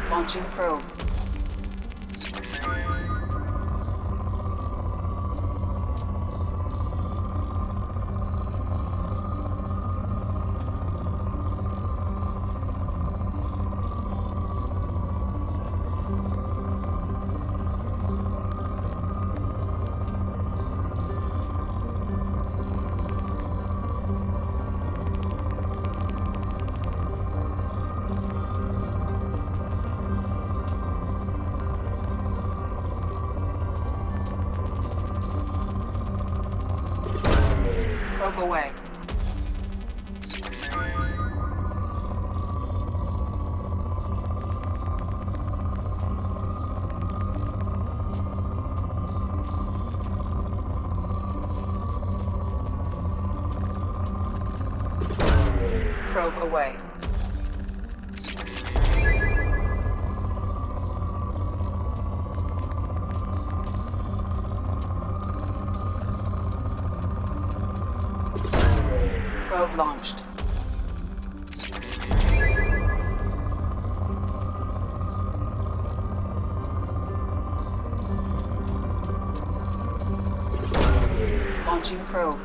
Launching probe. Probe away. Probe away. Probe launched. Launching probe.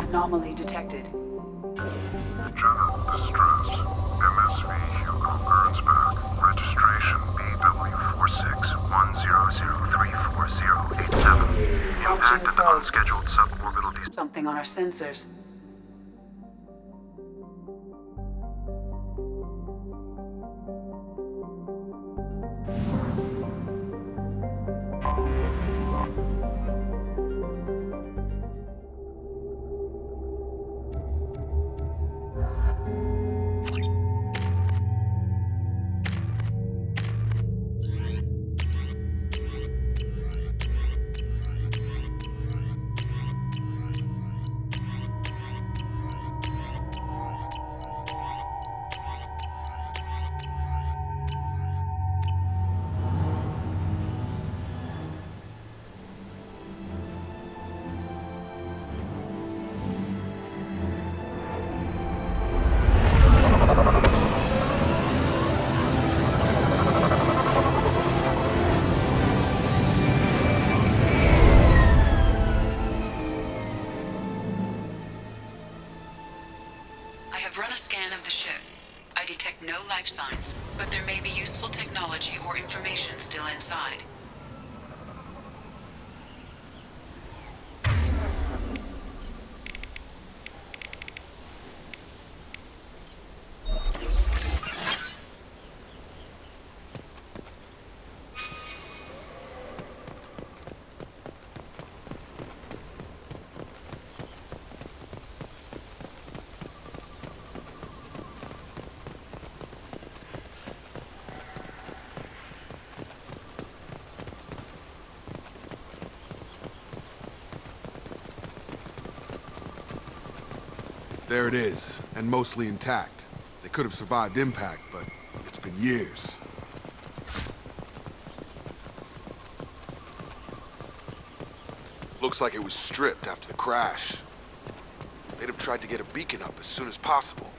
Anomaly detected. General distress. MSV Hugo Gernsback. Registration BW4610034087. Impact at the unscheduled suborbital Something on our sensors. life signs, but there may be useful technology or information still inside. There it is, and mostly intact. They could have survived impact, but it's been years. Looks like it was stripped after the crash. They'd have tried to get a beacon up as soon as possible.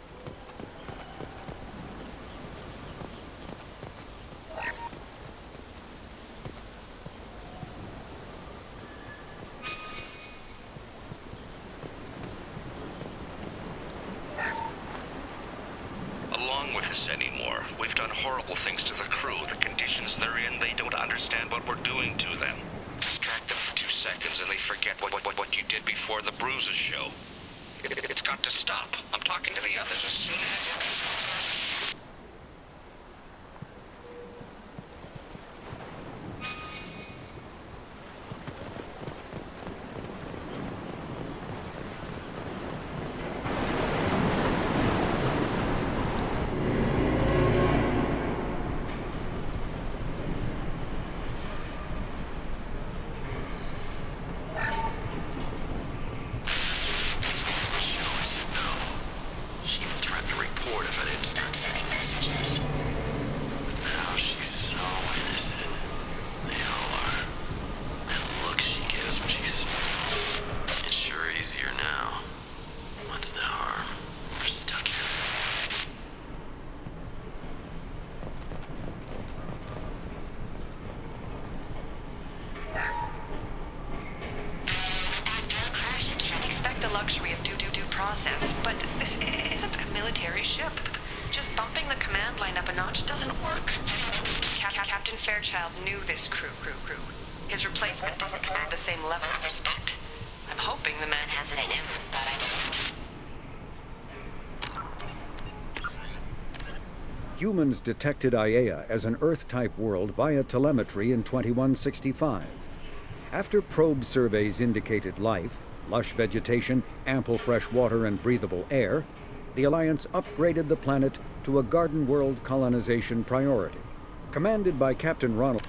Along with this anymore. We've done horrible things to the crew. The conditions they're in, they don't understand what we're doing to them. Distract them for 2 seconds and they forget what you did before the bruises show. It's got to stop. I'm talking to the others as soon as... luxury of due process, but this isn't a military ship. Just bumping the command line up a notch doesn't work. Captain Fairchild knew this crew. His replacement doesn't command the same level of respect. I'm hoping the man has it in him, but I don't. Humans detected Aiea as an Earth-type world via telemetry in 2165. After probe surveys indicated life, lush vegetation, ample fresh water, and breathable air, the Alliance upgraded the planet to a garden world colonization priority. Commanded by Captain Ronald...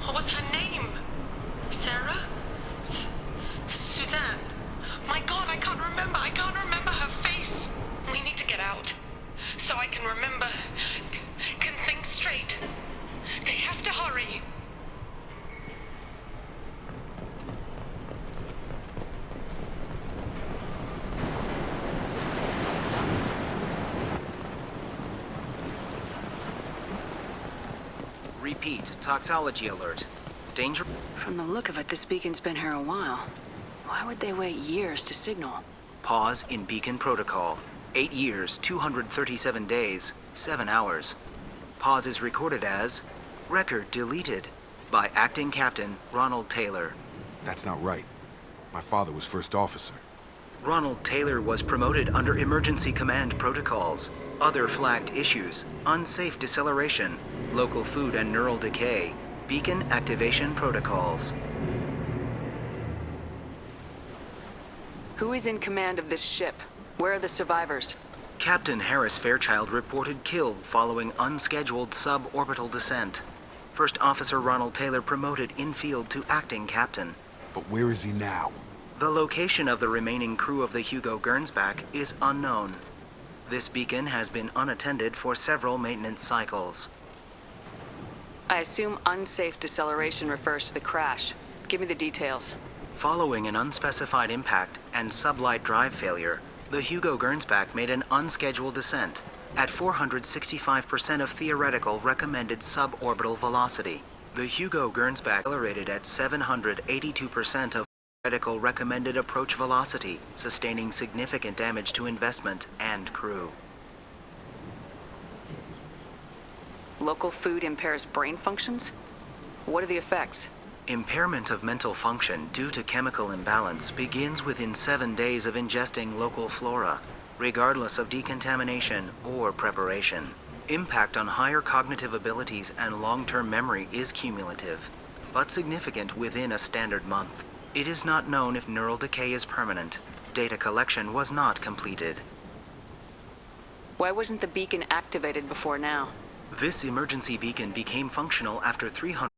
What was her name? Sarah? Suzanne? My God, I can't remember. I can't remember her face. We need to get out. So I can remember. Can think straight. They have to hurry. Repeat, toxology alert. Danger... From the look of it, this beacon's been here a while. Why would they wait years to signal? Pause in beacon protocol. 8 years, 237 days, 7 hours. Pause is recorded as... Record deleted by Acting Captain Ronald Taylor. That's not right. My father was first officer. Ronald Taylor was promoted under emergency command protocols. Other flagged issues: unsafe deceleration, local food and neural decay, beacon activation protocols. Who is in command of this ship? Where are the survivors? Captain Harris Fairchild reported killed following unscheduled suborbital descent. First Officer Ronald Taylor promoted in-field to acting captain. But where is he now? The location of the remaining crew of the Hugo Gernsback is unknown. This beacon has been unattended for several maintenance cycles. I assume unsafe deceleration refers to the crash. Give me the details. Following an unspecified impact and sublight drive failure, the Hugo Gernsback made an unscheduled descent at 465% of theoretical recommended suborbital velocity. The Hugo Gernsback accelerated at 782% of theoretical recommended approach velocity, sustaining significant damage to investment and crew. Local food impairs brain functions? What are the effects? Impairment of mental function due to chemical imbalance begins within 7 days of ingesting local flora, regardless of decontamination or preparation. Impact on higher cognitive abilities and long-term memory is cumulative, but significant within a standard month. It is not known if neural decay is permanent. Data collection was not completed. Why wasn't the beacon activated before now? This emergency beacon became functional after 300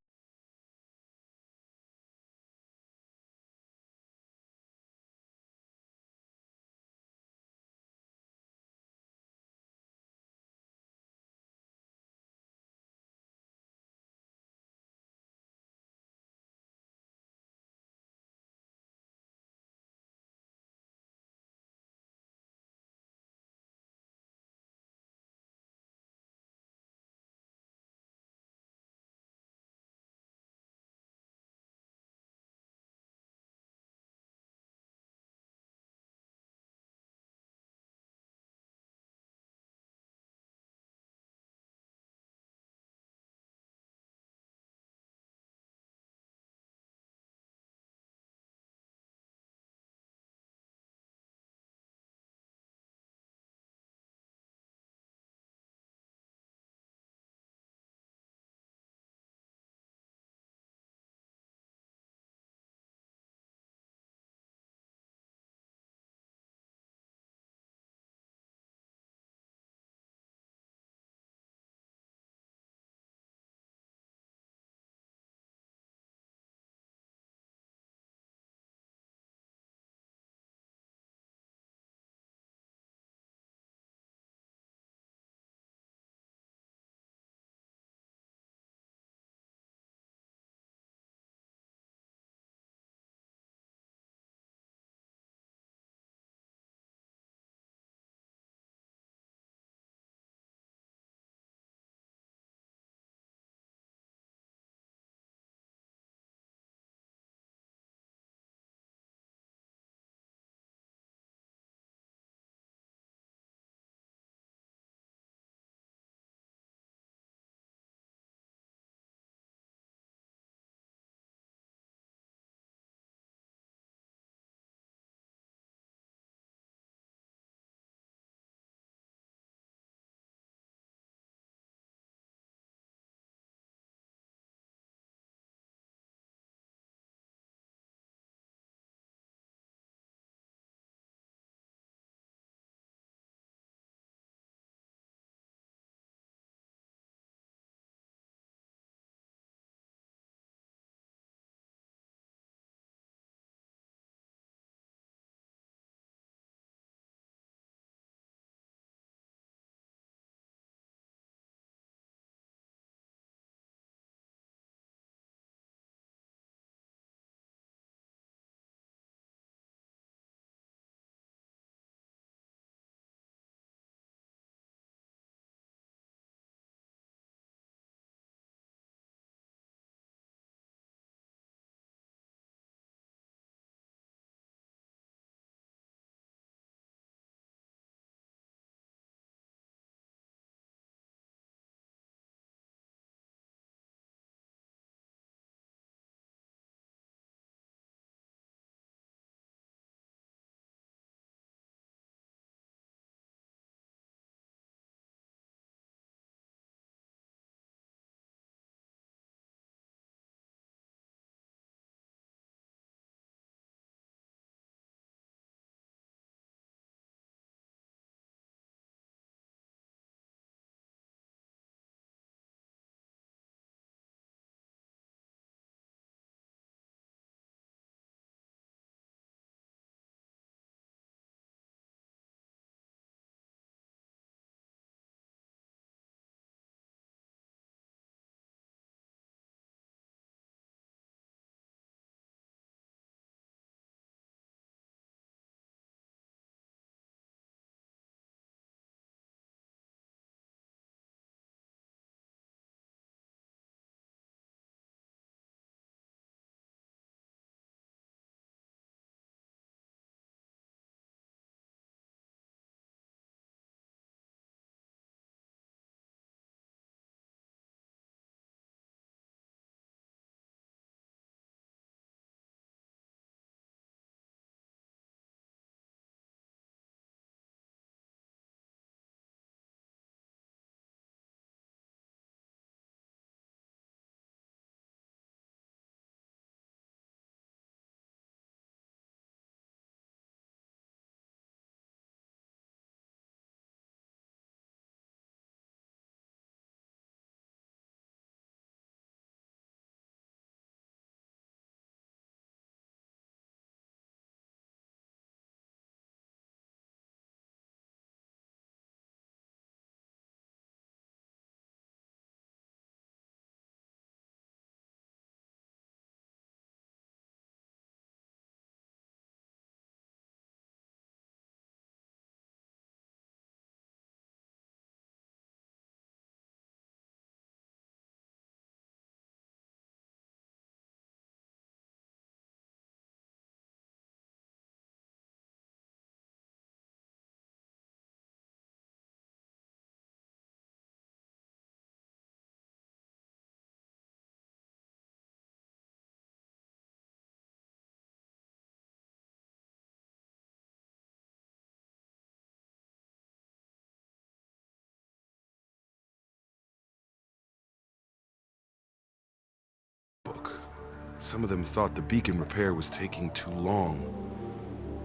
Some of them thought the beacon repair was taking too long.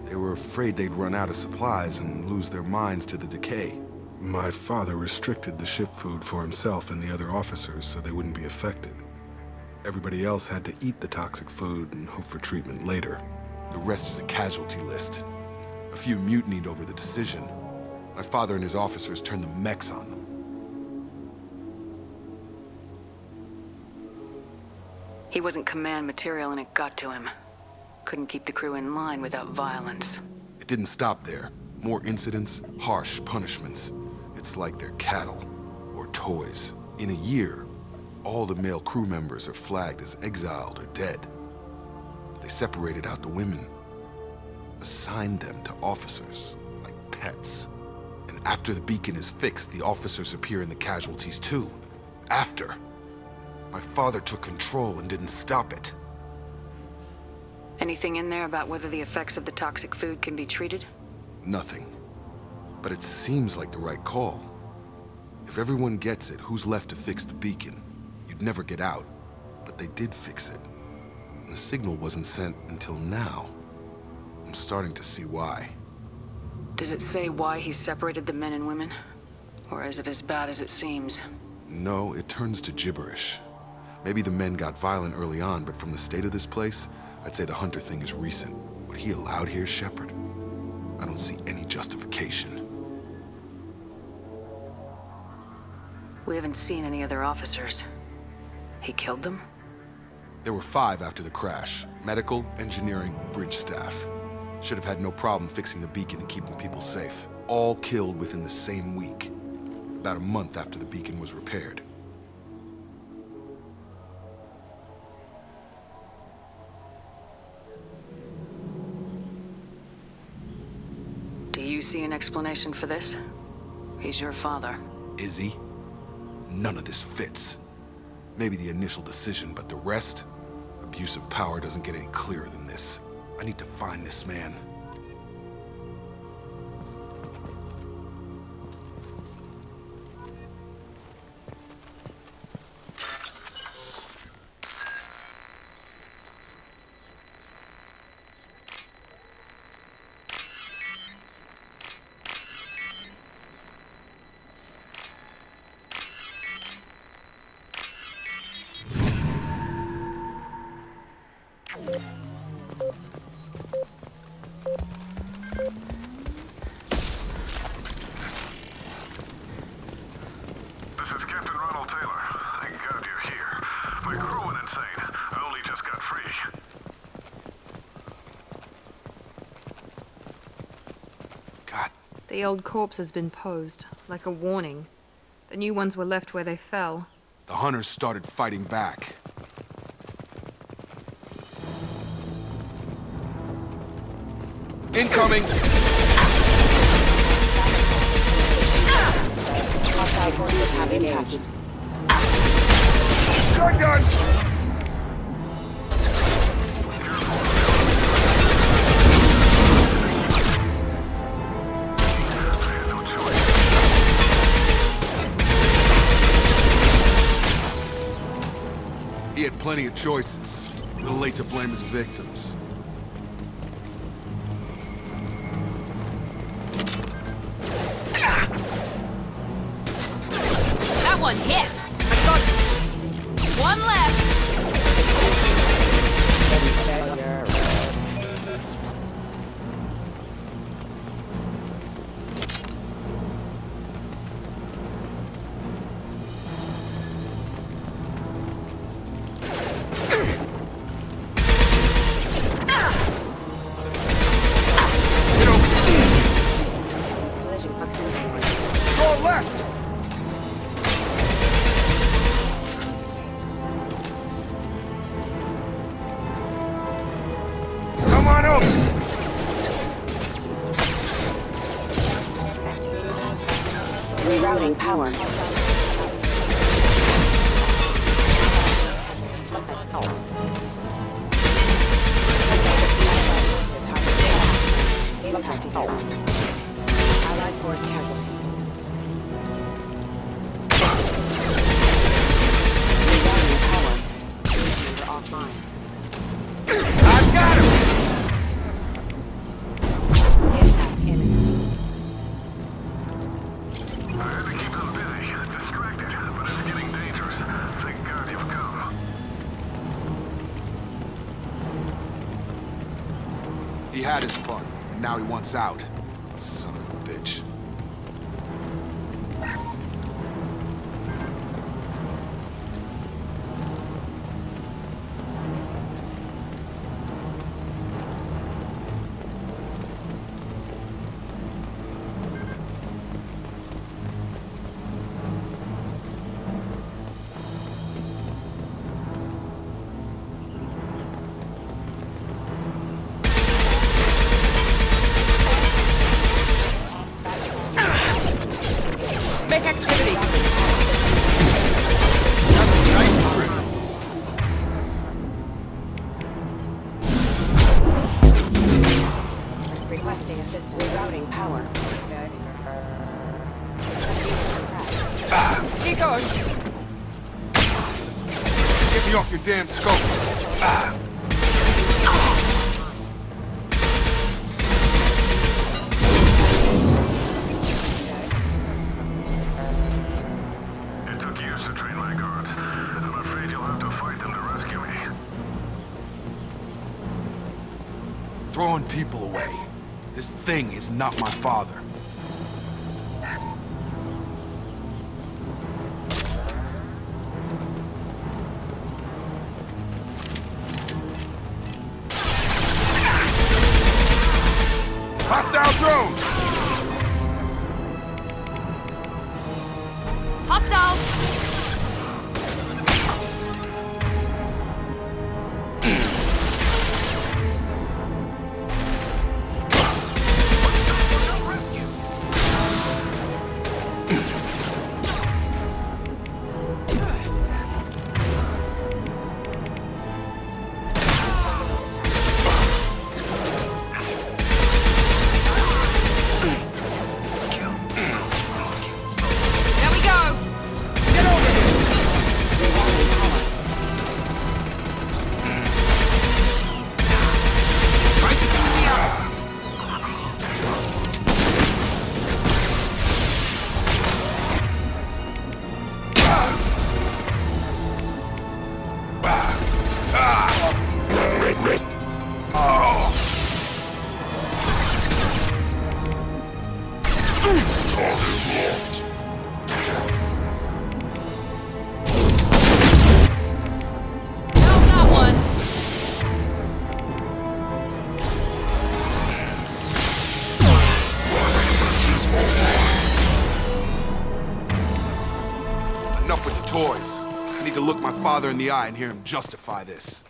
They were afraid they'd run out of supplies and lose their minds to the decay. My father restricted the ship food for himself and the other officers so they wouldn't be affected. Everybody else had to eat the toxic food and hope for treatment later. The rest is a casualty list. A few mutinied over the decision. My father and his officers turned the mechs on them. He wasn't command material and it got to him. Couldn't keep the crew in line without violence. It didn't stop there. More incidents, harsh punishments. It's like they're cattle or toys. In a year, all the male crew members are flagged as exiled or dead. They separated out the women, assigned them to officers like pets. And after the beacon is fixed, the officers appear in the casualties too. After. My father took control and didn't stop it. Anything in there about whether the effects of the toxic food can be treated? Nothing. But it seems like the right call. If everyone gets it, who's left to fix the beacon? You'd never get out. But they did fix it. And the signal wasn't sent until now. I'm starting to see why. Does it say why he separated the men and women? Or is it as bad as it seems? No, it turns to gibberish. Maybe the men got violent early on, but from the state of this place, I'd say the Hunter thing is recent. What he allowed here, Shepard? I don't see any justification. We haven't seen any other officers. He killed them? There were 5 after the crash. Medical, engineering, bridge staff. Should have had no problem fixing the beacon and keeping people safe. All killed within the same week. About a month after the beacon was repaired. Do you see an explanation for this? He's your father. Is he? None of this fits. Maybe the initial decision, but the rest? Abuse of power doesn't get any clearer than this. I need to find this man. This is Captain Ronald Taylor. Thank God you're here. My crew went insane. I only just got free. God, The old corpse has been posed, like a warning. The new ones were left where they fell. the Hunters started fighting back. Incoming! Shotgun! He had plenty of choices. A little late to blame his victims. That one hit! One left! Go left! Come on up! Rerouting power. Impact defined. Allied force casualty. Rerouting power. Generator offline. He had his fun, and now he wants out. Son of a bitch. Make activity. Requesting assistance. Rerouting power. Chicos! Get me off your damn scope. It took years to train my guards. I'm afraid you'll have to fight them to rescue me. Throwing people away. This thing is not my father. Hostile drone! Hostiles! There we go! Get over here! Nailed that one! Enough with the toys. I need to look my father in the eye and hear him justify this.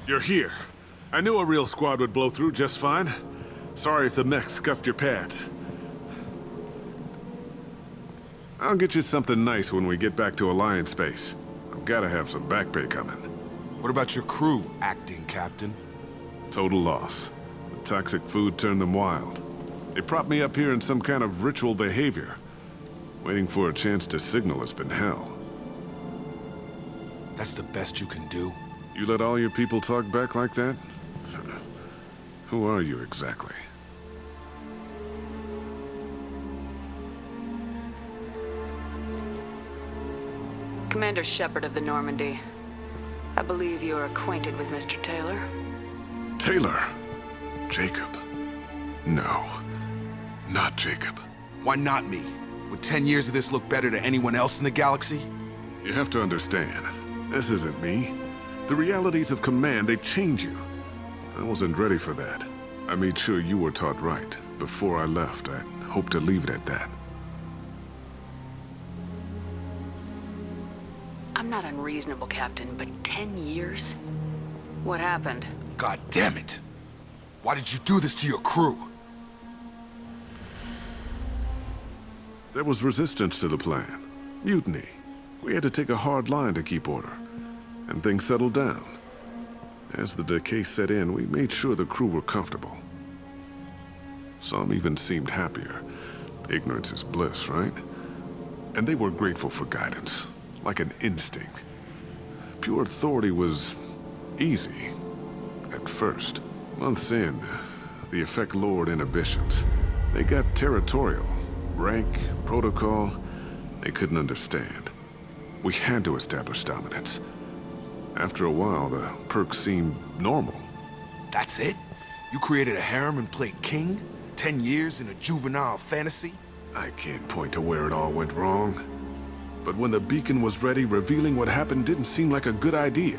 You're here. I knew a real squad would blow through just fine. Sorry if the mech scuffed your pads. I'll get you something nice when we get back to Alliance base. I've gotta have some back pay coming. What about your crew, acting captain? Total loss. The toxic food turned them wild. They propped me up here in some kind of ritual behavior. Waiting for a chance to signal has been hell. That's the best you can do? You let all your people talk back like that? Who are you exactly? Commander Shepard of the Normandy. I believe you are acquainted with Mr. Taylor. Taylor? Jacob? No, not Jacob. Why not me? Would 10 years of this look better to anyone else in the galaxy? You have to understand, this isn't me. The realities of command, they change you. I wasn't ready for that. I made sure you were taught right. Before I left, I hoped to leave it at that. I'm not unreasonable, Captain, but 10 years? What happened? God damn it! Why did you do this to your crew? There was resistance to the plan. Mutiny. We had to take a hard line to keep order. And things settled down. As the decay set in, we made sure the crew were comfortable. Some even seemed happier. Ignorance is bliss, right? And they were grateful for guidance, like an instinct. Pure authority was easy, at first. Months in, the effect lowered inhibitions. They got territorial. Rank, protocol, they couldn't understand. We had to establish dominance. After a while, the perks seemed normal. That's it? You created a harem and played king? 10 years in a juvenile fantasy? I can't point to where it all went wrong. But when the beacon was ready, revealing what happened didn't seem like a good idea.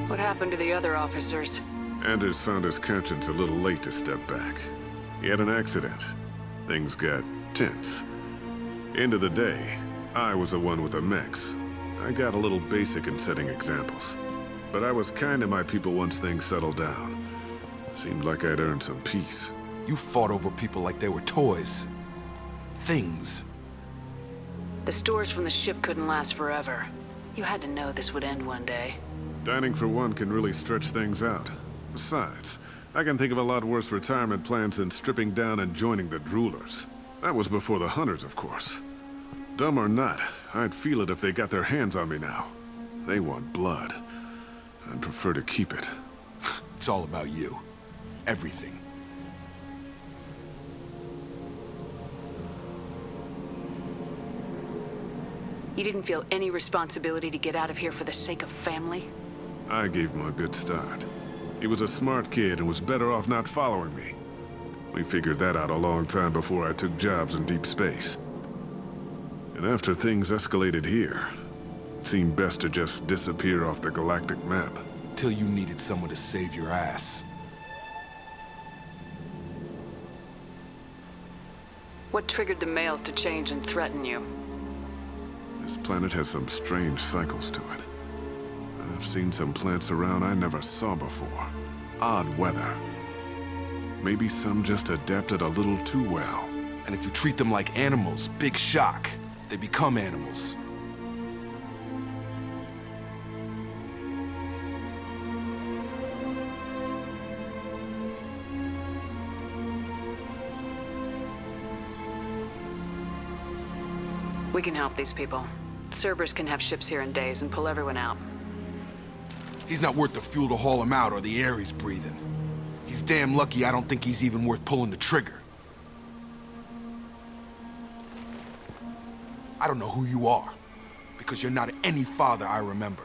What happened to the other officers? Anders found his conscience a little late to step back. He had an accident. Things got tense. End of the day, I was the one with the mechs. I got a little basic in setting examples. But I was kind to my people once things settled down. Seemed like I'd earned some peace. You fought over people like they were toys. Things. The stores from the ship couldn't last forever. You had to know this would end one day. Dining for one can really stretch things out. Besides, I can think of a lot worse retirement plans than stripping down and joining the droolers. That was before the hunters, of course. Dumb or not, I'd feel it if they got their hands on me now. They want blood. I'd prefer to keep it. It's all about you. Everything. You didn't feel any responsibility to get out of here for the sake of family? I gave him a good start. He was a smart kid and was better off not following me. We figured that out a long time before I took jobs in deep space. And after things escalated here, it seemed best to just disappear off the galactic map. Till you needed someone to save your ass. What triggered the males to change and threaten you? This planet has some strange cycles to it. I've seen some plants around I never saw before. Odd weather. Maybe some just adapted a little too well. And if you treat them like animals, big shock. They become animals. We can help these people. Cerberus can have ships here in days and pull everyone out. He's not worth the fuel to haul him out or the air he's breathing. He's damn lucky I don't think he's even worth pulling the trigger. I don't know who you are, because you're not any father I remember.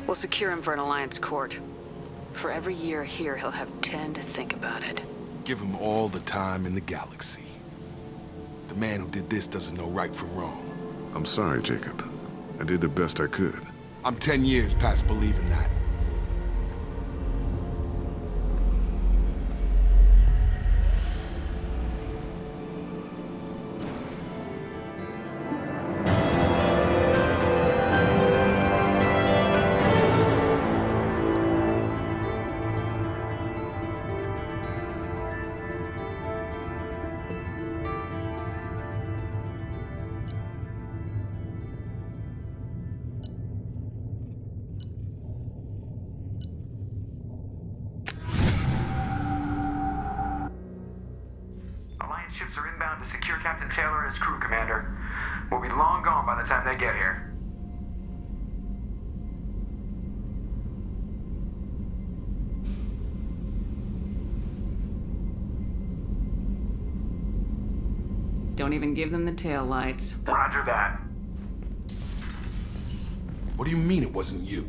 We'll secure him for an Alliance court. For every year here, he'll have 10 to think about it. Give him all the time in the galaxy. The man who did this doesn't know right from wrong. I'm sorry, Jacob. I did the best I could. I'm 10 years past believing that. Ships are inbound to secure Captain Taylor and his crew, Commander. We'll be long gone by the time they get here. even give them the tail lights. Roger that. What do you mean it wasn't you?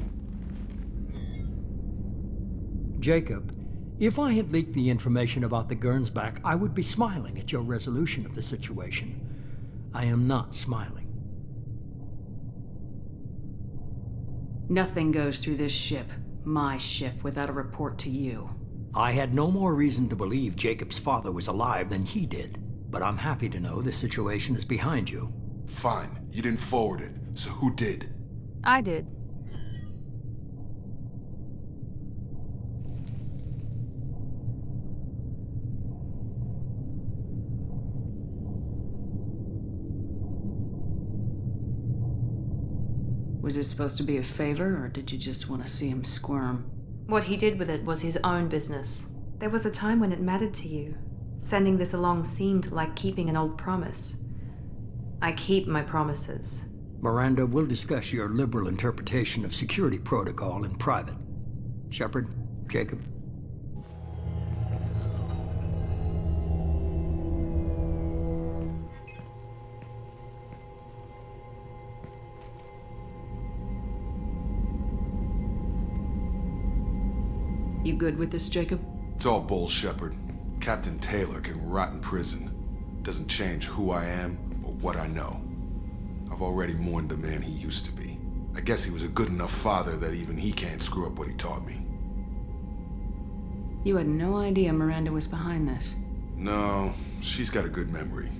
Jacob, if I had leaked the information about the Gernsback, I would be smiling at your resolution of the situation. I am not smiling. Nothing goes through this ship, my ship, without a report to you. I had no more reason to believe Jacob's father was alive than he did, but I'm happy to know the situation is behind you. Fine, you didn't forward it, so who did? I did. Was this supposed to be a favor, or did you just want to see him squirm? What he did with it was his own business. There was a time when it mattered to you. Sending this along seemed like keeping an old promise. I keep my promises. Miranda, we'll discuss your liberal interpretation of security protocol in private. Shepard, Jacob. You good with this, Jacob? It's all bull, Shepard. Captain Taylor can rot in prison. Doesn't change who I am or what I know. I've already mourned the man he used to be. I guess he was a good enough father that even he can't screw up what he taught me. You had no idea Miranda was behind this. No, she's got a good memory.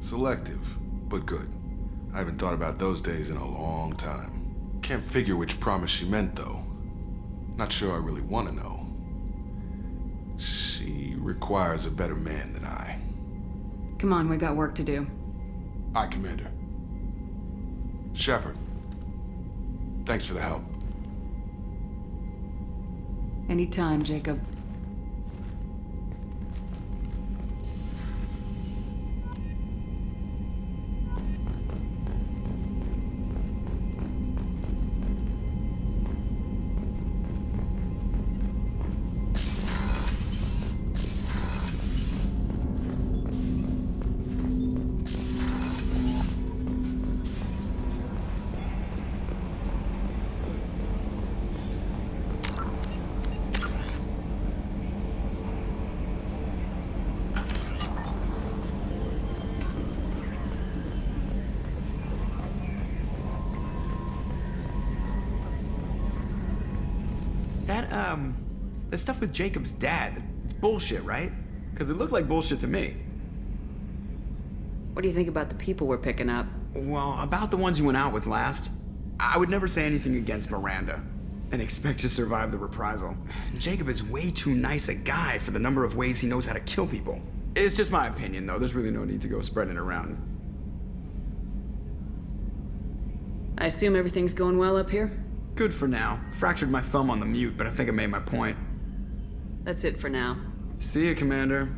Selective, but good. I haven't thought about those days in a long time. Can't figure which promise she meant, though. Not sure I really want to know. She requires a better man than I. Come on, we got work to do. Aye, Commander. Shepard, thanks for the help. Anytime, Jacob. That stuff with Jacob's dad, it's bullshit, right? Because it looked like bullshit to me. What do you think about the people we're picking up? Well, about the ones you went out with last, I would never say anything against Miranda and expect to survive the reprisal. Jacob is way too nice a guy for the number of ways he knows how to kill people. It's just my opinion, though. There's really no need to go spreading it around. I assume everything's going well up here? Good for now. Fractured my thumb on the mute, but I think I made my point. That's it for now. See you, Commander.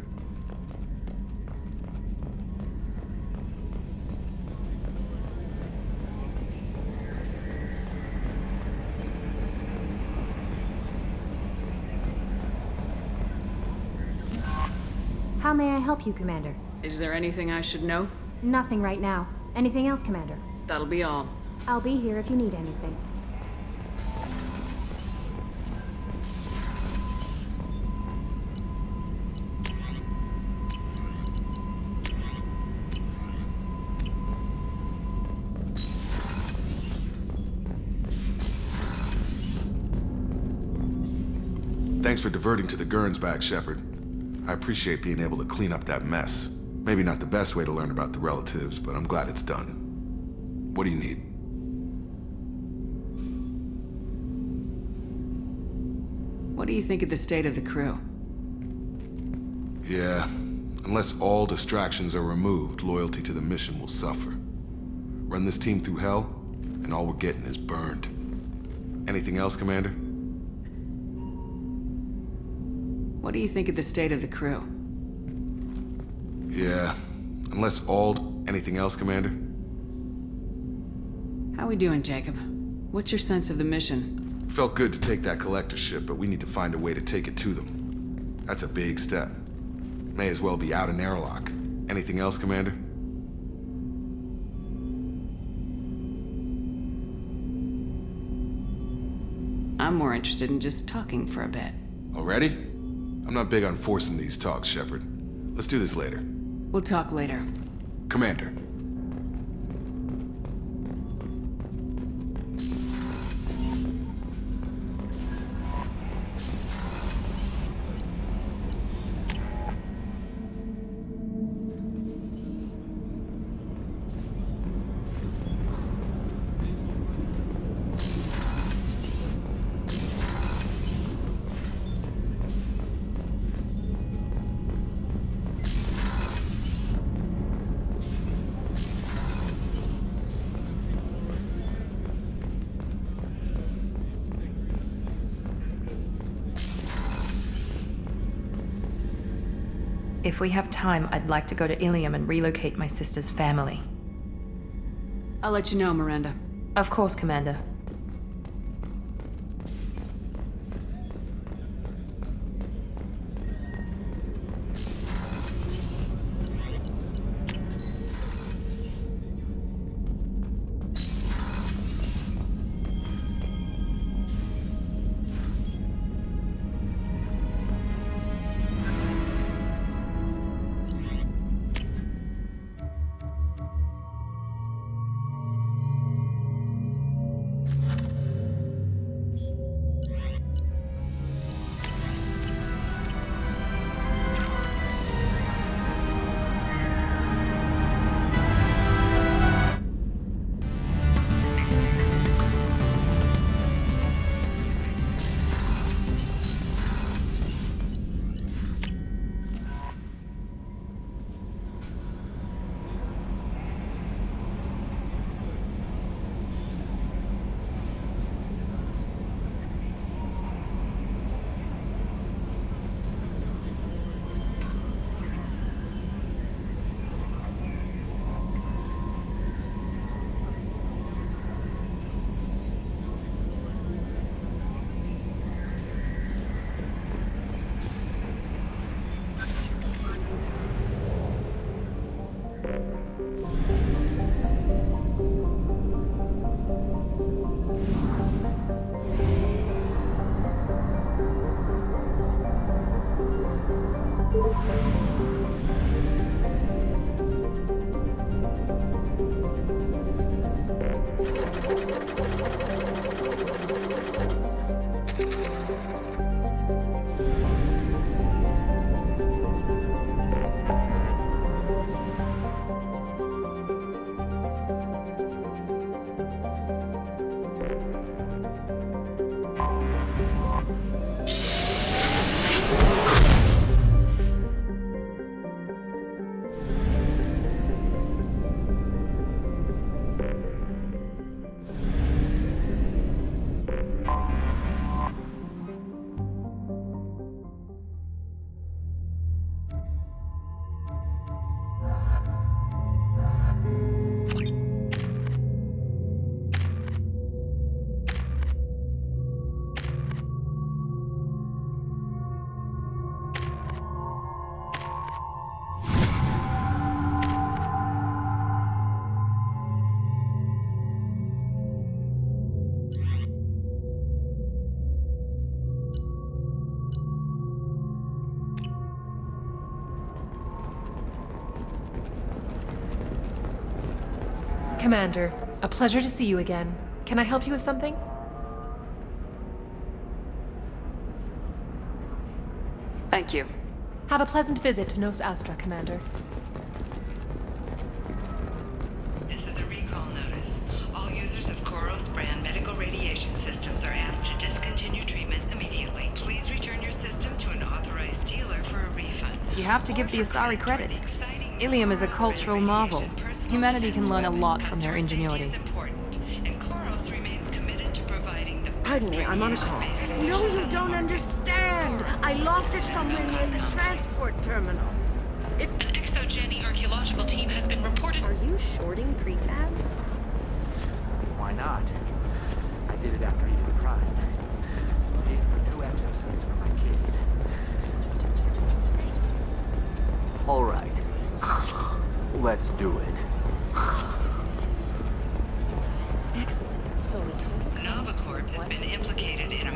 How may I help you, Commander? Is there anything I should know? Nothing right now. Anything else, Commander? That'll be all. I'll be here if you need anything. Thanks for diverting to the Gernsback, Shepard. I appreciate being able to clean up that mess. Maybe not the best way to learn about the relatives, but I'm glad it's done. What do you need? What do you think of the state of the crew? Yeah, unless all distractions are removed, loyalty to the mission will suffer. Run this team through hell, and all we're getting is burned. Anything else, Commander? What do you think of the state of the crew? Yeah, unless all... Anything else, Commander? How we doing, Jacob? What's your sense of the mission? Felt good to take that collector ship, but we need to find a way to take it to them. That's a big step. May as well be out an airlock. Anything else, Commander? I'm more interested in just talking for a bit. Already? I'm not big on forcing these talks, Shepard. Let's do this later. We'll talk later. Commander. If we have time, I'd like to go to Ilium and relocate my sister's family. I'll let you know, Miranda. Of course, Commander. Commander, a pleasure to see you again. Can I help you with something? Thank you. Have a pleasant visit to Nos Astra, Commander. This is a recall notice. All users of Koros brand medical radiation systems are asked to discontinue treatment immediately. Please return your system to an authorized dealer for a refund. You have to give the Asari credit. Ilium is a cultural marvel. Humanity can learn a lot from their ingenuity. Pardon me, I'm on a call. No, you don't understand. I lost it somewhere near the transport terminal. An exogeny archaeological team has been reported. Are you shorting prefabs? Why not? I did it after he did the crime. Paid for 2 exosuits for my kids. All right. Let's do it. Novacorp has been implicated in a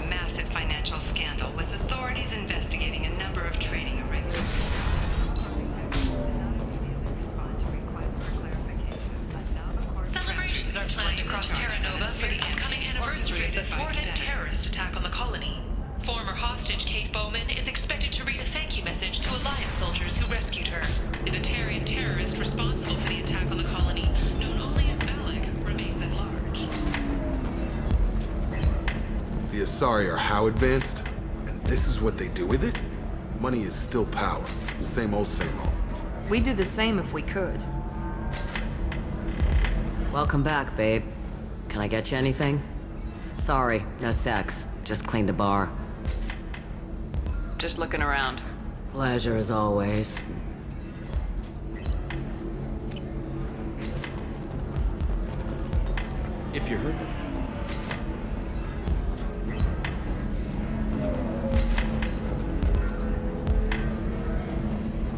are planned across Terra Nova for the upcoming anniversary of the thwarted terrorist attack on the colony. Former hostage Kate Bowman is expected to read a thank you message to Alliance soldiers who rescued her. The Batarian terrorist responsible for the attack on the colony, known only as Valak, remains at large. The Asari are how advanced? And this is what they do with it? Money is still power. Same old, same old. We'd do the same if we could. Welcome back, babe. Can I get you anything? Sorry, no sex. Just cleaned the bar. Just looking around. Pleasure as always. If you're hurt.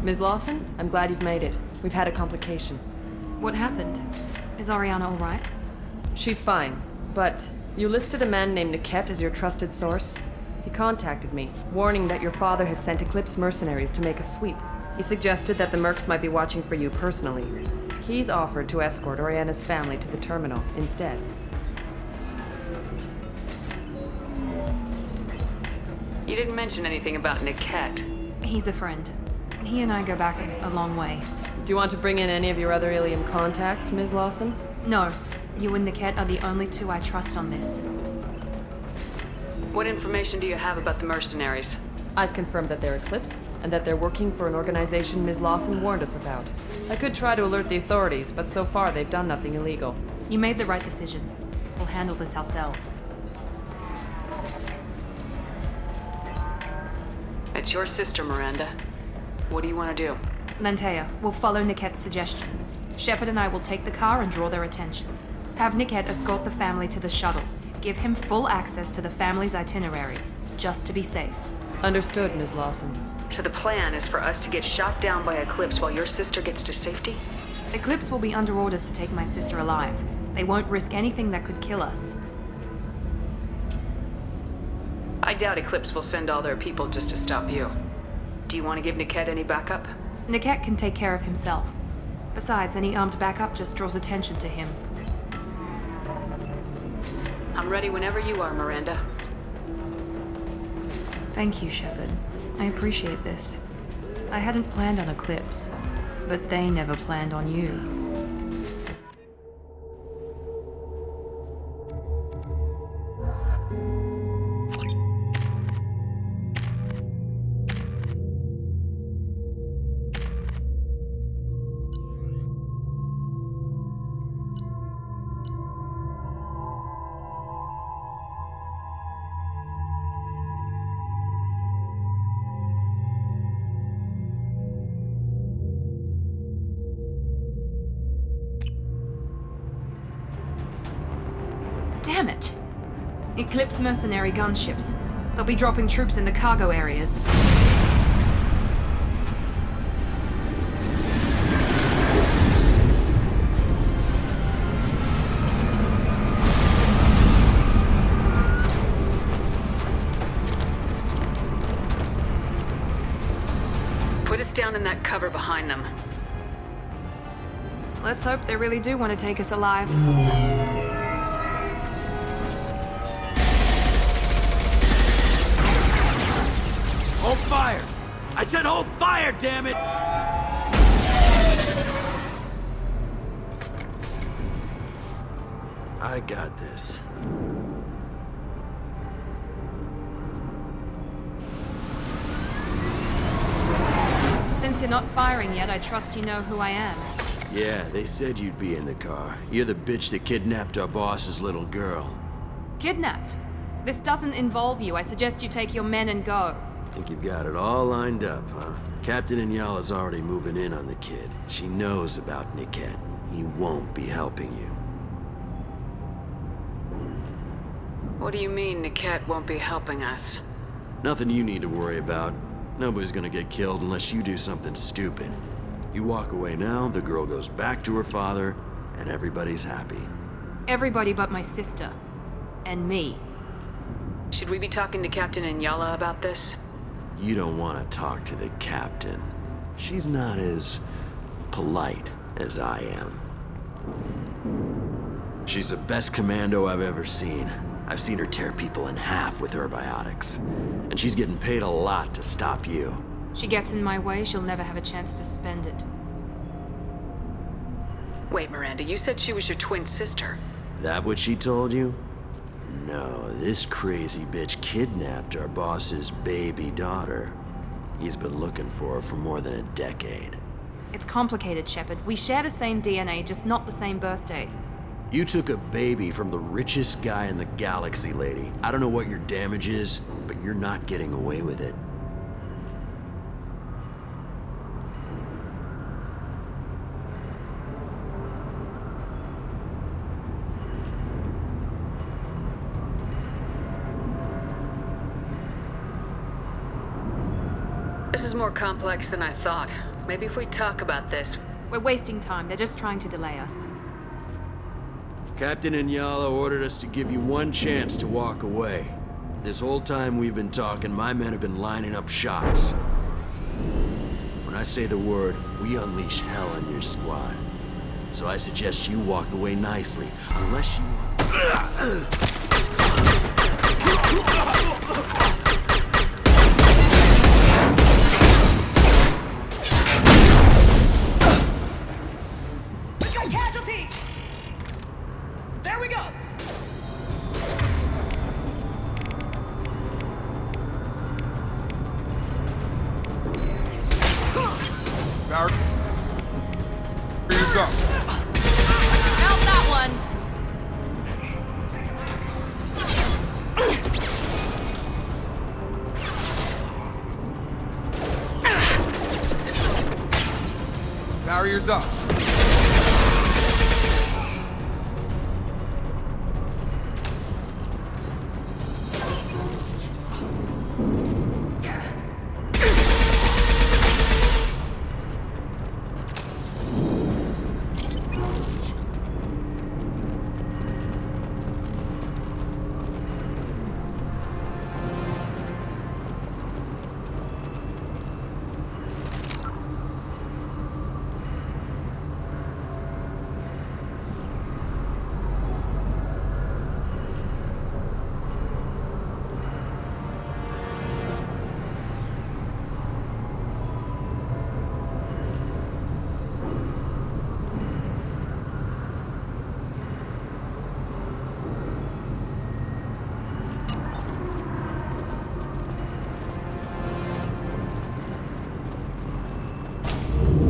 Ms. Lawson, I'm glad you've made it. We've had a complication. What happened? Is Ariana all right? She's fine, but you listed a man named Niket as your trusted source. He contacted me, warning that your father has sent Eclipse mercenaries to make a sweep. He suggested that the Mercs might be watching for you personally. He's offered to escort Oriana's family to the terminal instead. You didn't mention anything about Niket. He's a friend. He and I go back a long way. Do you want to bring in any of your other alien contacts, Ms. Lawson? No. You and Niket are the only two I trust on this. What information do you have about the mercenaries? I've confirmed that they're Eclipse, and that they're working for an organization Ms. Lawson warned us about. I could try to alert the authorities, but so far they've done nothing illegal. You made the right decision. We'll handle this ourselves. It's your sister, Miranda. What do you want to do? Lantea, we'll follow Niket's suggestion. Shepard and I will take the car and draw their attention. Have Niket escort the family to the shuttle. Give him full access to the family's itinerary, just to be safe. Understood, Ms. Lawson. So the plan is for us to get shot down by Eclipse while your sister gets to safety? Eclipse will be under orders to take my sister alive. They won't risk anything that could kill us. I doubt Eclipse will send all their people just to stop you. Do you want to give Niket any backup? Niket can take care of himself. Besides, any armed backup just draws attention to him. I'm ready whenever you are, Miranda. Thank you, Shepard. I appreciate this. I hadn't planned on Eclipse, but they never planned on you. Damn it! Eclipse mercenary gunships. They'll be dropping troops in the cargo areas. Put us down in that cover behind them. Let's hope they really do want to take us alive. Hold fire! I said hold fire, damn it! I got this. Since you're not firing yet, I trust you know who I am. Yeah, they said you'd be in the car. You're the bitch that kidnapped our boss's little girl. Kidnapped? This doesn't involve you. I suggest you take your men and go. Think you've got it all lined up, huh? Captain Inyala's already moving in on the kid. She knows about Niket. He won't be helping you. What do you mean Niket won't be helping us? Nothing you need to worry about. Nobody's gonna get killed unless you do something stupid. You walk away now, the girl goes back to her father, and everybody's happy. Everybody but my sister. And me. Should we be talking to Captain Inyala about this? You don't want to talk to the captain. She's not as polite as I am. She's the best commando I've ever seen. I've seen her tear people in half with her biotics. And she's getting paid a lot to stop you. She gets in my way, she'll never have a chance to spend it. Wait, Miranda, you said she was your twin sister. That what she told you? No, this crazy bitch kidnapped our boss's baby daughter. He's been looking for her for more than a decade. It's complicated, Shepard. We share the same DNA, just not the same birthday. You took a baby from the richest guy in the galaxy, lady. I don't know what your damage is, but you're not getting away with it. This is more complex than I thought. Maybe if we talk about this. We're wasting time. They're just trying to delay us. Captain Inyala ordered us to give you one chance to walk away. This whole time we've been talking, my men have been lining up shots. When I say the word, we unleash hell on your squad. So I suggest you walk away nicely, unless you... Casualty! There we go! Barrett, up. How's that one? Barriers up.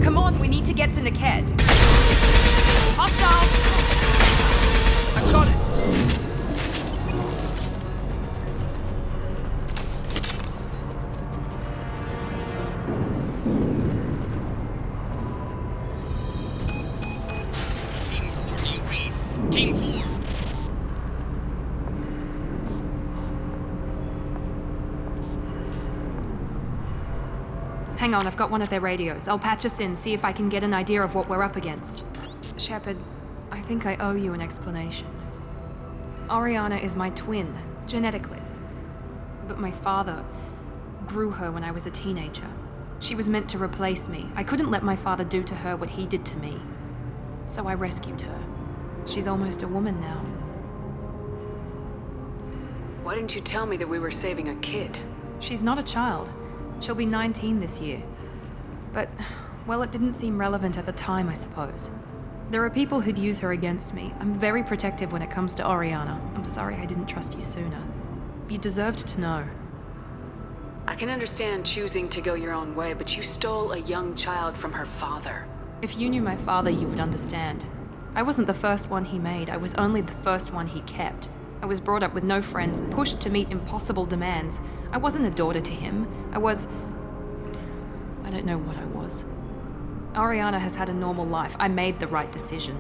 Come on, we need to get to Niket. Hostile! I've got it! Team 4, you read. Team 4. Hang on, I've got one of their radios. I'll patch us in, see if I can get an idea of what we're up against. Shepard, I think I owe you an explanation. Oriana is my twin, genetically. But my father grew her when I was a teenager. She was meant to replace me. I couldn't let my father do to her what he did to me. So I rescued her. She's almost a woman now. Why didn't you tell me that we were saving a kid? She's not a child. She'll be 19 this year. But, well, it didn't seem relevant at the time, I suppose. There are people who'd use her against me. I'm very protective when it comes to Oriana. I'm sorry I didn't trust you sooner. You deserved to know. I can understand choosing to go your own way, but you stole a young child from her father. If you knew my father, you would understand. I wasn't the first one he made. I was only the first one he kept. I was brought up with no friends, pushed to meet impossible demands. I wasn't a daughter to him. I don't know what I was. Oriana has had a normal life. I made the right decision.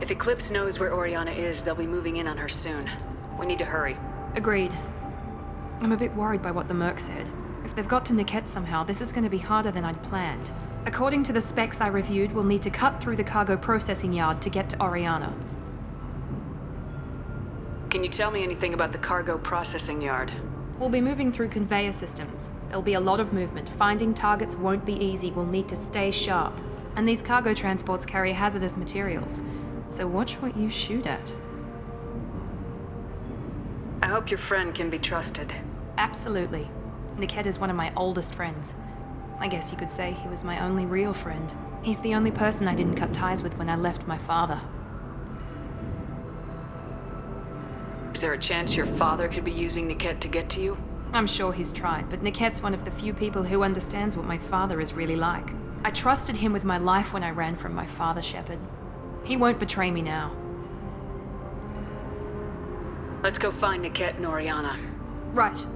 If Eclipse knows where Oriana is, they'll be moving in on her soon. We need to hurry. Agreed. I'm a bit worried by what the Merc said. If they've got to Niket somehow, this is going to be harder than I'd planned. According to the specs I reviewed, we'll need to cut through the cargo processing yard to get to Oriana. Can you tell me anything about the cargo processing yard? We'll be moving through conveyor systems. There'll be a lot of movement. Finding targets won't be easy. We'll need to stay sharp. And these cargo transports carry hazardous materials. So watch what you shoot at. I hope your friend can be trusted. Absolutely. Niket is one of my oldest friends. I guess you could say he was my only real friend. He's the only person I didn't cut ties with when I left my father. Is there a chance your father could be using Niket to get to you? I'm sure he's tried, but Niket's one of the few people who understands what my father is really like. I trusted him with my life when I ran from my father, Shepard. He won't betray me now. Let's go find Niket and Oriana. Right.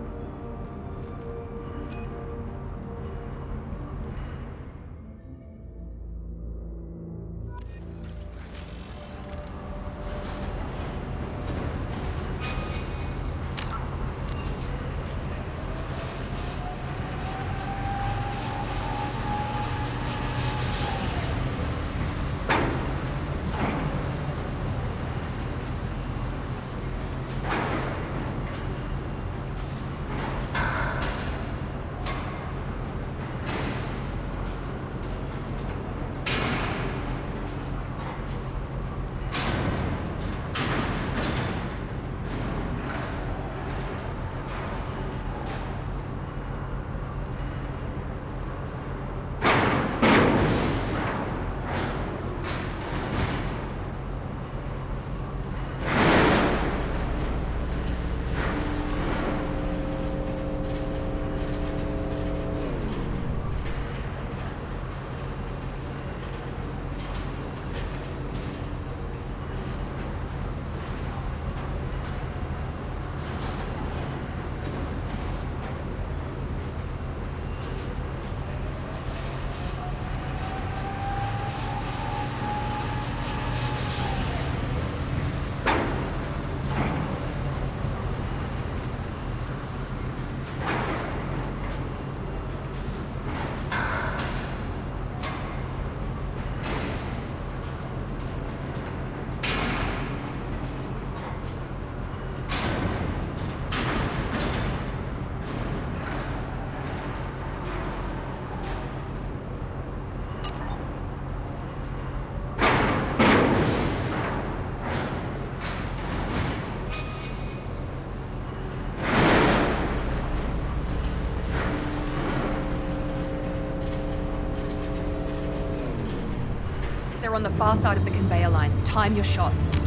They're on the far side of the conveyor line. Time your shots.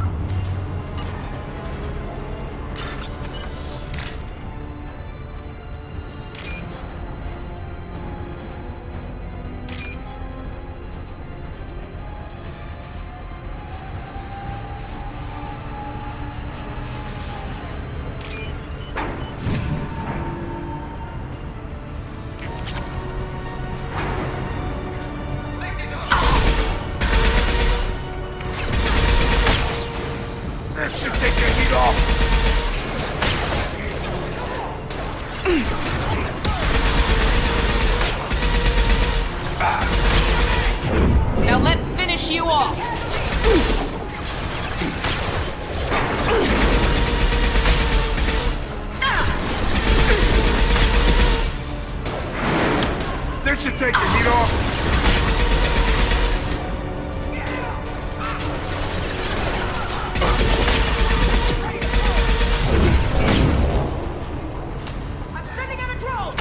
Now let's finish you off! This should take the heat off. I'm sending out a drone!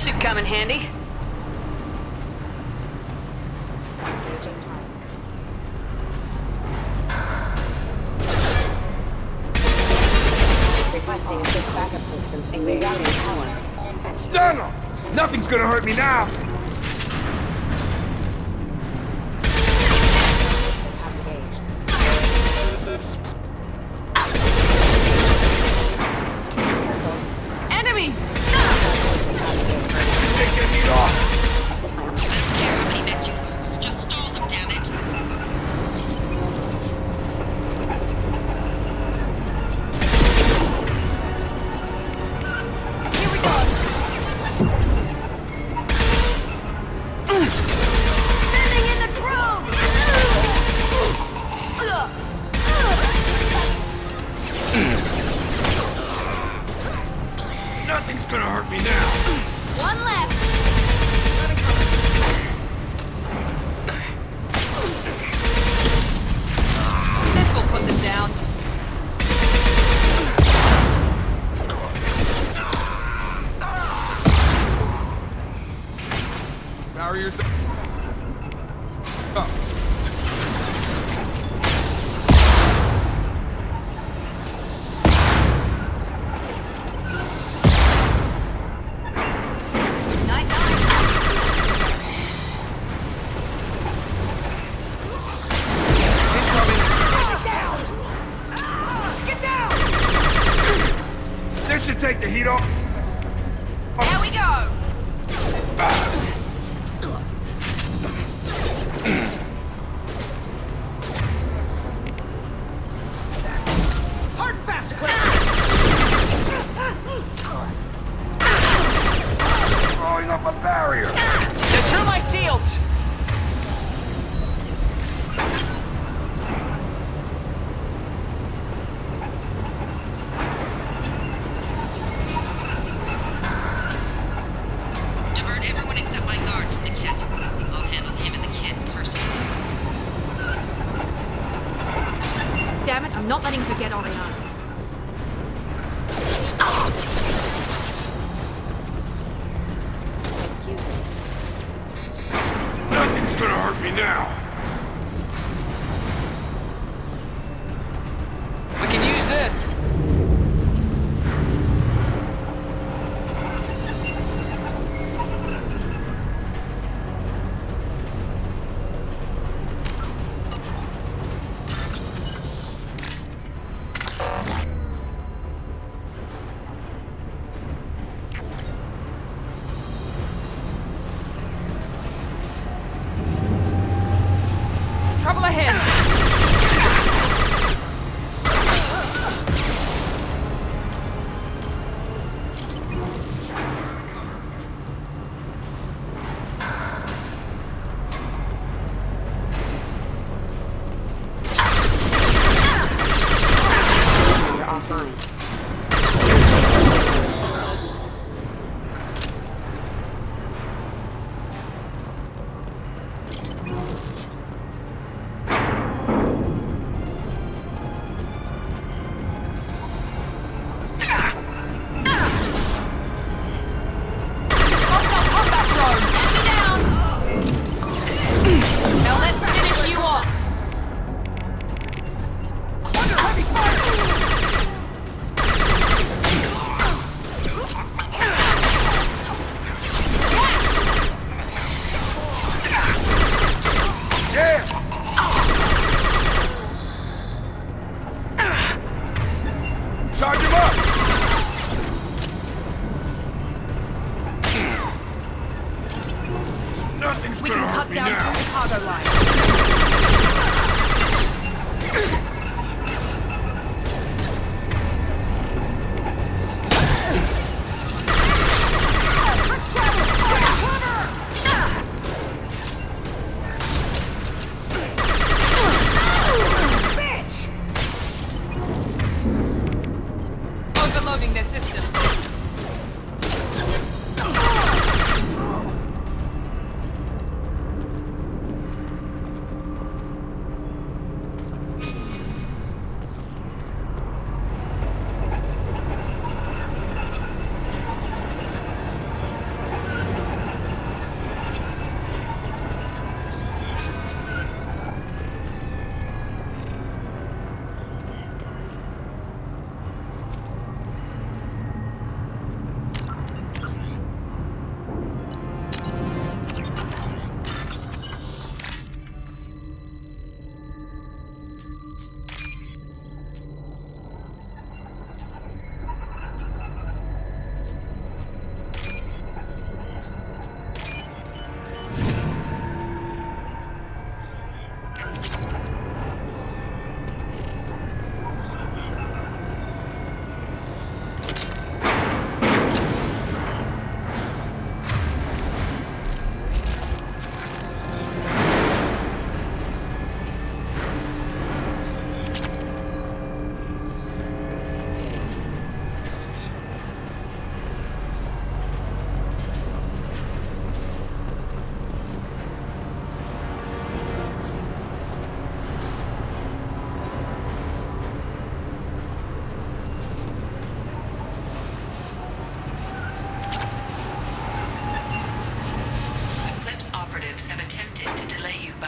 This should come in handy. Requesting assist backup systems and rerouting power. Stun him! Nothing's gonna hurt me now! Enemies! Take your heat off! I don't care how many mechs you lose. Just stall them, damn it. Here we go. Standing in the throne! Nothing's gonna hurt me now! One left. This will put them down. Barriers up. This should take the heat off. There we go. Hard fast, Throwing up a barrier. The termite shields. Divert everyone except my guard from the kit. I'll handle him and the kid personally. Damn it, I'm not letting her get Oriana. Nothing's gonna hurt me now. We can use this. Trouble ahead. You're offline. Hostile combat drone. Enemy down. Now let's finish you off. Under heavy fire. Yeah! Charge him up! Nothing's We gonna can hurt cut me down now. through the cargo line. Overloading their systems.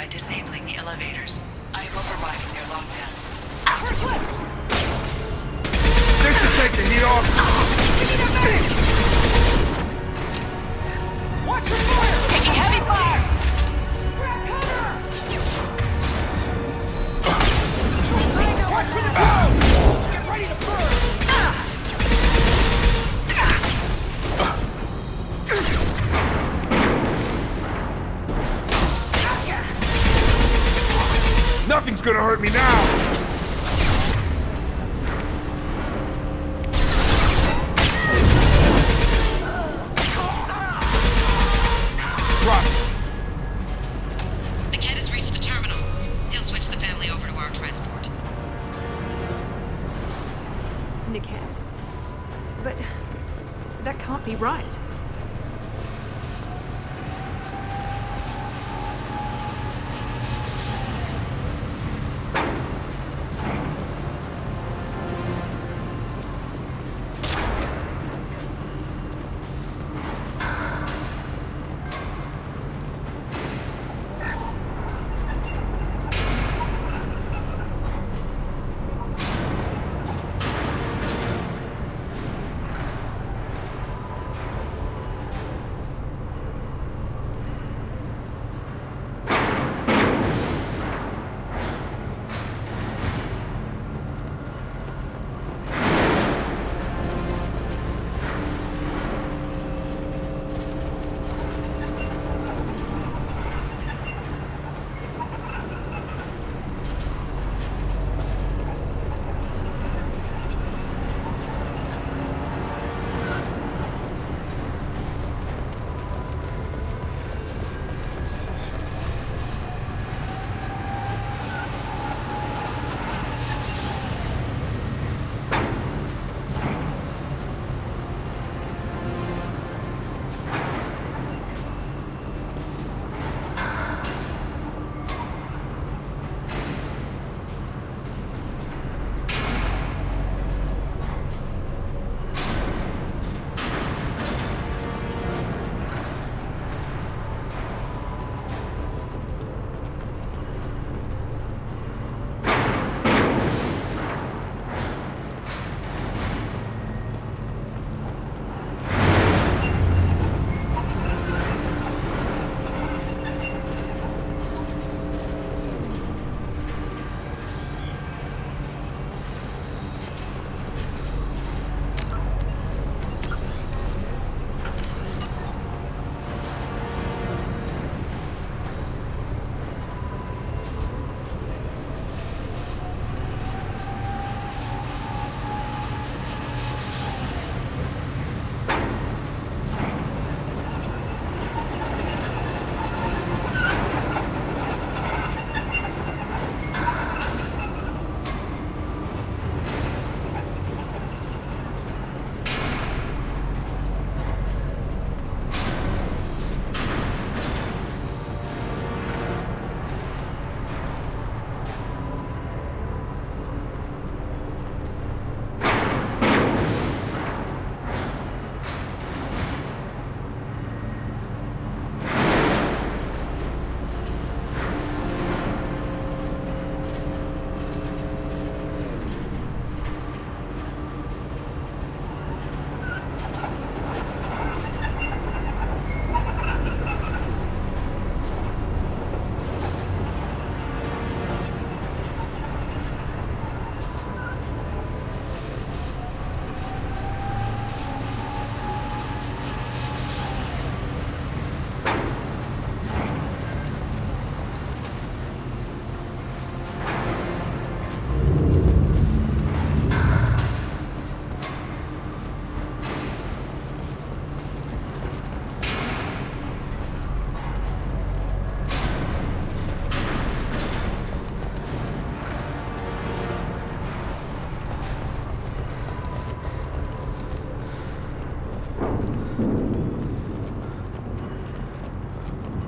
by disabling the elevators. I am overriding their lockdown. This should take the heat off. Watch your fire! Taking heavy fire! Watch for the ground! Get ready to burn! Nothing's gonna hurt me now. Niket has reached the terminal. He'll switch the family over to our transport. Niket. But that can't be right.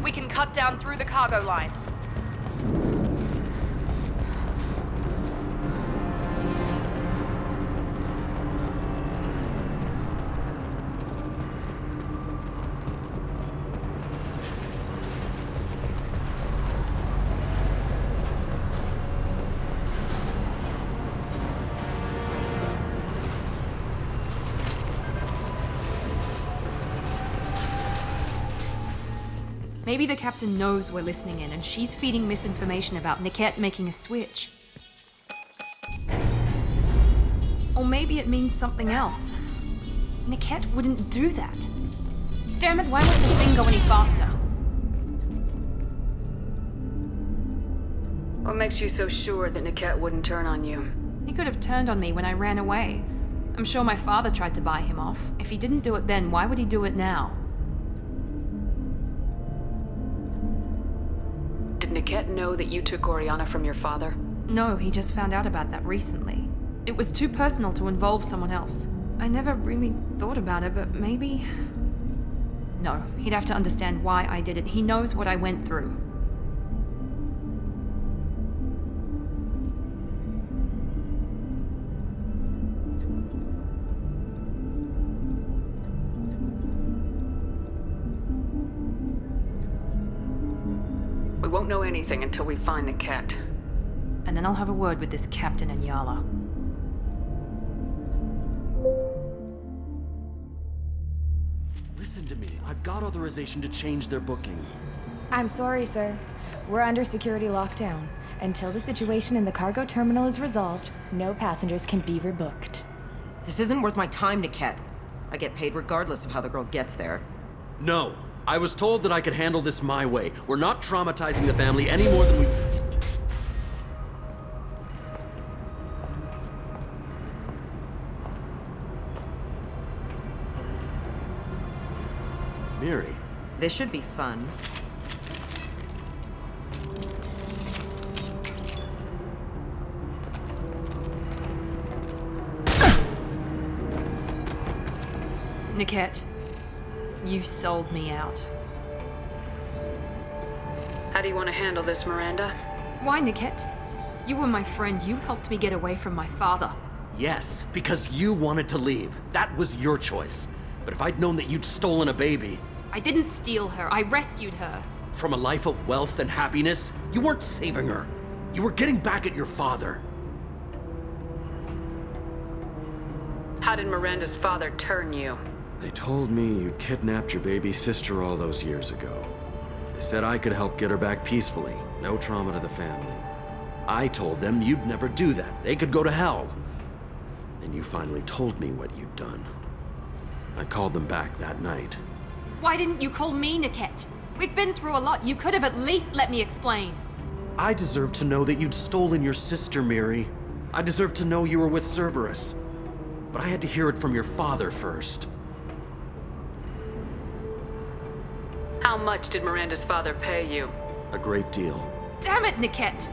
We can cut down through the cargo line. Maybe the captain knows we're listening in and she's feeding misinformation about Niket making a switch. Or maybe it means something else. Niket wouldn't do that. Damn it, why won't the thing go any faster? What makes you so sure that Niket wouldn't turn on you? He could have turned on me when I ran away. I'm sure my father tried to buy him off. If he didn't do it then, why would he do it now? Did Niket know that you took Oriana from your father? No, he just found out about that recently. It was too personal to involve someone else. I never really thought about it, but maybe... No, he'd have to understand why I did it. He knows what I went through. We won't know anything until we find Niket. And then I'll have a word with this captain and Yala. Listen to me. I've got authorization to change their booking. I'm sorry, sir. We're under security lockdown. Until the situation in the cargo terminal is resolved, no passengers can be rebooked. This isn't worth my time, Niket. I get paid regardless of how the girl gets there. No. I was told that I could handle this my way. We're not traumatizing the family any more than we... Miri. This should be fun. Niket, you sold me out. How do you want to handle this, Miranda? Why, Niket? You were my friend. You helped me get away from my father. Yes, because you wanted to leave. That was your choice. But if I'd known that you'd stolen a baby... I didn't steal her. I rescued her. From a life of wealth and happiness, you weren't saving her. You were getting back at your father. How did Miranda's father turn you? They told me you'd kidnapped your baby sister all those years ago. They said I could help get her back peacefully. No trauma to the family. I told them you'd never do that. They could go to hell. Then you finally told me what you'd done. I called them back that night. Why didn't you call me, Niket? We've been through a lot. You could have at least let me explain. I deserve to know that you'd stolen your sister, Miri. I deserve to know you were with Cerberus. But I had to hear it from your father first. How much did Miranda's father pay you? A great deal. Damn it, Niket!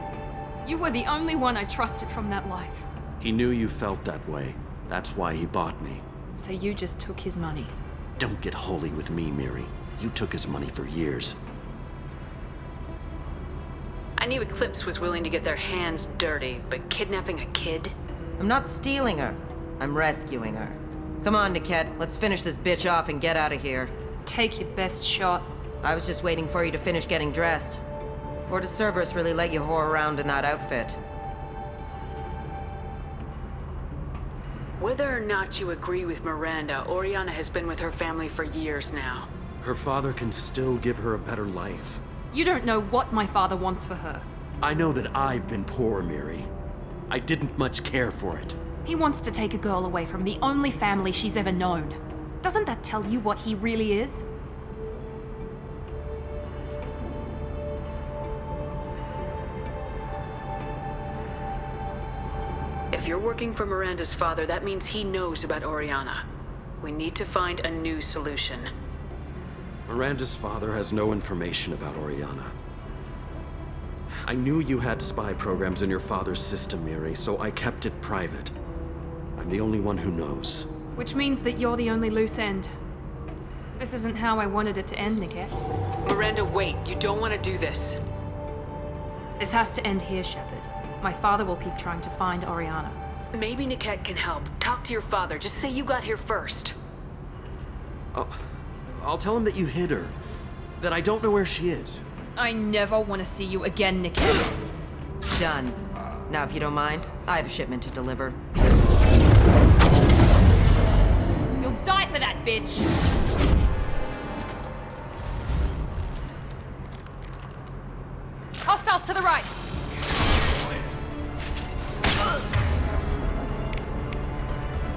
You were the only one I trusted from that life. He knew you felt that way. That's why he bought me. So you just took his money? Don't get holy with me, Miri. You took his money for years. I knew Eclipse was willing to get their hands dirty, but kidnapping a kid? I'm not stealing her. I'm rescuing her. Come on, Niket. Let's finish this bitch off and get out of here. Take your best shot. I was just waiting for you to finish getting dressed. Or does Cerberus really let you whore around in that outfit? Whether or not you agree with Miranda, Oriana has been with her family for years now. Her father can still give her a better life. You don't know what my father wants for her. I know that I've been poor, Miri. I didn't much care for it. He wants to take a girl away from the only family she's ever known. Doesn't that tell you what he really is? If you're working for Miranda's father, that means he knows about Oriana. We need to find a new solution. Miranda's father has no information about Oriana. I knew you had spy programs in your father's system, Miri, so I kept it private. I'm the only one who knows. Which means that you're the only loose end. This isn't how I wanted it to end, Niket. Miranda, wait. You don't want to do this. This has to end here, Shepard. My father will keep trying to find Oriana. Maybe Niket can help. Talk to your father. Just say you got here first. I'll tell him that you hid her. That I don't know where she is. I never want to see you again, Niket. Done. Now, if you don't mind, I have a shipment to deliver. You'll die for that, bitch! to the right!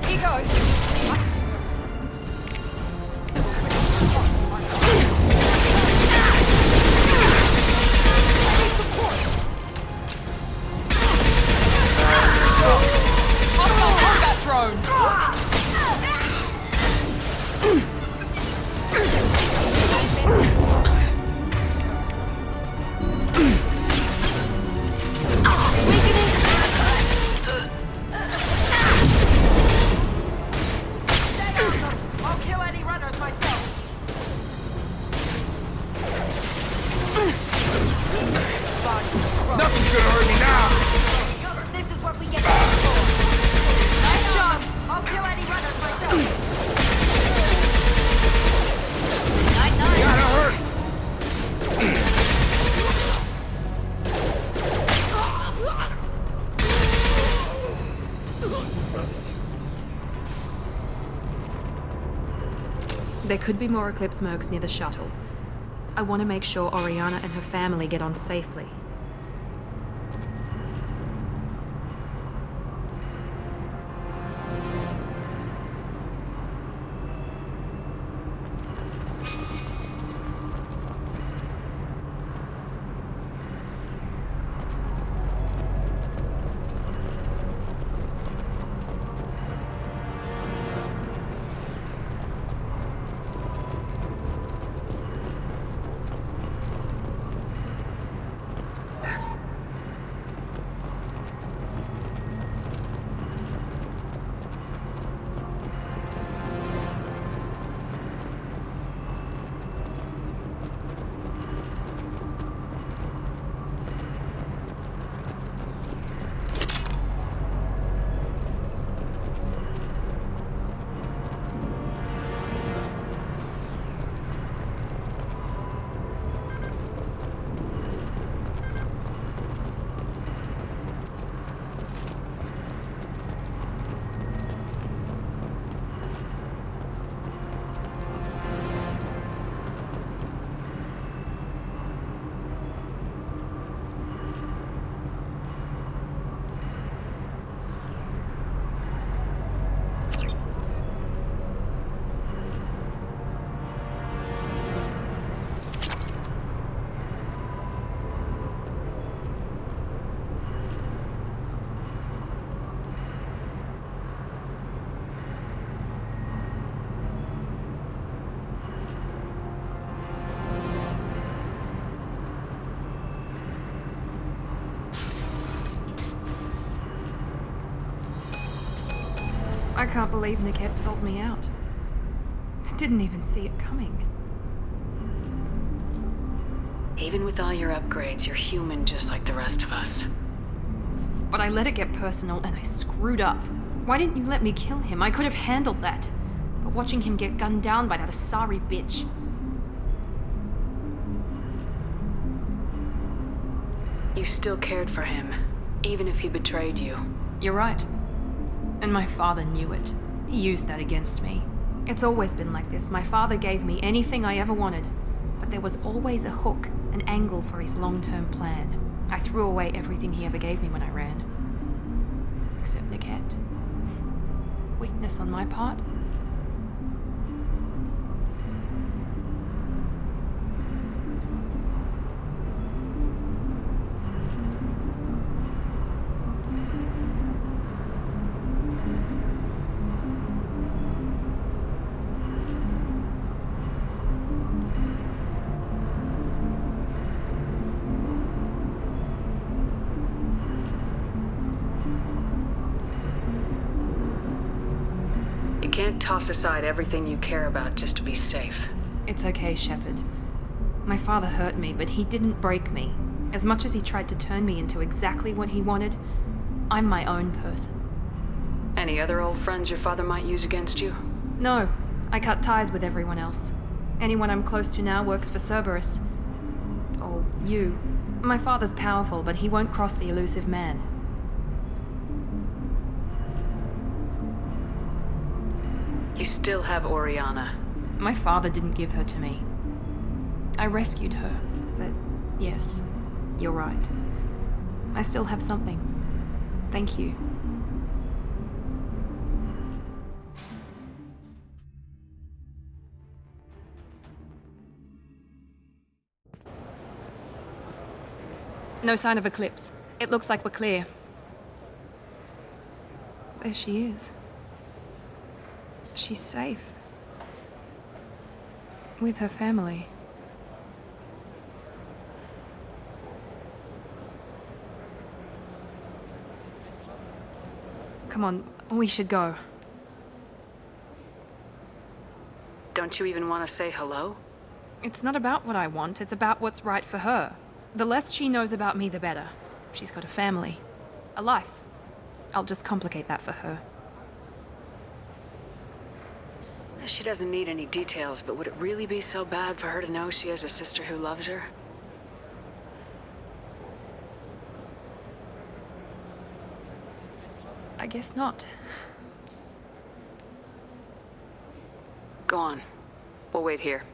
Here goes! Nothing's gonna hurt me now! This is what we get paid for. Nice job. I'll kill any runners myself. Night. Gotta hurt! There could be more Eclipse mercs near the shuttle. I want to make sure Oriana and her family get on safely. I can't believe Niket sold me out. I didn't even see it coming. Even with all your upgrades, you're human just like the rest of us. But I let it get personal and I screwed up. Why didn't you let me kill him? I could have handled that. But watching him get gunned down by that Asari bitch. You still cared for him, even if he betrayed you. You're right. And my father knew it. He used that against me. It's always been like this. My father gave me anything I ever wanted. But there was always a hook, an angle for his long-term plan. I threw away everything he ever gave me when I ran. Except Niket. Weakness on my part? You can't toss aside everything you care about just to be safe. It's okay, Shepard. My father hurt me, but he didn't break me. As much as he tried to turn me into exactly what he wanted, I'm my own person. Any other old friends your father might use against you? No, I cut ties with everyone else. Anyone I'm close to now works for Cerberus. Or you. My father's powerful, but he won't cross the elusive man. You still have Oriana. My father didn't give her to me. I rescued her, but yes, You're right. I still have something. Thank you. No sign of Eclipse. It looks like we're clear. There she is. She's safe. With her family. Come on, we should go. Don't you even want to say hello? It's not about what I want, it's about what's right for her. The less she knows about me, the better. She's got a family. A life. I'll just complicate that for her. She doesn't need any details, but would it really be so bad for her to know she has a sister who loves her? I guess not. Go on. We'll wait here.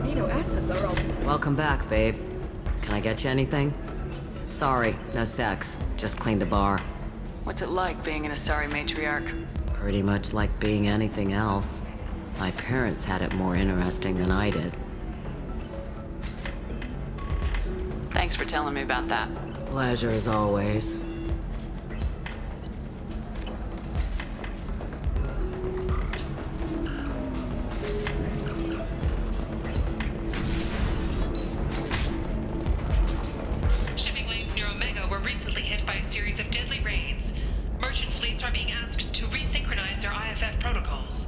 amino acids are all... Welcome back, babe. Can I get you anything? Sorry, no sex. Just cleaned the bar. What's it like being an Asari matriarch? Pretty much like being anything else. My parents had it more interesting than I did. Thanks for telling me about that. Pleasure as always. Shipping lanes near Omega were recently hit by a series of deadly raids. Merchant fleets are being asked to resynchronize their IFF protocols.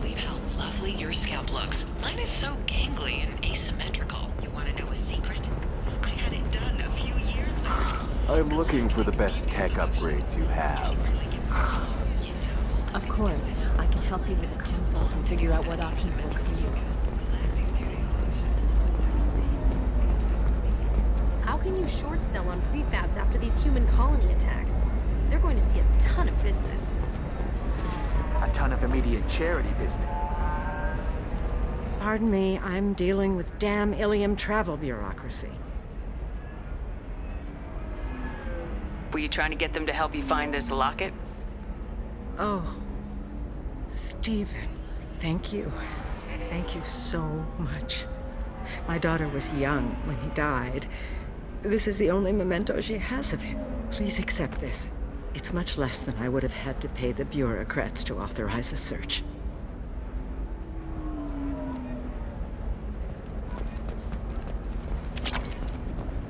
Believe how lovely your scalp looks. Mine is so gangly and asymmetrical. You want to know a secret? I had it done a few years ago. I'm looking for the best tech upgrades you have. Of course, I can help you with a consult and figure out what options work for you. How can you short sell on prefabs after these human colony attacks? They're going to see a ton of business. A ton of immediate charity business. Pardon me, I'm dealing with damn Ilium travel bureaucracy. Were you trying to get them to help you find this locket? Oh, Stephen, thank you. Thank you so much. My daughter was young when he died. This is the only memento she has of him. Please accept this. It's much less than I would have had to pay the bureaucrats to authorize a search.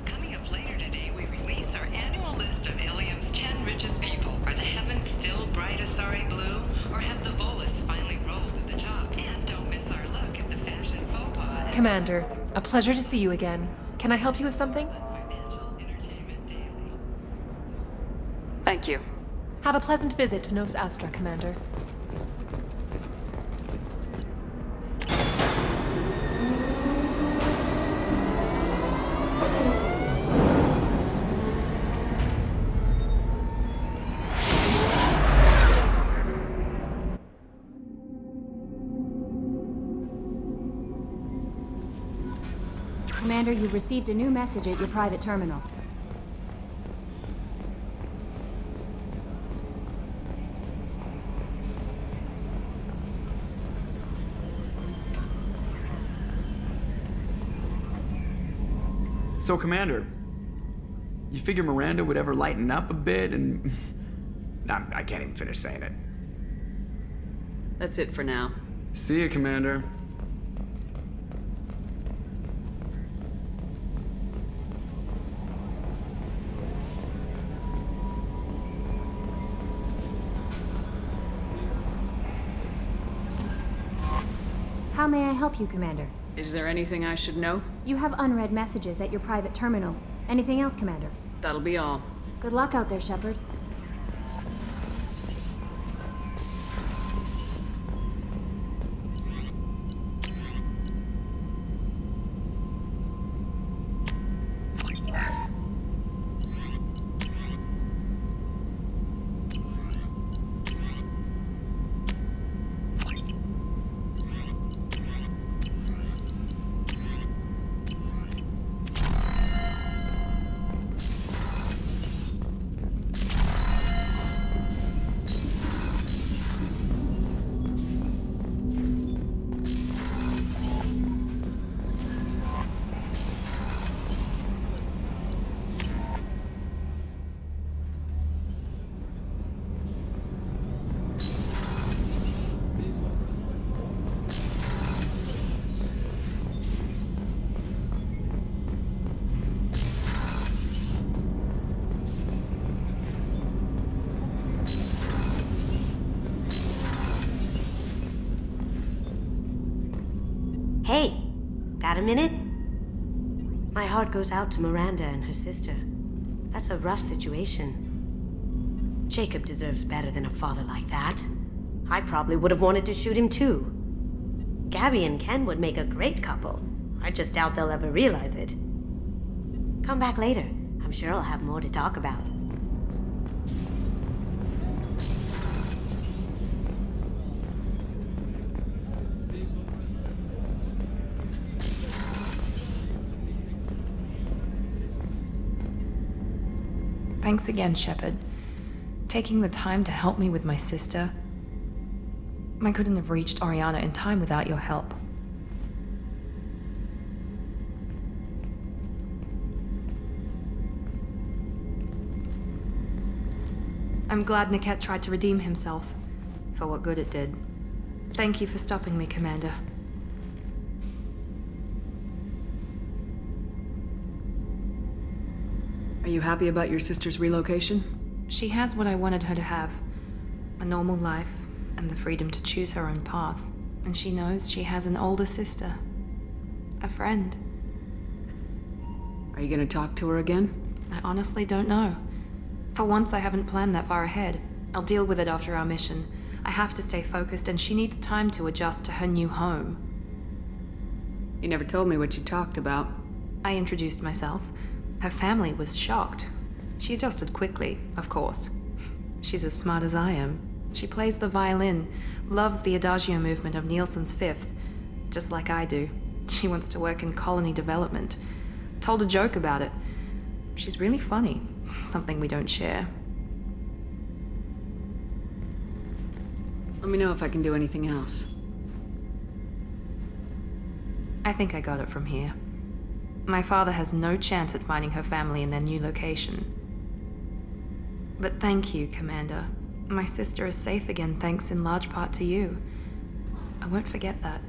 Coming up later today, we release our annual list of Ilium's 10 richest people. Are the heavens still bright Asari blue, or have the bolus finally rolled to the top? And don't miss our look at the fashion faux pas. Commander, a pleasure to see you again. Can I help you with something? Thank you. Have a pleasant visit to Nos Astra, Commander. Commander, you've received a new message at your private terminal. So, Commander, you figure Miranda would ever lighten up a bit and... I can't even finish saying it. That's it for now. See you, Commander. How may I help you, Commander? Is there anything I should know? You have unread messages at your private terminal. Anything else, Commander? That'll be all. Good luck out there, Shepard. Hey, got a minute? My heart goes out to Miranda and her sister. That's a rough situation. Jacob deserves better than a father like that. I probably would have wanted to shoot him too. Gabby and Ken would make a great couple. I just doubt they'll ever realize it. Come back later. I'm sure I'll have more to talk about. Thanks again, Shepard. Taking the time to help me with my sister. I couldn't have reached Oriana in time without your help. I'm glad Niket tried to redeem himself, for what good it did. Thank you for stopping me, Commander. Are you happy about your sister's relocation? She has what I wanted her to have. A normal life, and the freedom to choose her own path. And she knows she has an older sister. A friend. Are you gonna talk to her again? I honestly don't know. For once, I haven't planned that far ahead. I'll deal with it after our mission. I have to stay focused, and she needs time to adjust to her new home. You never told me what you talked about. I introduced myself. Her family was shocked. She adjusted quickly, of course. She's as smart as I am. She plays the violin, loves the adagio movement of Nielsen's Fifth, just like I do. She wants to work in colony development. Told a joke about it. She's really funny, something we don't share. Let me know if I can do anything else. I think I got it from here. My father has no chance at finding her family in their new location. But thank you, Commander. My sister is safe again thanks in large part to you. I won't forget that.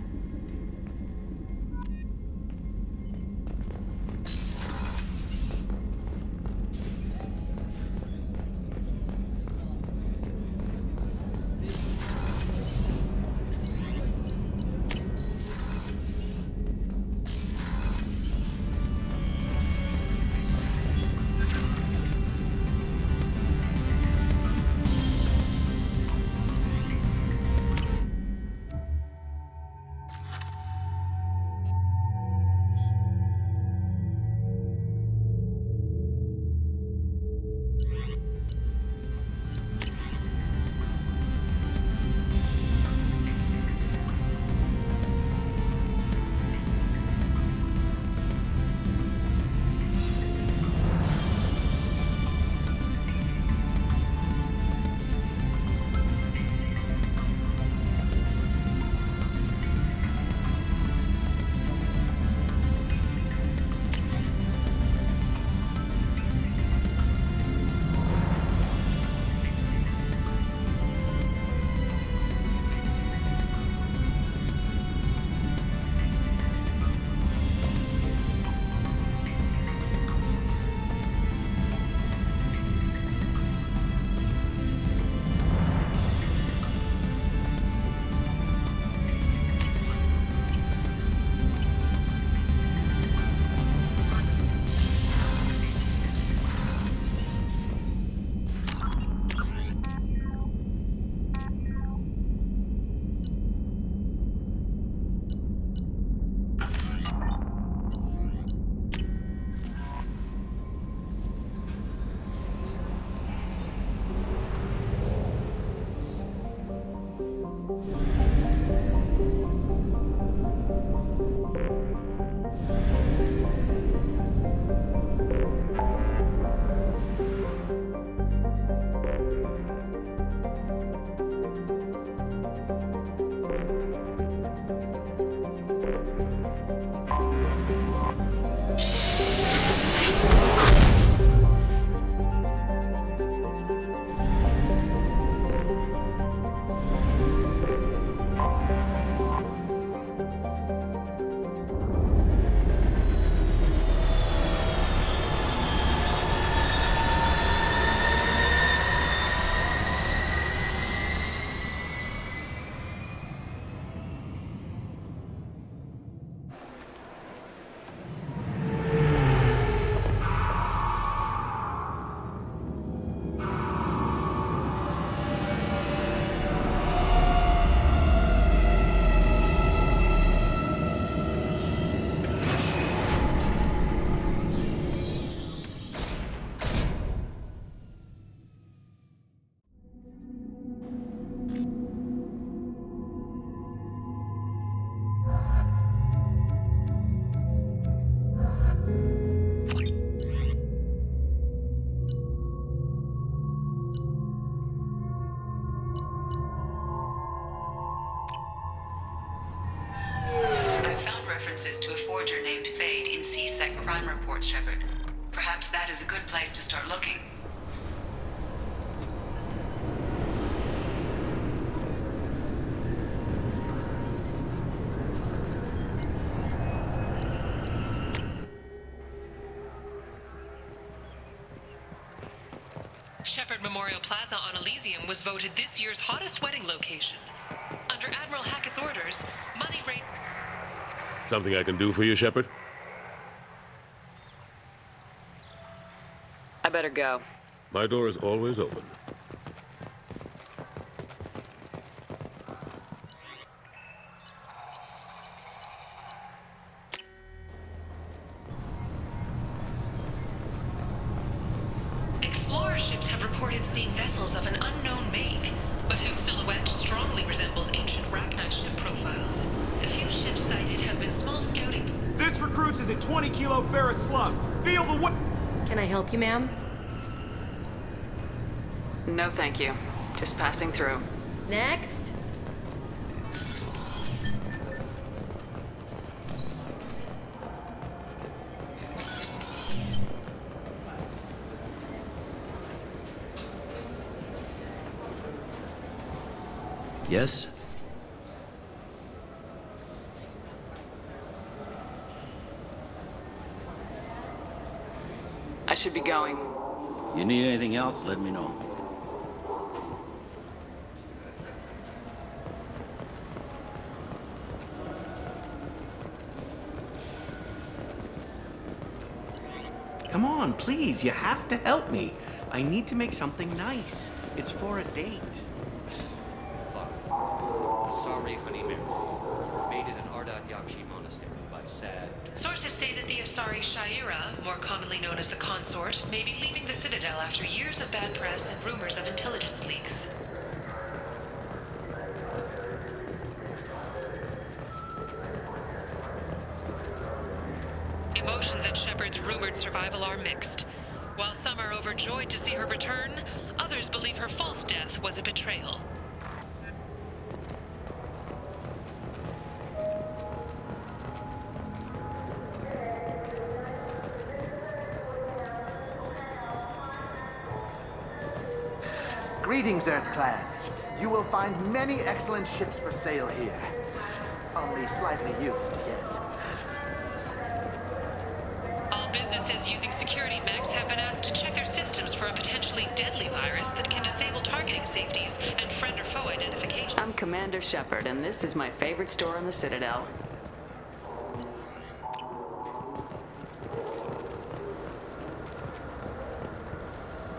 access to a forger named Fade in C-Sec crime reports, Shepard. Perhaps that is a good place to start looking. Shepard Memorial Plaza on Elysium was voted this year's hottest wedding location. Under Admiral Hackett's orders, money rate... Something I can do for you, Shepard? I better go. My door is always open. Explorer ships have reported seeing vessels of an unknown make, but whose silhouette strongly resembles ancient Rachni ship profiles. The few ships sighted have been small scouting... This recruits is a 20-kilo ferrous slug. Feel the weight. Can I help you, ma'am? No, thank you. Just passing through. Next. Yes? I should be going. You need anything else, let me know. Come on, please, you have to help me. I need to make something nice. It's for a date. Sorry, Honey Mary. Made in an Ardat Yakshi monastery by Sad. Sources say that the Asari Shaira, more commonly known as the Consort, may be leaving the Citadel after years of bad press and rumors of intelligence leaks. Emotions at Shepard's rumored survival are mixed. While some are overjoyed to see her return, others believe her false death was a betrayal. Greetings, Earth-Clan. You will find many excellent ships for sale here. Only slightly used, yes. All businesses using security mechs have been asked to check their systems for a potentially deadly virus that can disable targeting safeties and friend or foe identification. I'm Commander Shepard, and this is my favorite store on the Citadel.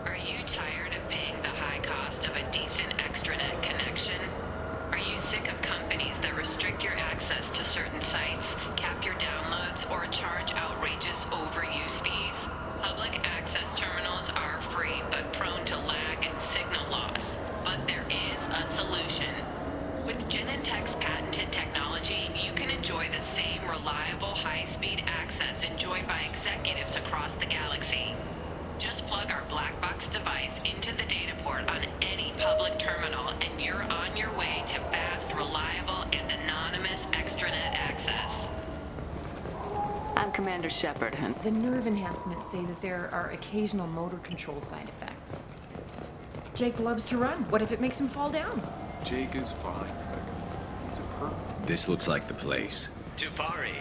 Are you tired of paying the high cost of a decent extranet connection? Are you sick of companies that restrict your access to certain sites, cap your downloads, or charge outrageous overuse fees? Public access terminals are free but prone to lag and signal loss. But there is a solution. With Genentech's patented technology, you can enjoy the same reliable high-speed access enjoyed by executives across the galaxy. Just plug our black box device into the data port on any public terminal, and you're on your way to fast, reliable, and anonymous extranet access. I'm Commander Shepard, and The nerve enhancements say that there are occasional motor control side effects. Jake loves to run. What if it makes him fall down? Jake is fine. He's a perv. This looks like the place. Tupari,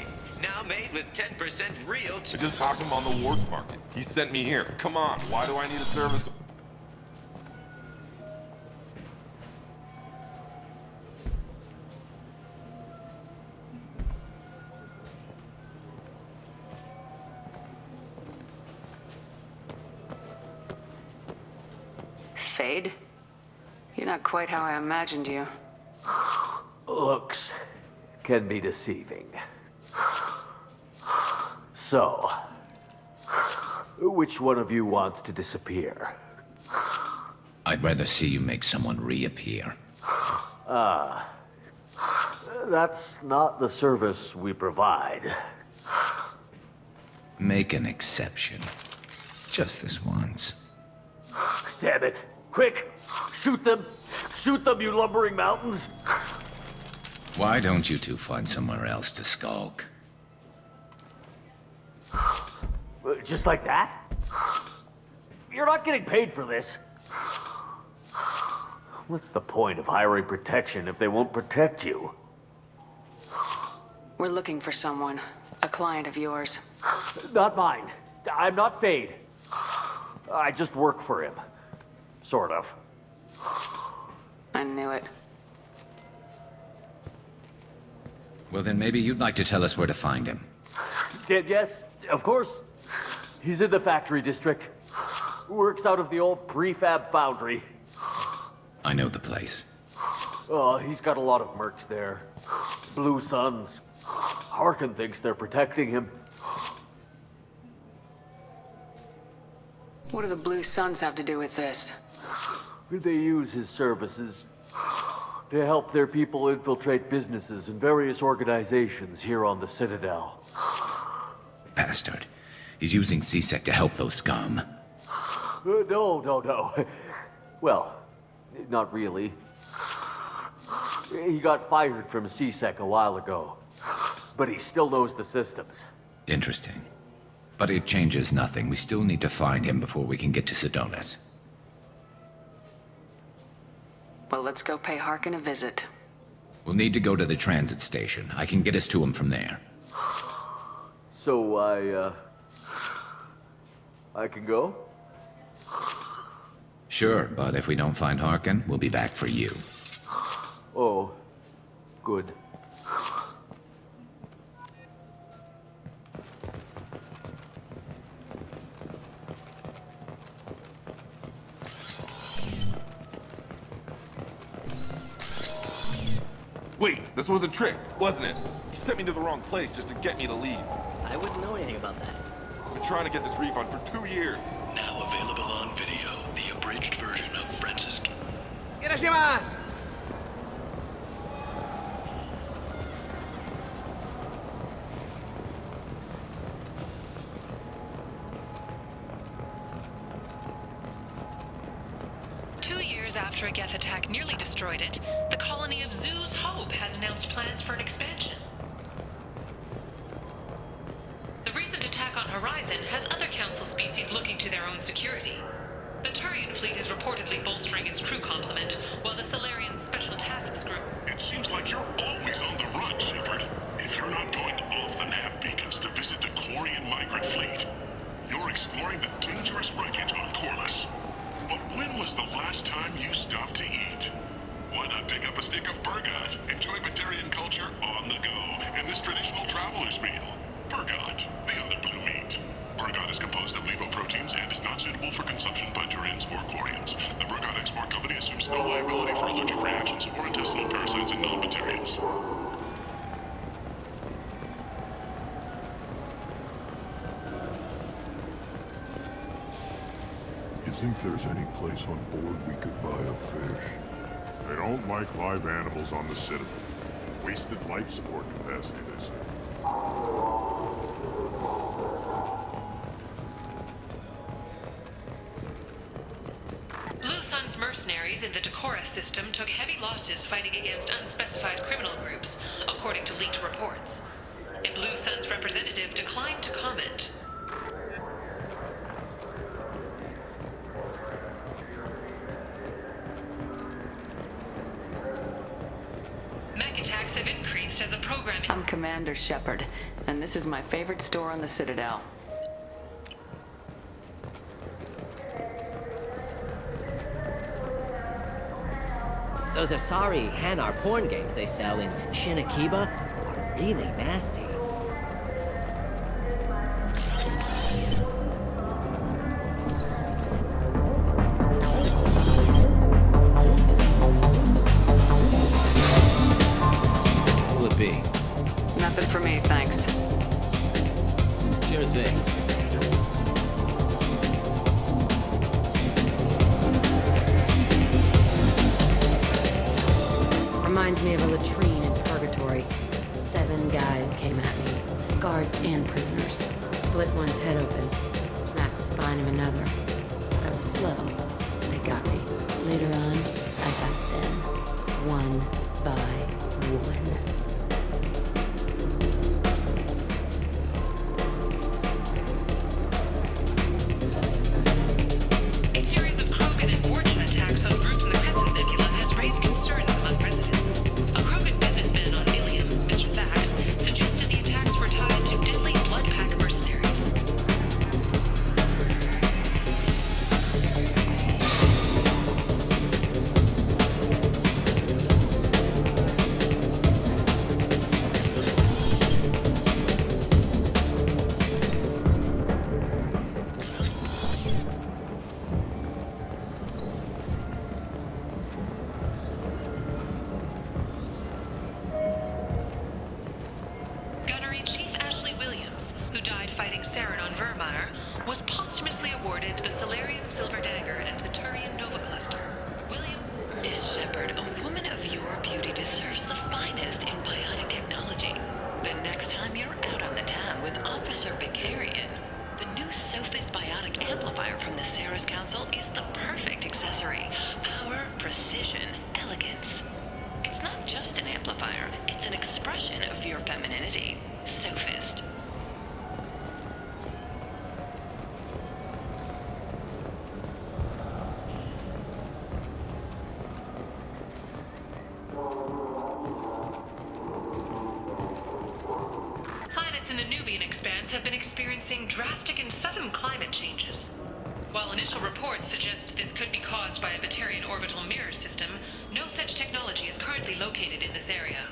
now made with 10% real. I just talked to him on the Wards Market. He sent me here. Come on, why do I need a service? Fade? You're not quite how I imagined you. Looks can be deceiving. So, which one of you wants to disappear? I'd rather see you make someone reappear. That's not the service we provide. Make an exception. Just this once. Damn it. Quick! Shoot them! Shoot them, you lumbering mountains! Why don't you two find somewhere else to skulk? Just like that? You're not getting paid for this. What's the point of hiring protection if they won't protect you? We're looking for someone. A client of yours. Not mine. I'm not Fade. I just work for him. Sort of. I knew it. Well, then maybe you'd like to tell us where to find him. Yes, of course. He's in the factory district. Works out of the old prefab foundry. I know the place. Oh, he's got a lot of mercs there. Blue Suns. Harkin thinks they're protecting him. What do the Blue Suns have to do with this? They use his services to help their people infiltrate businesses and various organizations here on the Citadel. Bastard. He's using CSEC to help those scum. No. Well, not really. He got fired from CSEC a while ago, but he still knows the systems. Interesting. But it changes nothing. We still need to find him before we can get to Sedonis. Well, let's go pay Harkin a visit. We'll need to go to the transit station. I can get us to him from there. So, I can go? Sure, but if we don't find Harkin, we'll be back for you. Oh, good. Wait, this was a trick, wasn't it? You sent me to the wrong place just to get me to leave. I wouldn't know anything about that. I've been trying to get this refund for 2 years. Now available on video, the abridged version of Francis. Gracias. 2 years after a Geth attack nearly destroyed it, the colony of Zoo's Hope has announced plans for an expansion. The recent attack on Horizon has other Council species looking to their own security. The Turian fleet is reportedly bolstering its crew complement, while the Solarian Special Tasks Group... It seems like you're always on the run, Shepard. If you're not going off the nav beacons to visit the Quarian migrant fleet, you're exploring the dangerous wreckage on Corliss. But when was the last time you stopped to eat? Why not pick up a stick of Burgot? Enjoy Batarian culture on the go in this traditional traveler's meal. Burgot, the other blue meat. Burgot is composed of lipoproteins and is not suitable for consumption by Turians or Quarians. The Burgot Export Company assumes no liability for allergic reactions or intestinal parasites in non-Batarians. You think there's any place on board we could buy a fish? They don't like live animals on the Citadel. Wasted life support capacity, they say. Blue Sun's mercenaries in the Decorah system took heavy losses fighting against unspecified criminal groups, according to leaked reports. A Blue Sun's representative declined to comment. Mech attacks have increased as a program... I'm Commander Shepard, and this is my favorite store on the Citadel. Those Asari Hanar porn games they sell in Shinakiba are really nasty. Who will it be? Nothing for me, thanks. Sure thing. Reminds me of a latrine in Purgatory. 7 guys came at me. Guards and prisoners. Split one's head open. Snapped the spine of another. But I was slow. They got me. Later on, I got them. One by one. elegance. It's not just an amplifier, it's an expression of your femininity. Sophist. Planets in the Nubian expanse have been experiencing drastic and sudden climate changes. While initial reports suggest this could be caused by a Batarian orbital mirror system, no such technology is currently located in this area.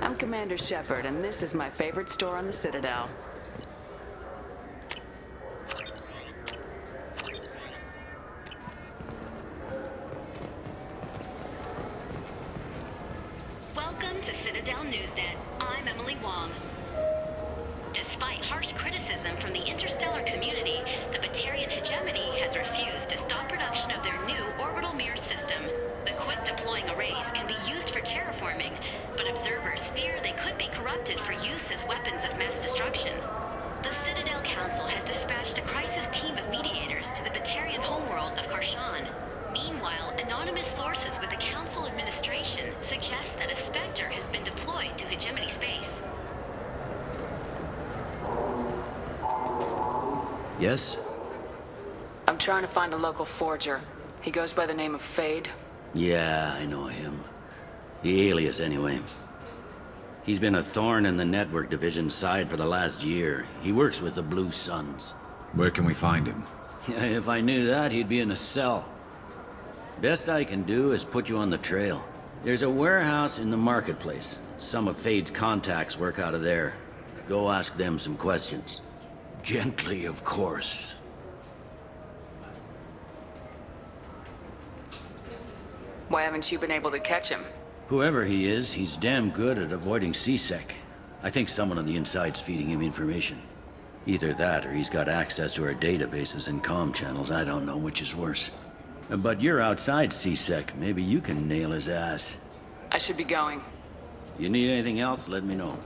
I'm Commander Shepard, and this is my favorite store on the Citadel. Welcome to Citadel Newsnet. I'm Emily Wong. Despite harsh criticism from the interstellar community, the Batarian hegemony has refused to stop production of their new orbital mirror system. The quick-deploying arrays can be used for terraforming, but observers fear they could be corrupted for use as weapons of mass destruction. The Citadel Council has dispatched a crisis team of mediators to the Batarian homeworld of Karshan. Meanwhile, anonymous sources with the Council administration suggest that a Spectre has been deployed to hegemony space. Yes? I'm trying to find a local forger. He goes by the name of Fade. Yeah, I know him. The alias, anyway. He's been a thorn in the network division's side for the last year. He works with the Blue Suns. Where can we find him? If I knew that, he'd be in a cell. Best I can do is put you on the trail. There's a warehouse in the marketplace. Some of Fade's contacts work out of there. Go ask them some questions. Gently, of course. Why haven't you been able to catch him? Whoever he is, he's damn good at avoiding CSEC. I think someone on the inside's feeding him information. Either that, or he's got access to our databases and comm channels. I don't know which is worse. But you're outside CSEC. Maybe you can nail his ass. I should be going. You need anything else, let me know.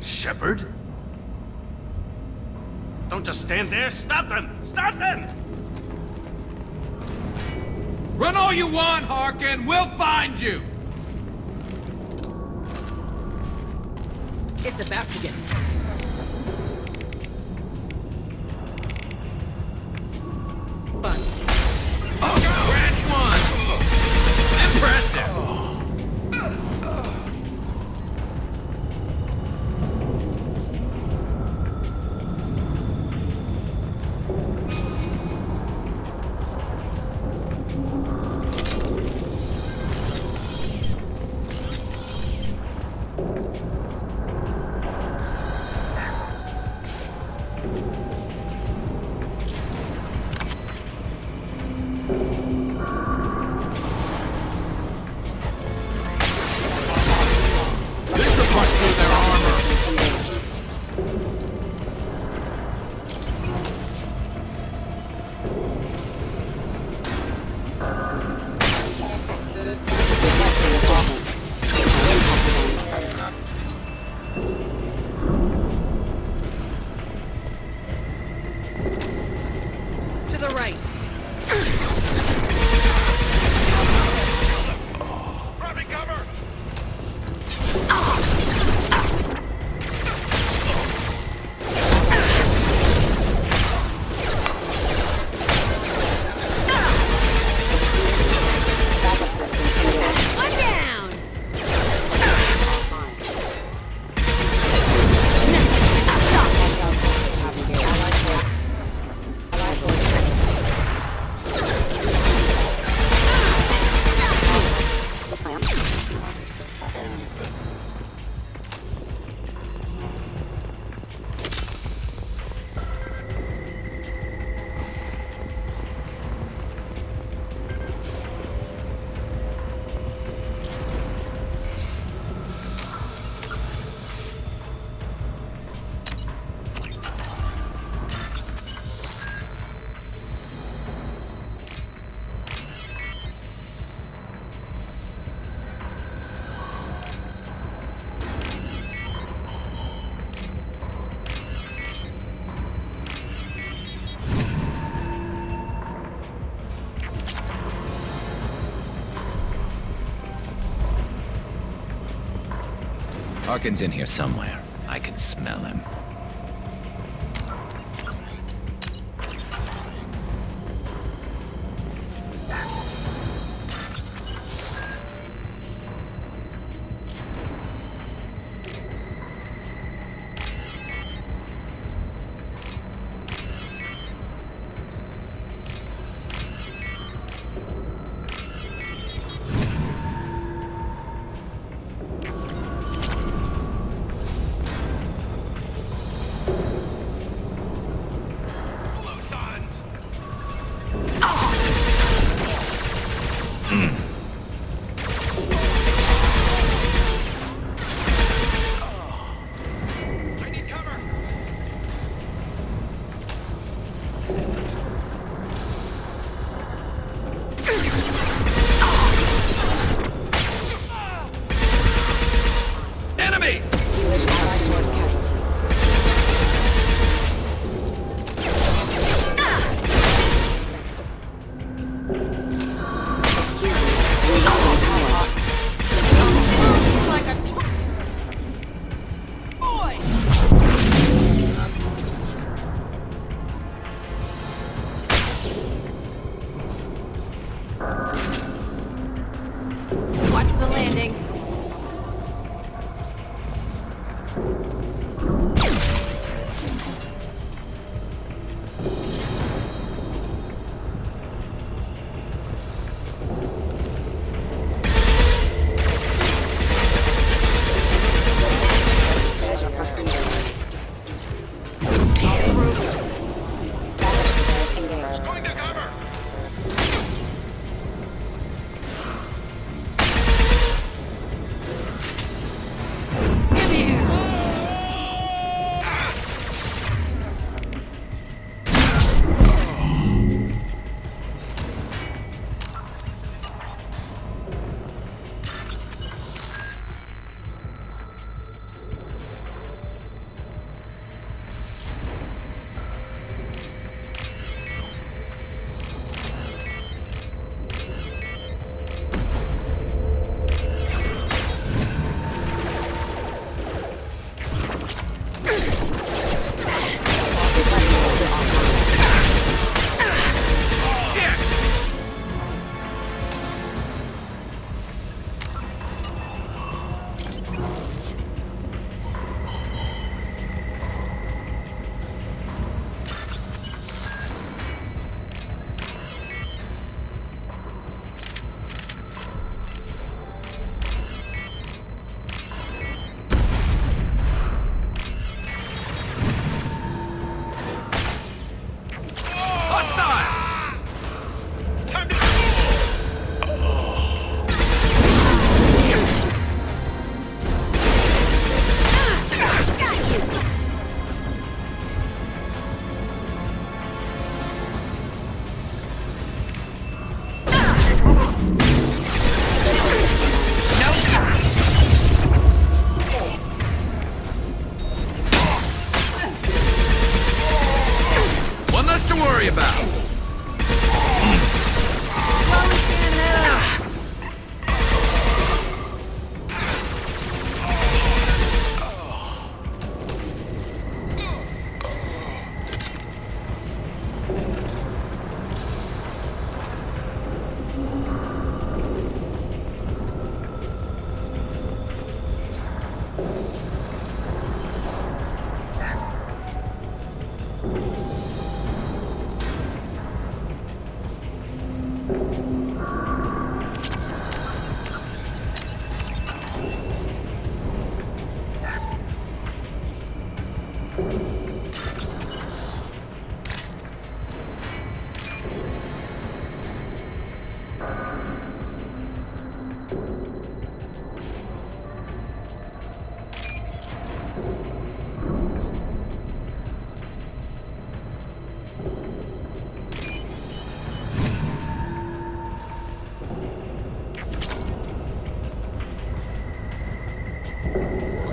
Shepard? Don't just stand there. Stop them! Stop them! Run all you want, Harkin. We'll find you. It's about to get... fun. Oh, scratch one! Impressive! Tarkin's in here somewhere. I can smell him. Watch the landing.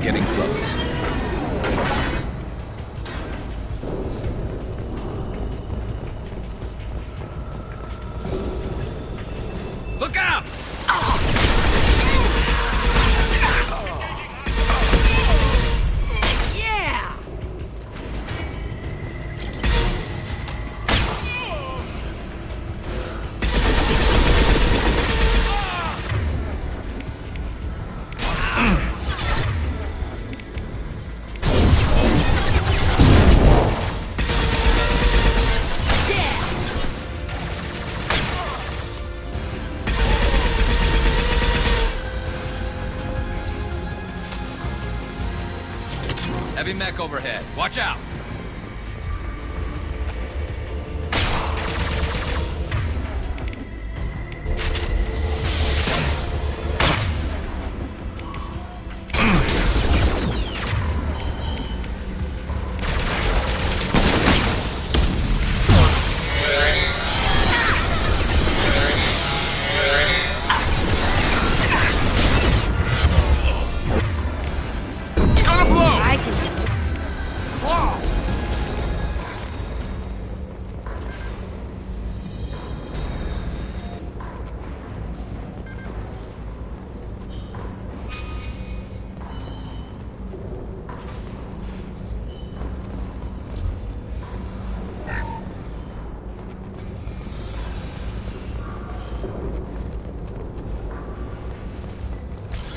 Getting close. Look out! Heavy mech overhead. Watch out!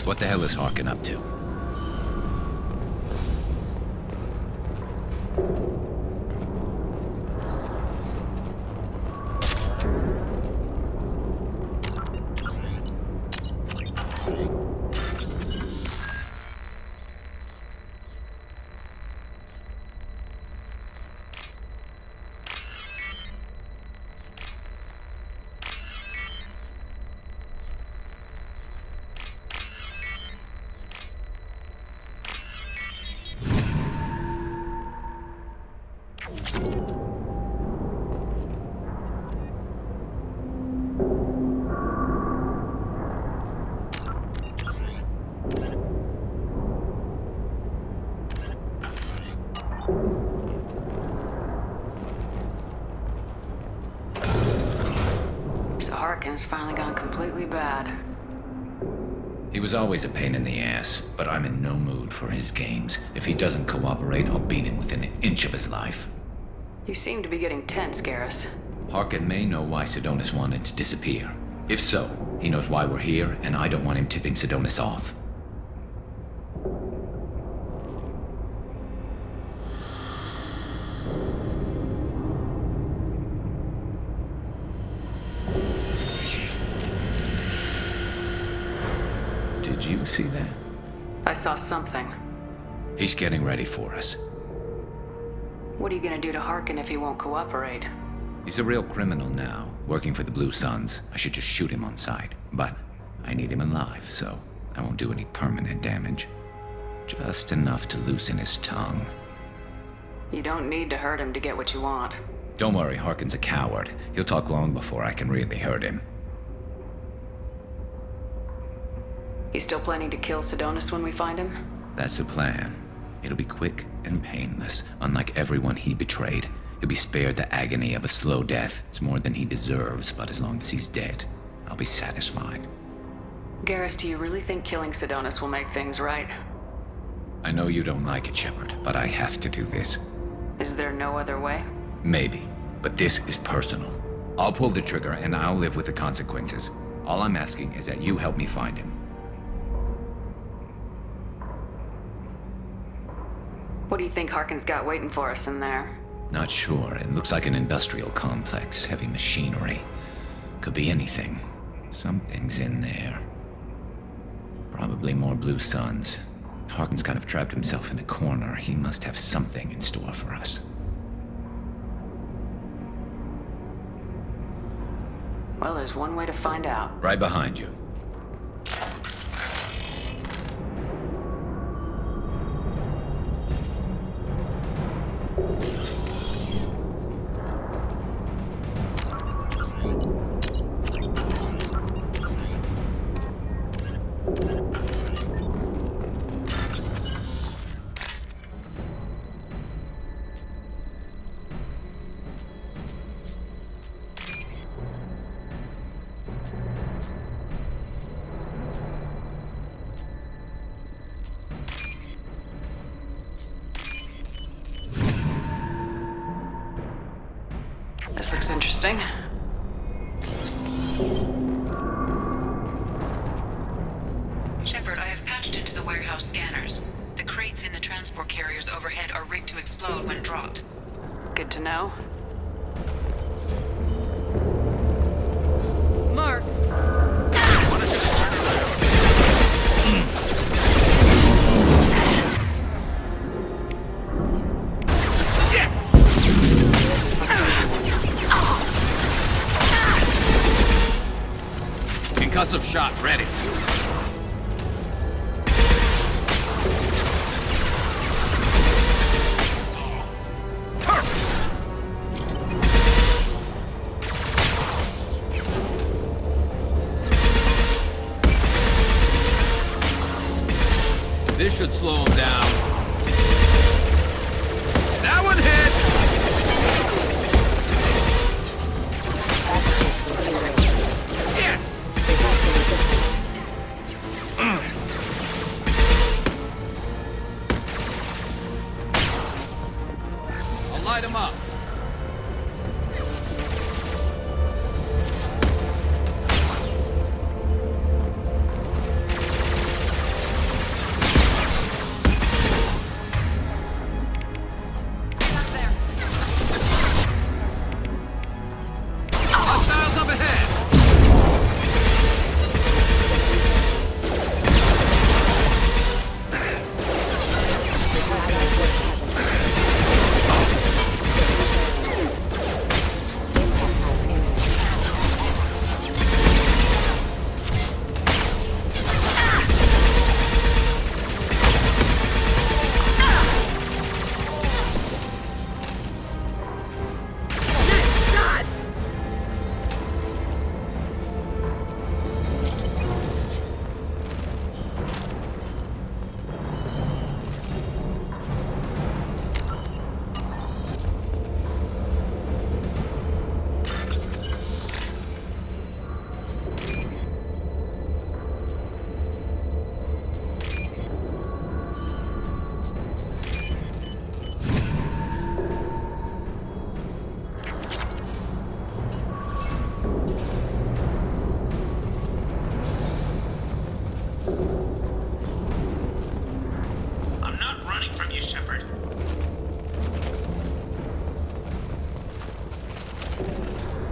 What the hell is Harkin up to? So Harkin's finally gone completely bad. He was always a pain in the ass, but I'm in no mood for his games. If he doesn't cooperate, I'll beat him within an inch of his life. You seem to be getting tense, Garrus. Harkin may know why Sidonis wanted to disappear. If so, he knows why we're here, and I don't want him tipping Sidonis off. Did you see that? I saw something. He's getting ready for us. What are you gonna do to Harkin if he won't cooperate? He's a real criminal now, working for the Blue Suns. I should just shoot him on sight. But I need him alive, so I won't do any permanent damage. Just enough to loosen his tongue. You don't need to hurt him to get what you want. Don't worry, Harkin's a coward. He'll talk long before I can really hurt him. You still planning to kill Sidonis when we find him? That's the plan. It'll be quick and painless, unlike everyone he betrayed. He'll be spared the agony of a slow death. It's more than he deserves, but as long as he's dead, I'll be satisfied. Garrus, do you really think killing Sidonis will make things right? I know you don't like it, Shepard, but I have to do this. Is there no other way? Maybe, but this is personal. I'll pull the trigger and I'll live with the consequences. All I'm asking is that you help me find him. What do you think Harkin's got waiting for us in there? Not sure. It looks like an industrial complex, heavy machinery. Could be anything. Something's in there. Probably more Blue Suns. Harkin's kind of trapped himself in a corner. He must have something in store for us. Well, there's one way to find out. Right behind you. This looks interesting. Shepard, I have patched into the warehouse scanners. The crates in the transport carriers overhead are rigged to explode when dropped. Good to know. Marks. Concussive shot ready. This should slow him down. That one hit! Yes! I'll light him up.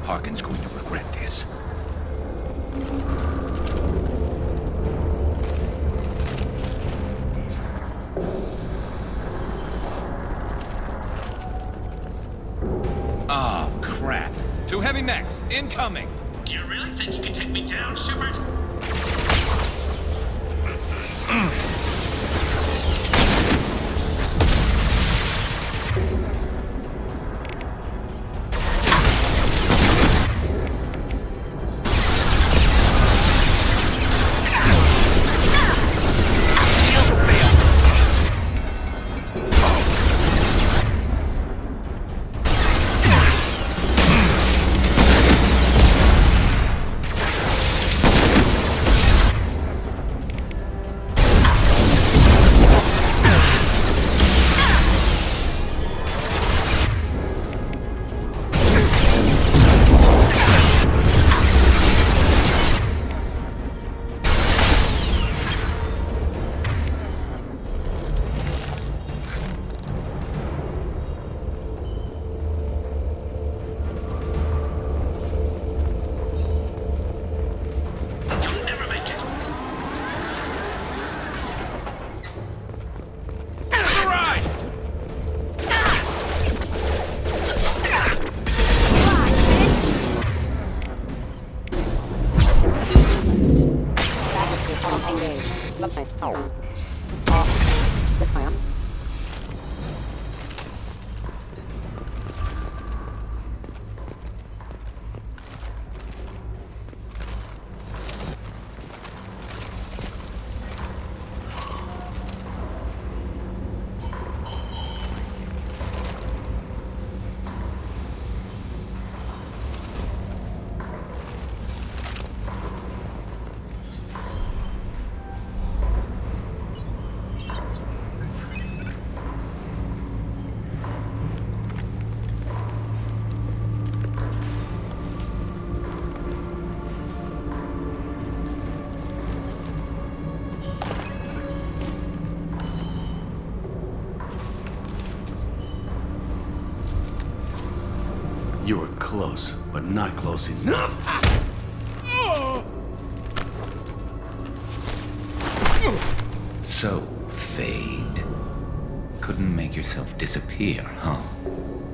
Harkin's going to regret this. Ah, crap. Two heavy mechs, incoming. Do you really think you can take me down, Shepard? You were close, but not close enough. So, Fade. Couldn't make yourself disappear, huh?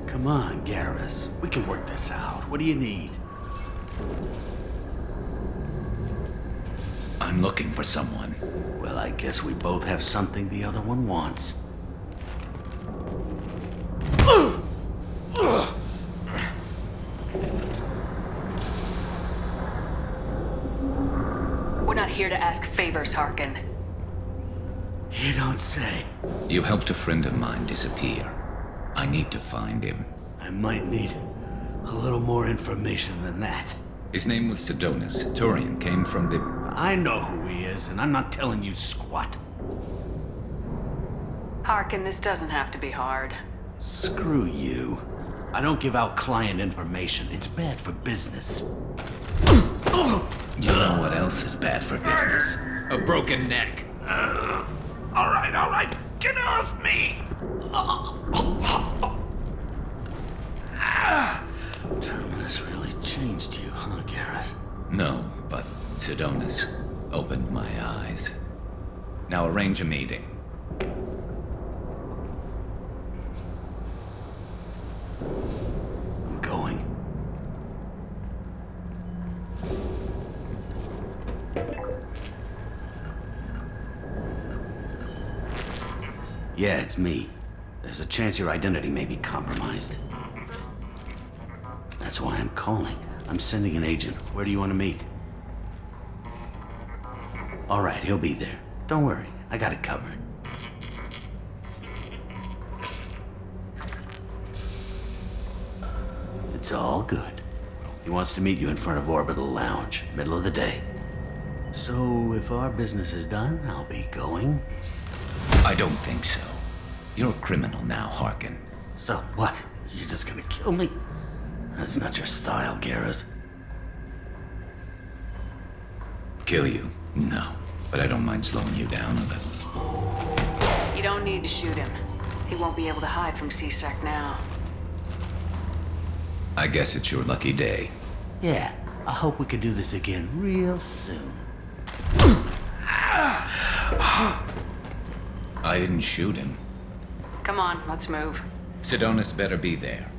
Come on, Garrus. We can work this out. What do you need? I'm looking for someone. Well, I guess we both have something the other one wants. We're not here to ask favors, Harkin. You don't say. You helped a friend of mine disappear. I need to find him. I might need a little more information than that. His name was Sidonis. Turian came from the... I know who he is, and I'm not telling you squat. Harkin, this doesn't have to be hard. Screw you. I don't give out client information. It's bad for business. You know what else is bad for business? A broken neck. All right. Get off me! Terminus really changed you, huh, Garrett? No, but Sidonis opened my eyes. Now arrange a meeting. I'm going. Yeah, it's me. There's a chance your identity may be compromised. That's why I'm calling. I'm sending an agent. Where do you want to meet? All right, he'll be there. Don't worry, I got it covered. It's all good. He wants to meet you in front of Orbital Lounge, middle of the day. So, if our business is done, I'll be going. I don't think so. You're a criminal now, Harkin. So, what? You're just gonna kill me? That's not your style, Garrus. Kill you? No. But I don't mind slowing you down a little. You don't need to shoot him. He won't be able to hide from C-Sec now. I guess it's your lucky day. Yeah, I hope we can do this again real soon. I didn't shoot him. Come on, let's move. Sidonis better be there,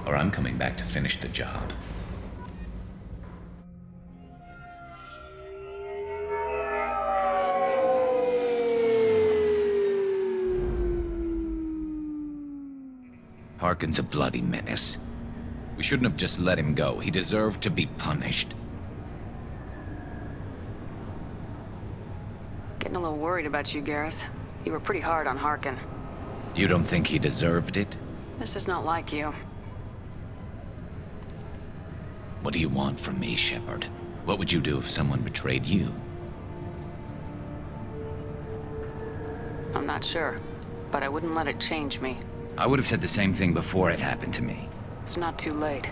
or I'm coming back to finish the job. Harkin's a bloody menace. We shouldn't have just let him go. He deserved to be punished. Getting a little worried about you, Garrus. You were pretty hard on Harkin. You don't think he deserved it? This is not like you. What do you want from me, Shepard? What would you do if someone betrayed you? I'm not sure, but I wouldn't let it change me. I would have said the same thing before it happened to me. It's not too late.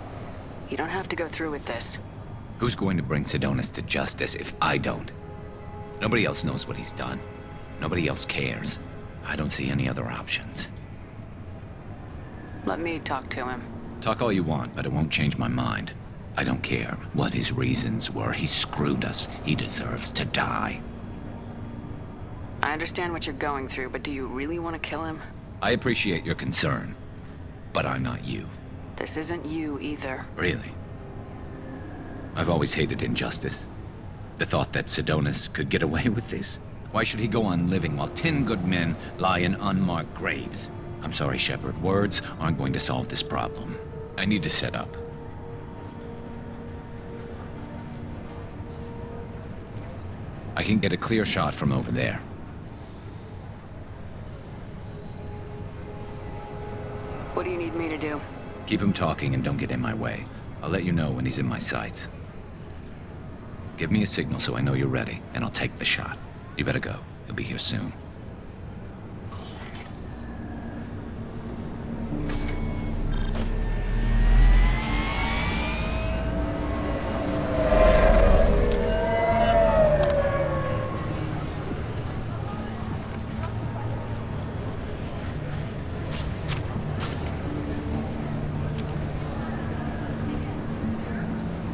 You don't have to go through with this. Who's going to bring Sidonis to justice if I don't? Nobody else knows what he's done. Nobody else cares. I don't see any other options. Let me talk to him. Talk all you want, but it won't change my mind. I don't care what his reasons were. He screwed us. He deserves to die. I understand what you're going through, but do you really want to kill him? I appreciate your concern, but I'm not you. This isn't you either. Really? I've always hated injustice. The thought that Sidonis could get away with this? Why should he go on living while 10 good men lie in unmarked graves? I'm sorry, Shepard. Words aren't going to solve this problem. I need to set up. I can get a clear shot from over there. What do you need me to do? Keep him talking and don't get in my way. I'll let you know when he's in my sights. Give me a signal so I know you're ready, and I'll take the shot. You better go. He'll be here soon.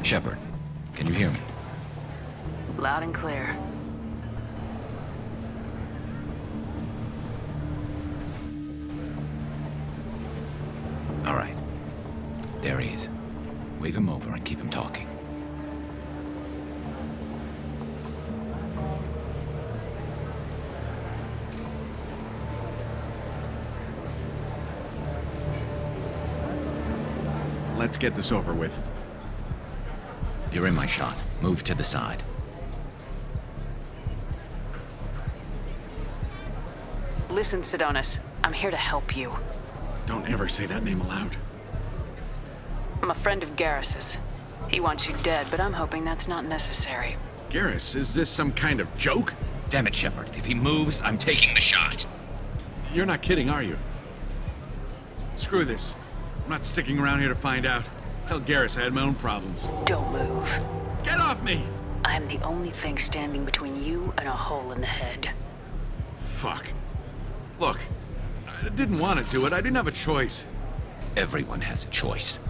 Shepard, can you hear me? Loud and clear. All right. There he is. Wave him over and keep him talking. Let's get this over with. You're in my shot. Move to the side. Listen, Sidonis. I'm here to help you. Don't ever say that name aloud. I'm a friend of Garrus's. He wants you dead, but I'm hoping that's not necessary. Garrus, is this some kind of joke? Damn it, Shepard. If he moves, I'm taking the shot. You're not kidding, are you? Screw this. I'm not sticking around here to find out. Tell Garrus I had my own problems. Don't move. Get off me! I'm the only thing standing between you and a hole in the head. Fuck. Look, I didn't want to do it. I didn't have a choice. Everyone has a choice.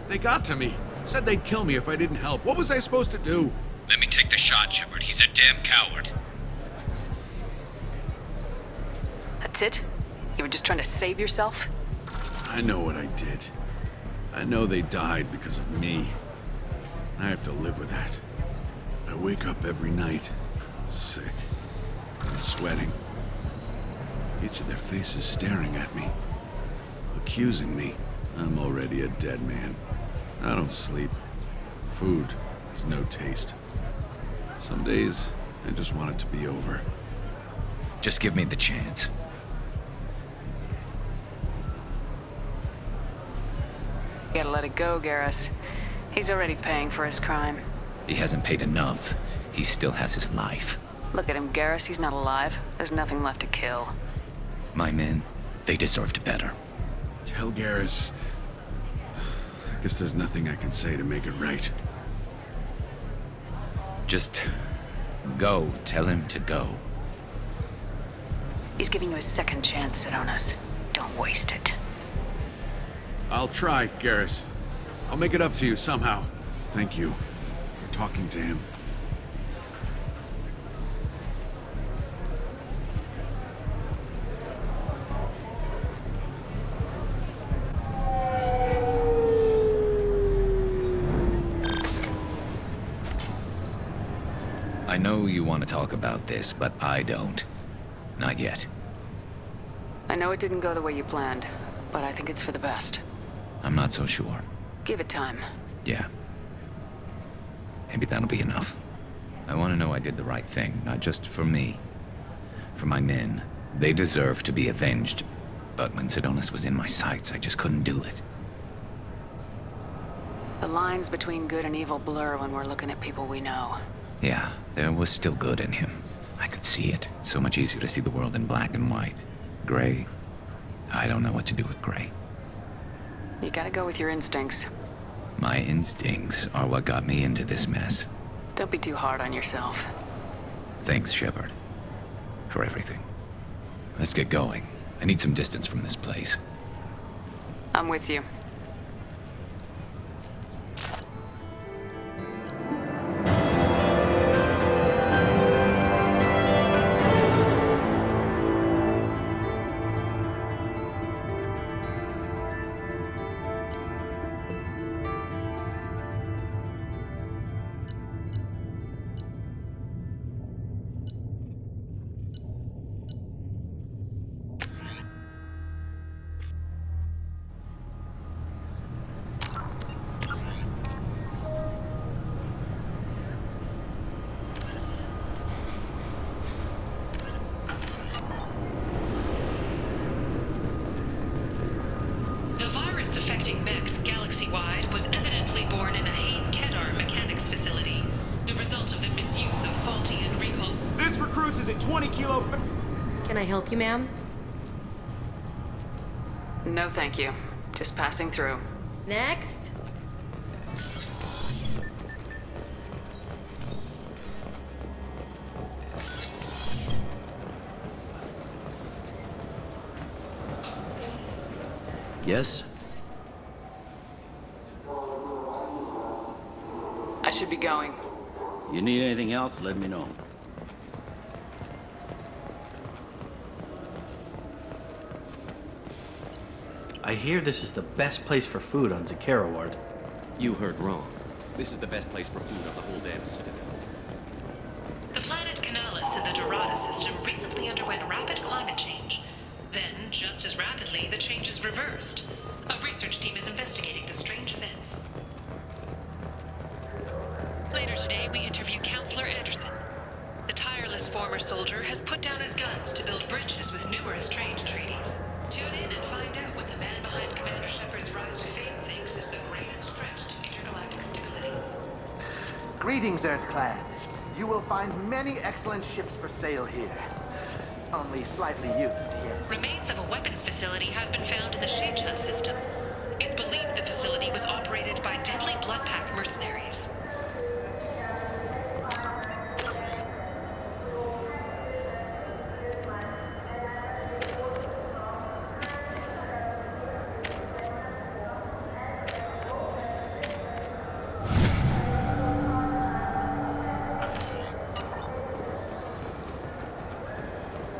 They got to me. Said they'd kill me if I didn't help. What was I supposed to do? Let me take the shot, Shepard. He's a damn coward. That's it? You were just trying to save yourself? I know what I did. I know they died because of me. I have to live with that. I wake up every night, sick and sweating. Each of their faces staring at me, accusing me. I'm already a dead man. I don't sleep. Food has no taste. Some days, I just want it to be over. Just give me the chance. Gotta let it go, Garrus. He's already paying for his crime. He hasn't paid enough. He still has his life. Look at him, Garrus. He's not alive. There's nothing left to kill. My men, they deserved better. Tell Garrus... I guess there's nothing I can say to make it right. Just go. Tell him to go. He's giving you a second chance, Sidonis. Don't waste it. I'll try, Garrus. I'll make it up to you somehow. Thank you for talking to him. I know you want to talk about this, but I don't. Not yet. I know it didn't go the way you planned, but I think it's for the best. I'm not so sure. Give it time. Yeah. Maybe that'll be enough. I want to know I did the right thing, not just for me. For my men. They deserve to be avenged. But when Sidonis was in my sights, I just couldn't do it. The lines between good and evil blur when we're looking at people we know. Yeah, there was still good in him. I could see it. So much easier to see the world in black and white. Gray? I don't know what to do with gray. You gotta go with your instincts. My instincts are what got me into this mess. Don't be too hard on yourself. Thanks, Shepard. For everything. Let's get going. I need some distance from this place. I'm with you. The virus affecting mechs galaxy-wide was evidently born in a Hain-Kedar mechanics facility, the result of the misuse of faulty and recall... This recruits is at 20 kilo... Can I help you, ma'am? No, thank you. Just passing through. Next. Yes? I should be going. You need anything else, let me know. I hear this is the best place for food on Zakara Ward. You heard wrong. This is the best place for food on the whole damn Citadel. The planet Canalis in the Dorada system recently underwent rapid climate change. Then, just as rapidly, the change is reversed. A research team is investigating the strange events. Later today, we interview Counselor Anderson. The tireless former soldier has put down his guns to build bridges with numerous trade treaties. Tune in and find out what the man behind Commander Shepard's rise to fame thinks is the greatest threat to intergalactic stability. Greetings, Earth-clad. You will find many excellent ships for sale here. Only slightly used yet. Remains of a weapons facility have been found in the Shaycha system. It's believed the facility was operated by deadly Bloodpack mercenaries.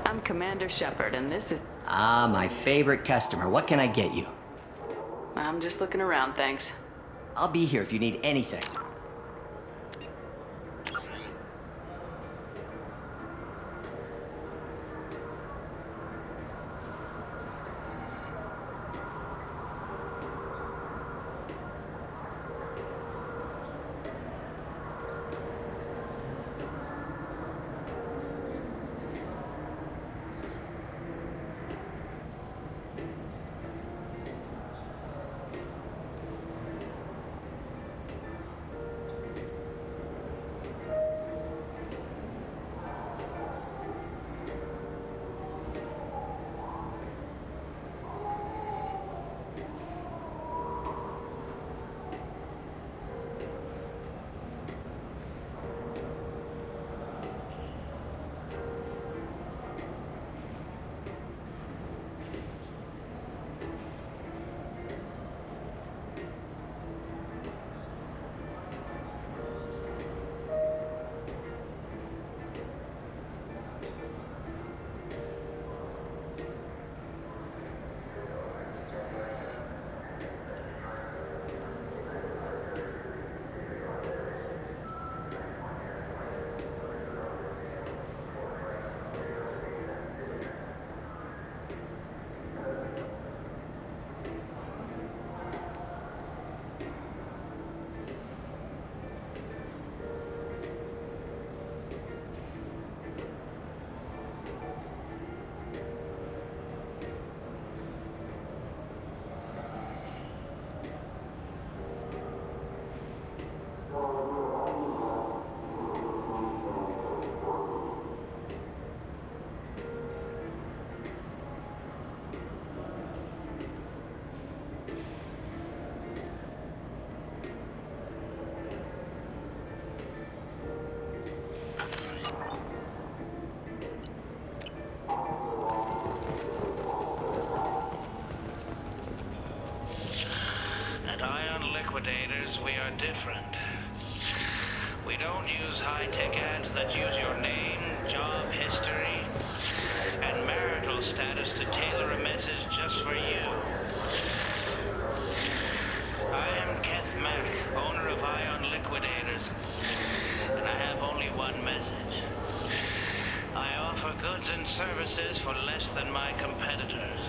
I'm Commander Shepard, and this is... Ah, my favorite customer. What can I get you? I'm just looking around, thanks. I'll be here if you need anything. Liquidators, we are different. We don't use high-tech ads that use your name, job history, and marital status to tailor a message just for you. I am Keth Mack, owner of Ion Liquidators, and I have only one message. I offer goods and services for less than my competitors.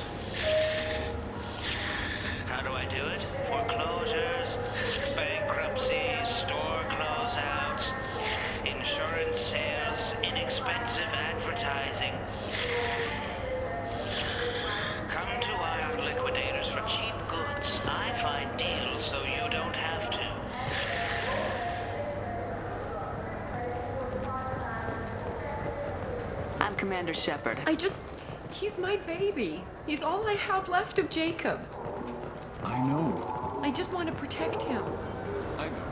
How do I do it? Foreclosures, bankruptcy, store closeouts, insurance sales, inexpensive advertising. Come to Ion Liquidators for cheap goods. I find deals so you don't have to. I'm Commander Shepard. He's my baby. He's all I have left of Jacob. I know. I just want to protect him. I know.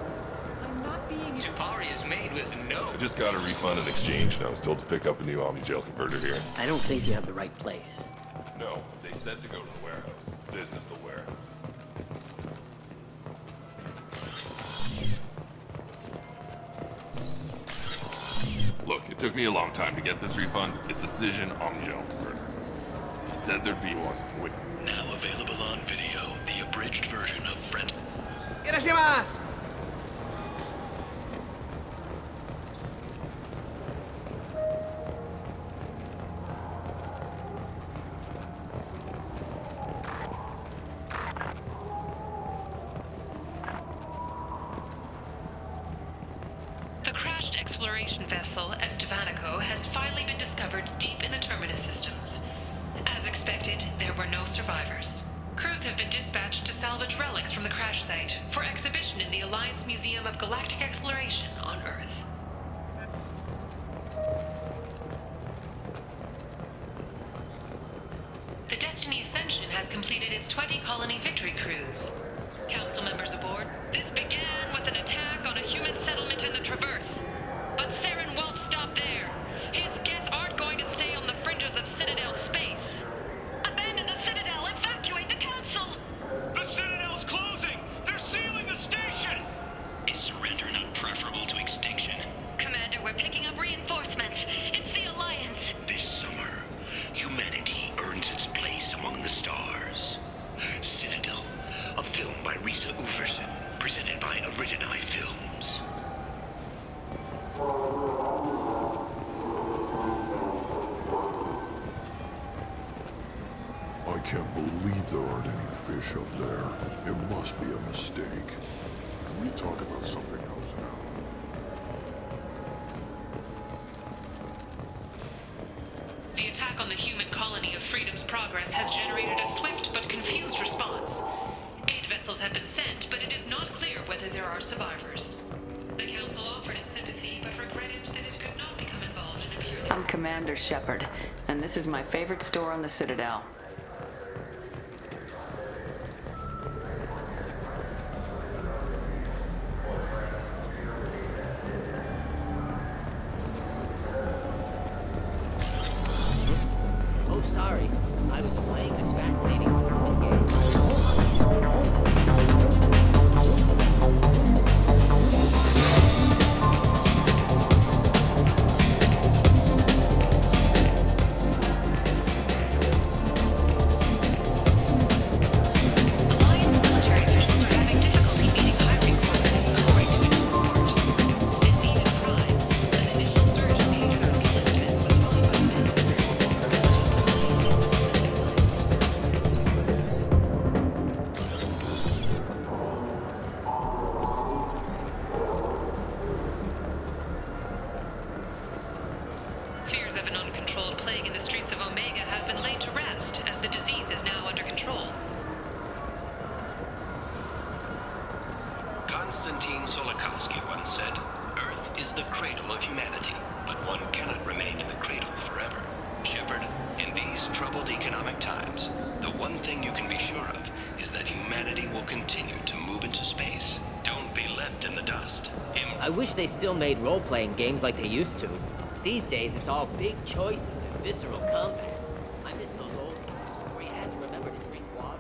I'm not being... Tupari is made with no... I just got a refund in exchange, and I was told to pick up a new Omni-Gel converter here. I don't think you have the right place. No, they said to go to the warehouse. This is the warehouse. Look, it took me a long time to get this refund. It's a Cision Omni-Gel converter. He said there'd be one. Wait. Now available on video, the abridged version of Friends. Irashimasu! excavation vessel Estevanico has finally been discovered deep in the Terminus systems. As expected, there were no survivors. Crews have been dispatched to salvage relics from the crash site for exhibition in the Alliance Museum of Galactic Exploration on Earth. The Destiny Ascension has completed its 20-colony victory cruise. Council members aboard, this began with an attack on a human settlement in the Traverse. But Saren won't stop there. His Geth aren't going to stay on the fringes of Citadel space. Abandon the Citadel! Evacuate the Council! The Citadel's closing! They're sealing the station! Is surrender not preferable to extinction? Commander, we're picking up reinforcements. It's the Alliance. This summer, humanity earns its place among the stars. Citadel, a film by Risa Uverson, presented by Originai Films. I can't believe there aren't any fish up there. It must be a mistake. Can we talk about something else now? The attack on the human colony of Freedom's Progress has generated a swift but confused response. Aid vessels have been sent, but it is not clear whether there are survivors. The Council offered its sympathy, but regretted that it could not become involved in a purely... I'm Commander Shepard, and this is my favorite store on the Citadel. Oh, sorry. I was playing this fascinating tournament game. Alliance military officials are having difficulty meeting hiring quotas, according to a new report. Since even Prime, an initial surge in patriarchal enlistment was followed by fears of an uncontrolled plague in the streets of Omega have been laid to rest, as the disease is now under control. Konstantin Solokowski once said, Earth is the cradle of humanity, but one cannot remain in the cradle forever. Shepard, in these troubled economic times, the one thing you can be sure of is that humanity will continue to move into space. Don't be left in the dust. I wish they still made role-playing games like they used to. These days, it's all big choices and visceral combat. I miss those old games where you had to remember to drink water.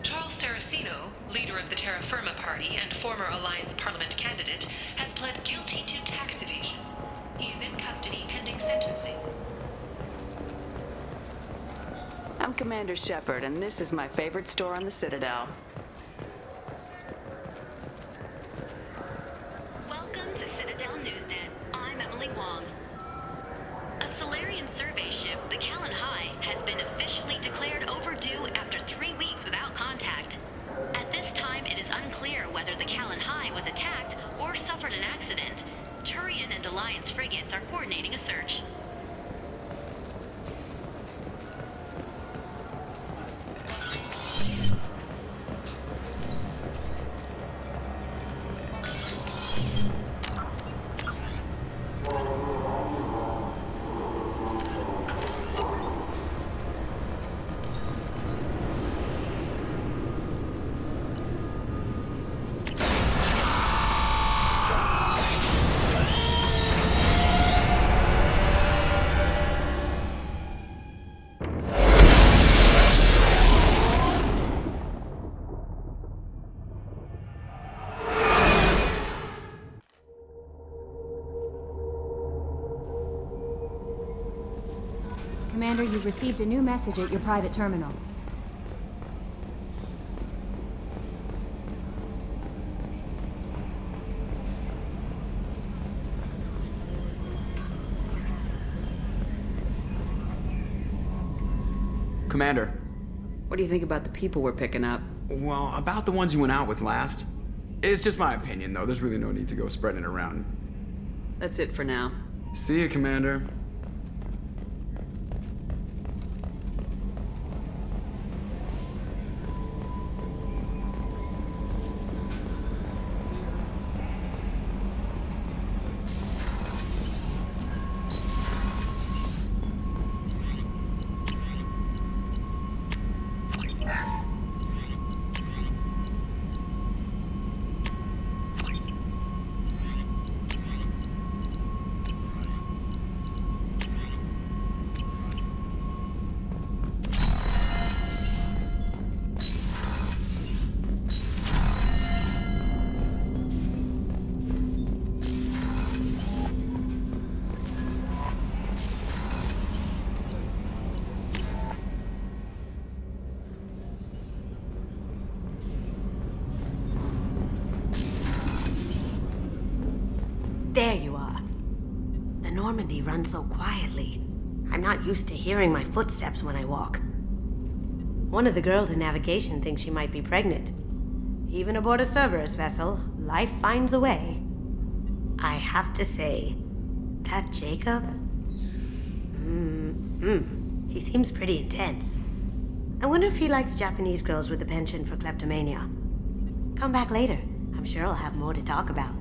Charles Saraceno, leader of the Terra Firma Party and former Alliance Parliament candidate, has pled guilty to tax evasion. He is in custody pending sentencing. I'm Commander Shepard, and this is my favorite store on the Citadel. Welcome to Citadel Newsnet. I'm Emily Wong. A Solarian survey ship, the Callan High, has been officially declared overdue after 3 weeks without contact. At this time, it is unclear whether the Callan High was attacked or suffered an accident. Turian and Alliance frigates are coordinating a search. Commander, you've received a new message at your private terminal. Commander. What do you think about the people we're picking up? Well, about the ones you went out with last. It's just my opinion, though. There's really no need to go spreading it around. That's it for now. See you, Commander. There you are. The Normandy runs so quietly. I'm not used to hearing my footsteps when I walk. One of the girls in navigation thinks she might be pregnant. Even aboard a Cerberus vessel, life finds a way. I have to say, that Jacob? He seems pretty intense. I wonder if he likes Japanese girls with a penchant for kleptomania. Come back later. I'm sure I'll have more to talk about.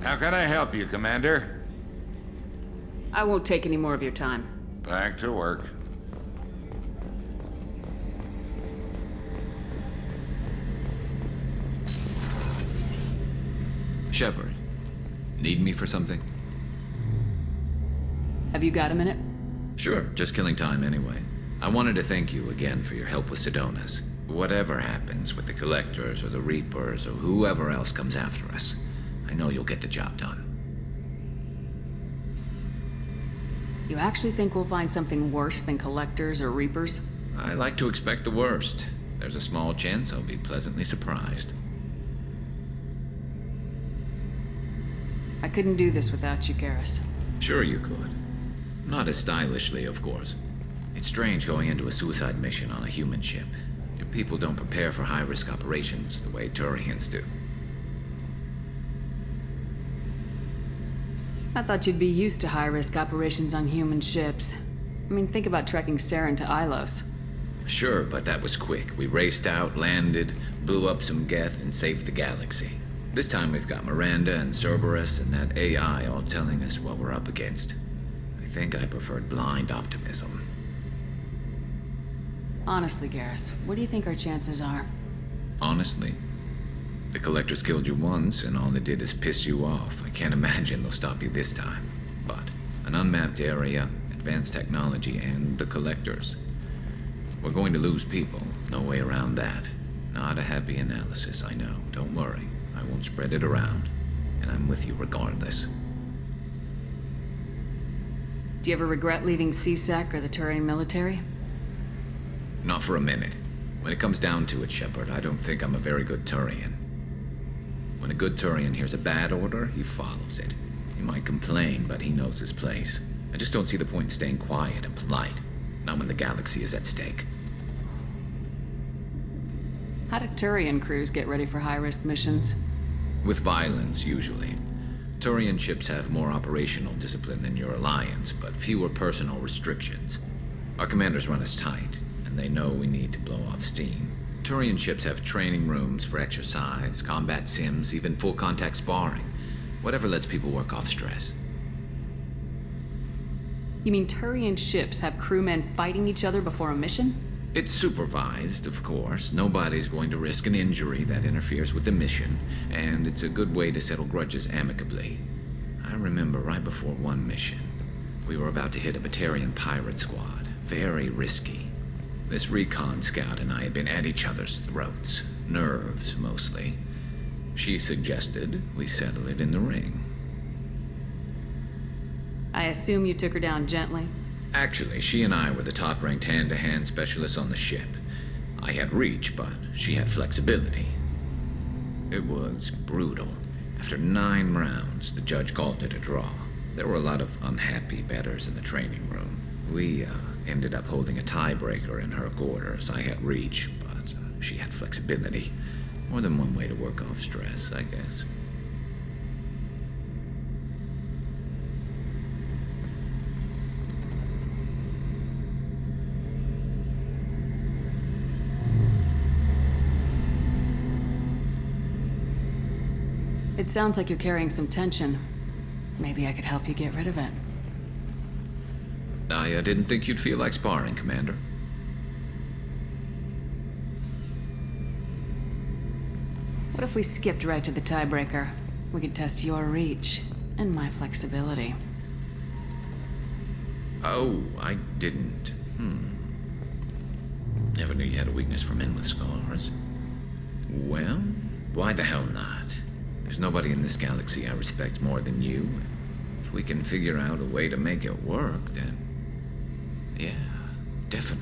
How can I help you, Commander? I won't take any more of your time. Back to work. Shepard, need me for something? Have you got a minute? Sure, just killing time anyway. I wanted to thank you again for your help with Sedona's. Whatever happens with the Collectors or the Reapers or whoever else comes after us, I know you'll get the job done. You actually think we'll find something worse than Collectors or Reapers? I like to expect the worst. There's a small chance I'll be pleasantly surprised. I couldn't do this without you, Garrus. Sure you could. Not as stylishly, of course. It's strange going into a suicide mission on a human ship. Your people don't prepare for high-risk operations the way Turians do. I thought you'd be used to high-risk operations on human ships. I mean, think about trekking Saren to Ilos. Sure, but that was quick. We raced out, landed, blew up some Geth, and saved the galaxy. This time we've got Miranda and Cerberus and that AI all telling us what we're up against. I think I preferred blind optimism. Honestly, Garrus, what do you think our chances are? Honestly? The Collectors killed you once, and all they did is piss you off. I can't imagine they'll stop you this time. But an unmapped area, advanced technology, and the Collectors. We're going to lose people. No way around that. Not a happy analysis, I know. Don't worry. I won't spread it around. And I'm with you regardless. Do you ever regret leaving CSEC or the Turian military? Not for a minute. When it comes down to it, Shepard, I don't think I'm a very good Turian. When a good Turian hears a bad order, he follows it. He might complain, but he knows his place. I just don't see the point in staying quiet and polite. Not when the galaxy is at stake. How do Turian crews get ready for high-risk missions? With violence, usually. Turian ships have more operational discipline than your alliance, but fewer personal restrictions. Our commanders run us tight, and they know we need to blow off steam. Turian ships have training rooms for exercise, combat sims, even full-contact sparring. Whatever lets people work off stress. You mean Turian ships have crewmen fighting each other before a mission? It's supervised, of course. Nobody's going to risk an injury that interferes with the mission, and it's a good way to settle grudges amicably. I remember right before one mission, we were about to hit a Batarian pirate squad. Very risky. This recon scout and I had been at each other's throats. Nerves, mostly. She suggested we settle it in the ring. I assume you took her down gently? Actually, she and I were the top-ranked hand-to-hand specialists on the ship. I had reach, but she had flexibility. It was brutal. After 9 rounds, the judge called it a draw. There were a lot of unhappy bettors in the training room. We ended up holding a tiebreaker in her quarters. I had reach, but she had flexibility. More than one way to work off stress, I guess. It sounds like you're carrying some tension. Maybe I could help you get rid of it. I didn't think you'd feel like sparring, Commander. What if we skipped right to the tiebreaker? We could test your reach and my flexibility. Oh, I didn't. Never knew you had a weakness for men with scars. Well, why the hell not? There's nobody in this galaxy I respect more than you. If we can figure out a way to make it work, then... yeah, definitely.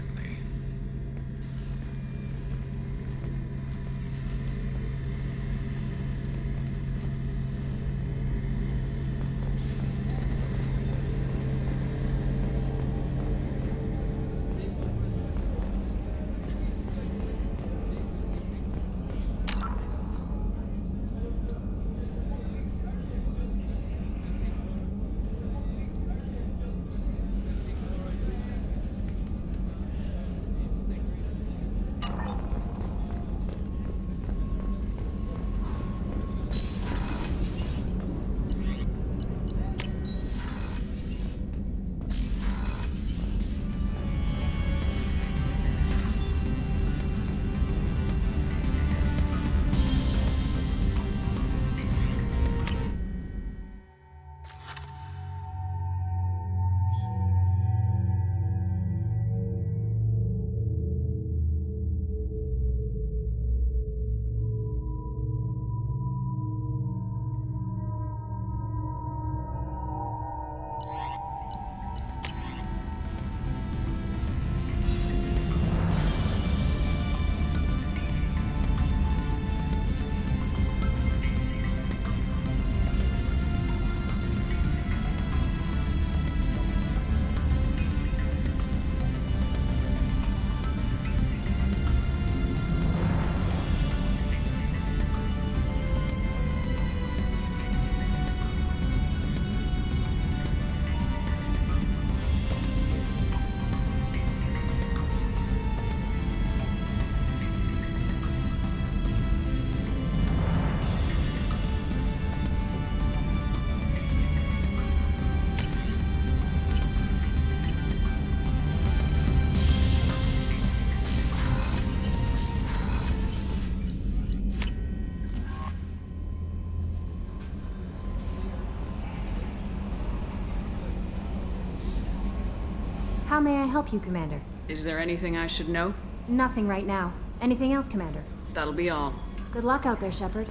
How may I help you, Commander? Is there anything I should know? Nothing right now. Anything else, Commander? That'll be all. Good luck out there, Shepard.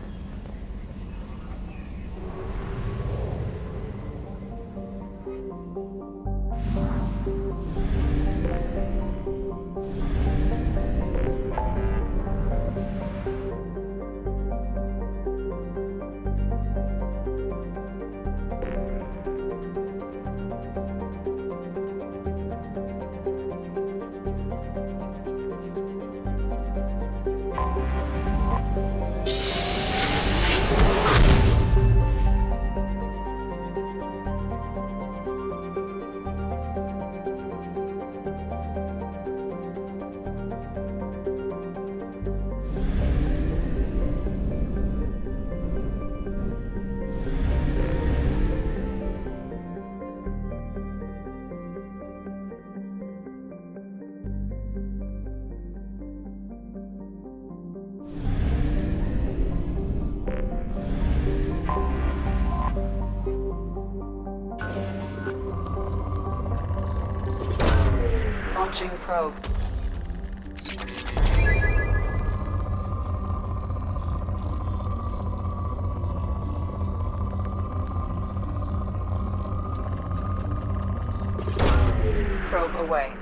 Launching probe. Probe away.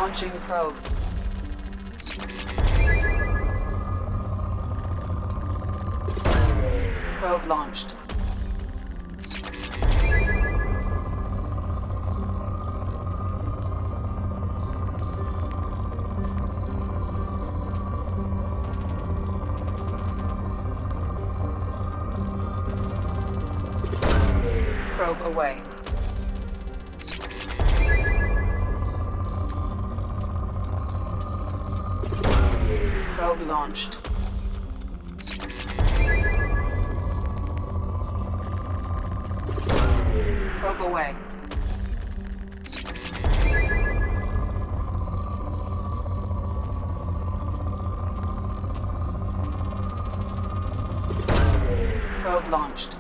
Launching probe. Probe launched. Probe away. Probe launched. Probe away. Probe launched.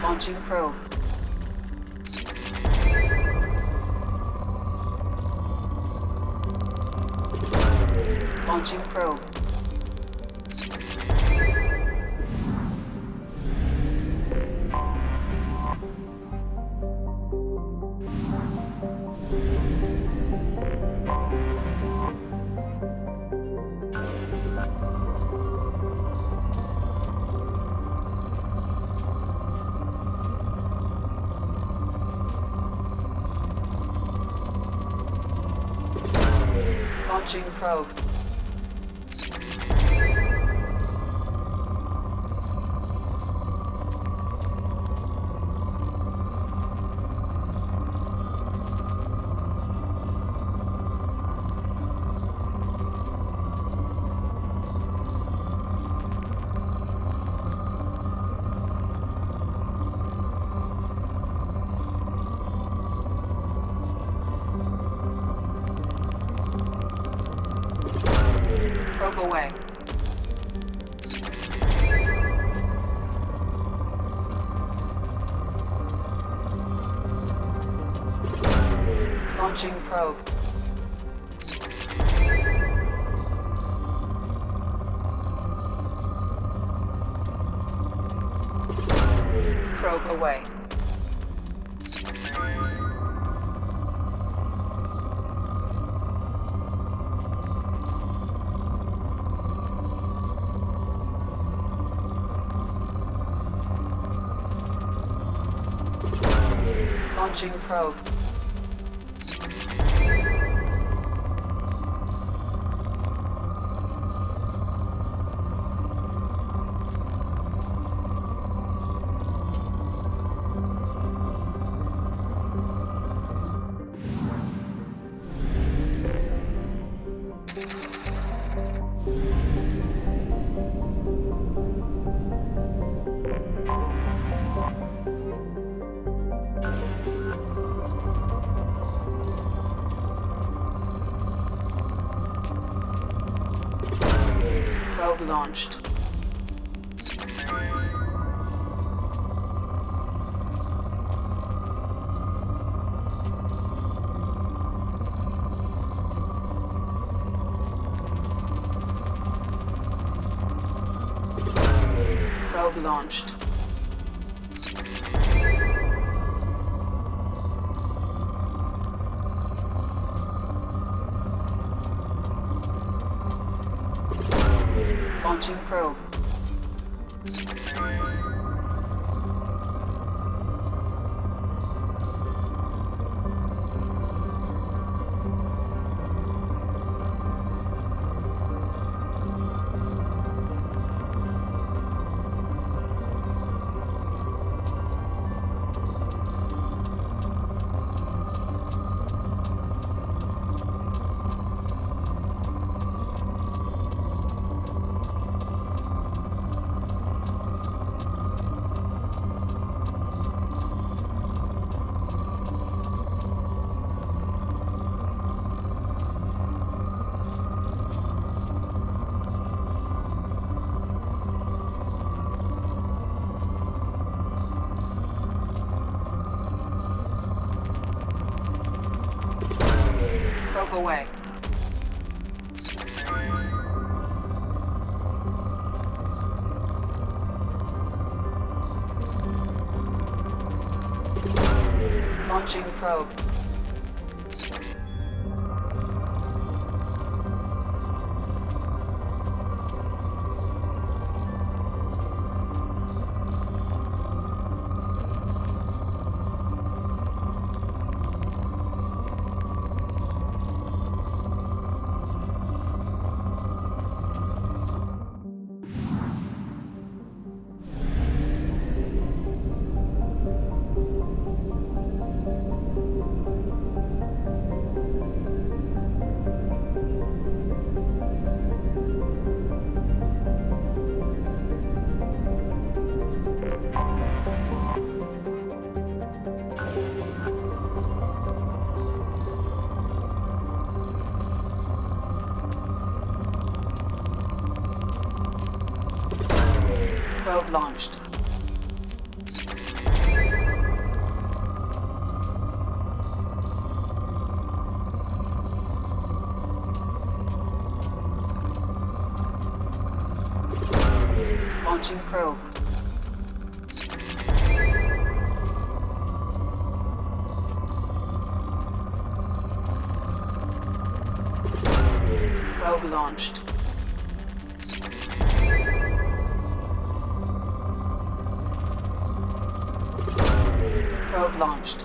Launching probe. Launching probe. Launching probe. Probe away. Launching probe. Probe away. Launching probe. Probe launched. Probe launched. Launching probe. Probe away. Launching probe. Probe launched. Launching probe. Probe launched. Probe launched.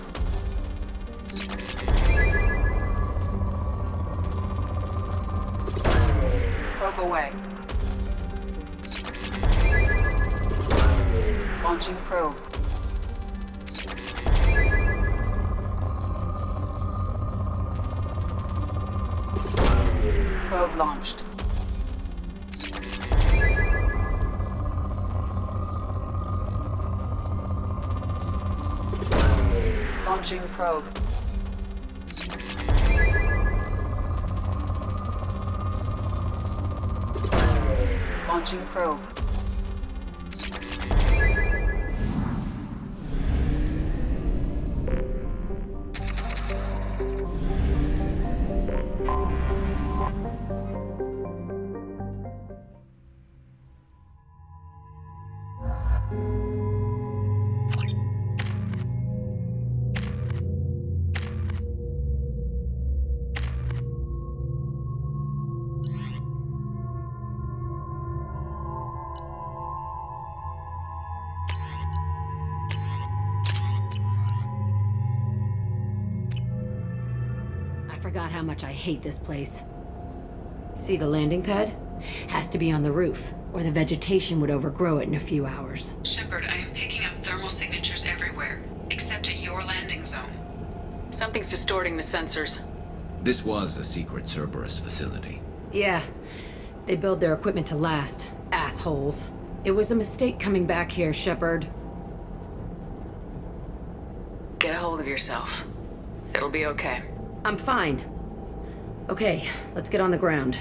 Probe away. Launching probe. Probe launched. Launching probe. Launching probe. I forgot how much I hate this place. See the landing pad? Has to be on the roof, or the vegetation would overgrow it in a few hours. Shepard, I am picking up thermal signatures everywhere, except at your landing zone. Something's distorting the sensors. This was a secret Cerberus facility. Yeah, they build their equipment to last. Assholes. It was a mistake coming back here, Shepard. Get a hold of yourself. It'll be okay. I'm fine. Okay, let's get on the ground.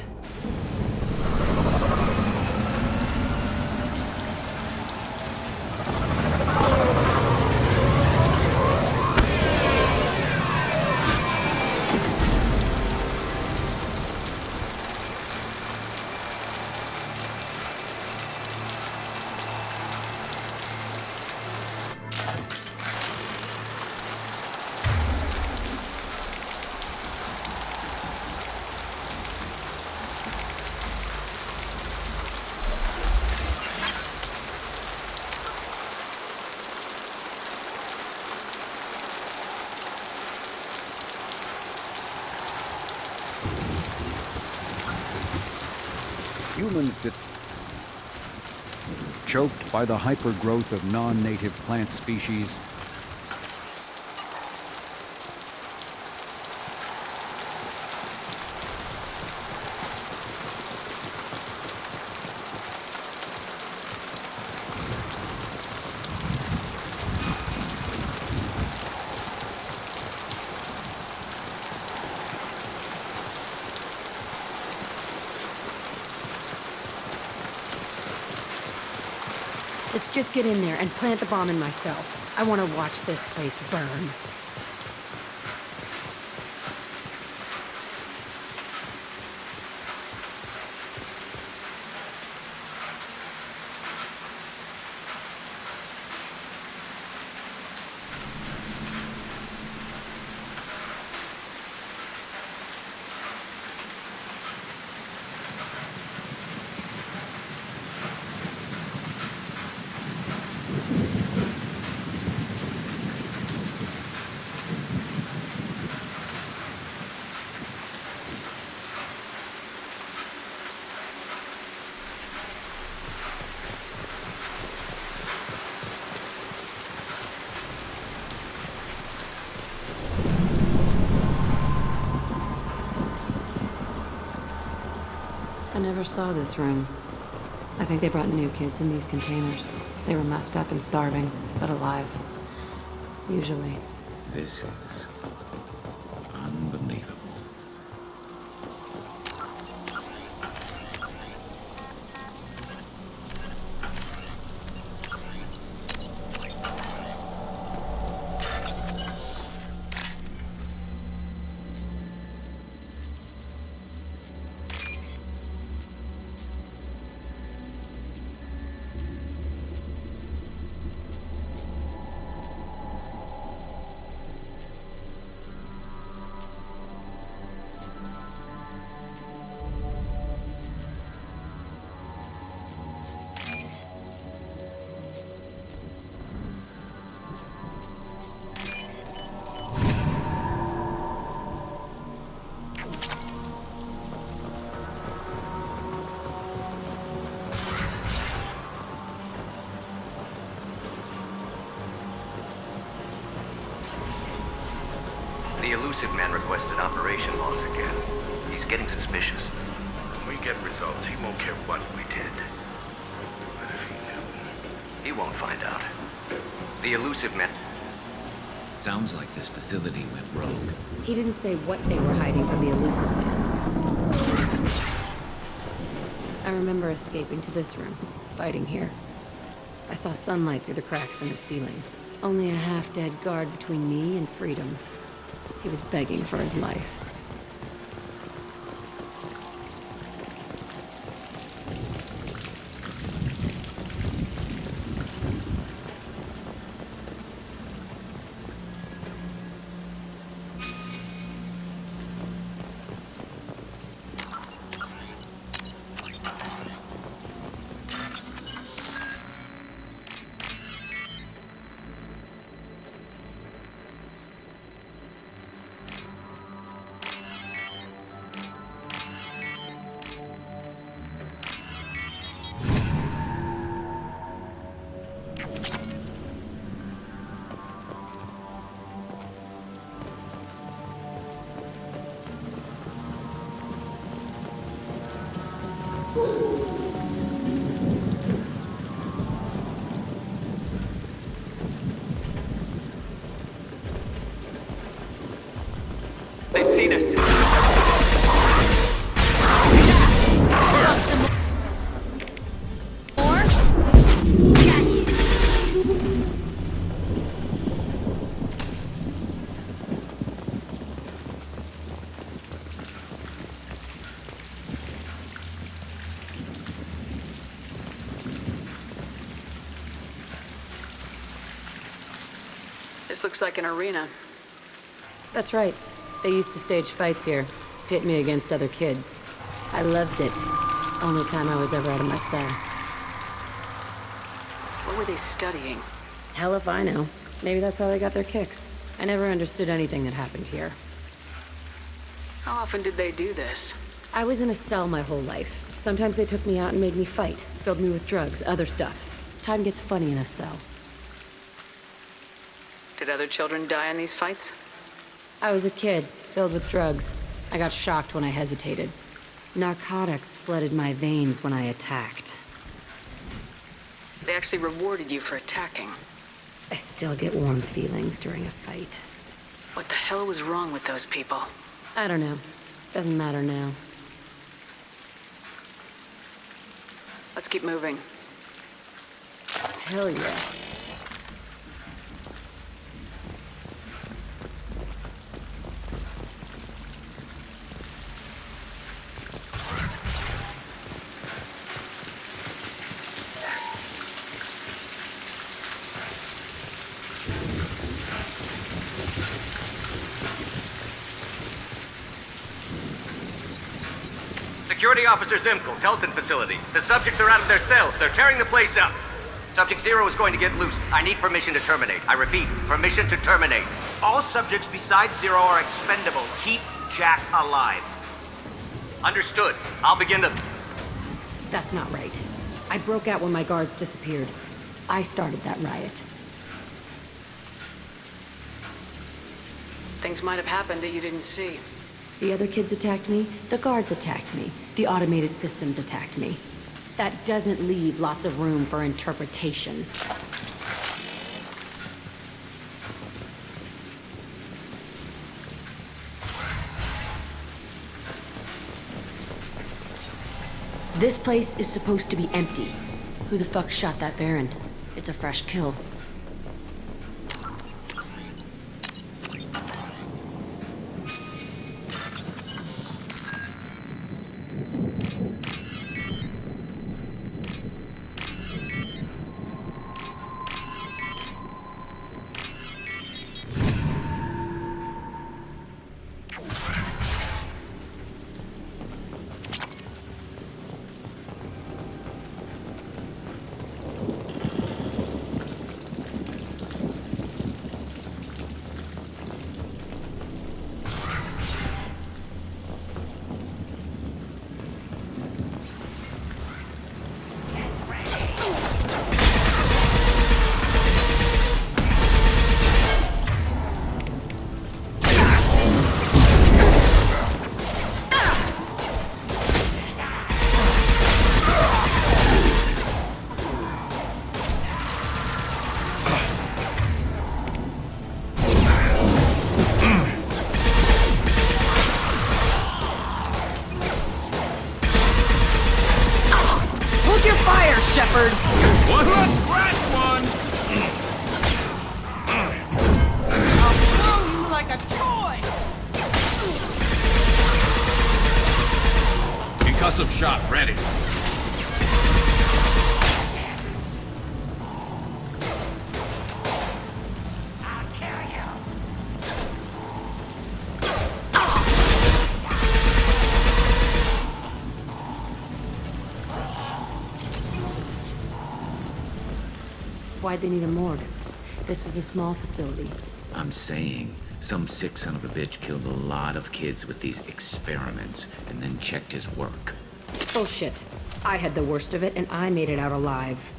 Humans choked by the hypergrowth of non-native plant species. Let's just get in there and plant the bomb in myself. I want to watch this place burn. I never saw this room. I think they brought new kids in these containers. They were messed up and starving, but alive. Usually. This is unbelievable. The elusive man requested operation logs again. He's getting suspicious. When we get results, he won't care what we did. But if he knew... He won't find out. The elusive man... Sounds like this facility went rogue. He didn't say what they were hiding from the elusive man. I remember escaping to this room, fighting here. I saw sunlight through the cracks in the ceiling. Only a half-dead guard between me and freedom. He was begging for his life. They've seen us. This looks like an arena. That's right. They used to stage fights here, pit me against other kids. I loved it. Only time I was ever out of my cell. What were they studying? Hell if I know. Maybe that's how they got their kicks. I never understood anything that happened here. How often did they do this? I was in a cell my whole life. Sometimes they took me out and made me fight. Filled me with drugs, other stuff. Time gets funny in a cell. Did other children die in these fights? I was a kid, filled with drugs. I got shocked when I hesitated. Narcotics flooded my veins when I attacked. They actually rewarded you for attacking. I still get warm feelings during a fight. What the hell was wrong with those people? I don't know. Doesn't matter now. Let's keep moving. Hell yeah. Security Officer Zimkel, Telton facility. The subjects are out of their cells. They're tearing the place up. Subject Zero is going to get loose. I need permission to terminate. I repeat, permission to terminate. All subjects besides Zero are expendable. Keep Jack alive. Understood. I'll begin to... That's not right. I broke out when my guards disappeared. I started that riot. Things might have happened that you didn't see. The other kids attacked me, the guards attacked me, the automated systems attacked me. That doesn't leave lots of room for interpretation. This place is supposed to be empty. Who the fuck shot that Baron? It's a fresh kill. Concussive shot ready. Why'd they need a morgue? This was a small facility. I'm saying, some sick son of a bitch killed a lot of kids with these experiments and then checked his work. Bullshit. I had the worst of it, and I made it out alive.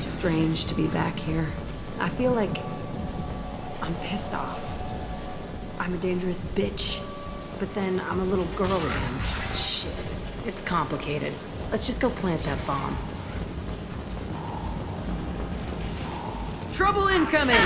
Strange to be back here. I feel like I'm pissed off. I'm a dangerous bitch, but then I'm a little girl again. Shit, it's complicated. Let's just go plant that bomb. Trouble incoming!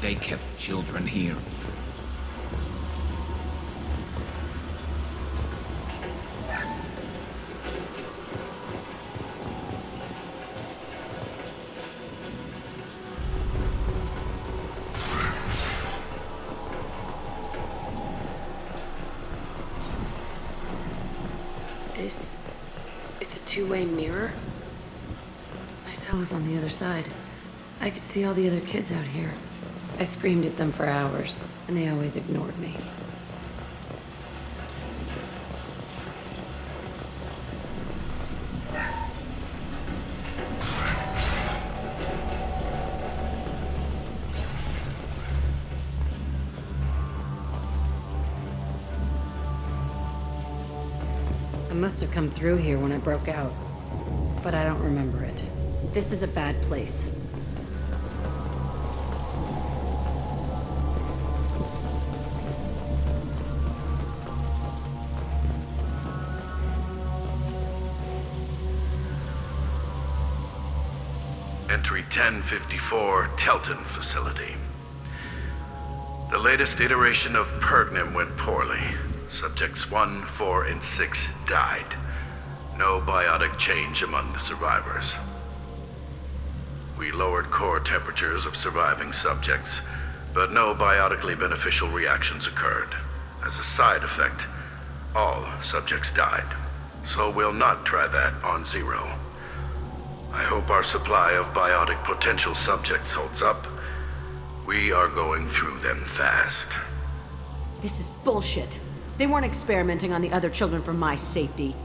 They kept children here. It's a two-way mirror? My cell is on the other side. I could see all the other kids out here. I screamed at them for hours, and they always ignored me. I must have come through here when I broke out, but I don't remember it. This is a bad place. Entry 1054, Telton facility. The latest iteration of Pergnim went poorly. Subjects 1, 4, and 6 died. No biotic change among the survivors. We lowered core temperatures of surviving subjects, but no biotically beneficial reactions occurred. As a side effect, all subjects died. So we'll not try that on Zero. I hope our supply of biotic potential subjects holds up. We are going through them fast. This is bullshit. They weren't experimenting on the other children for my safety.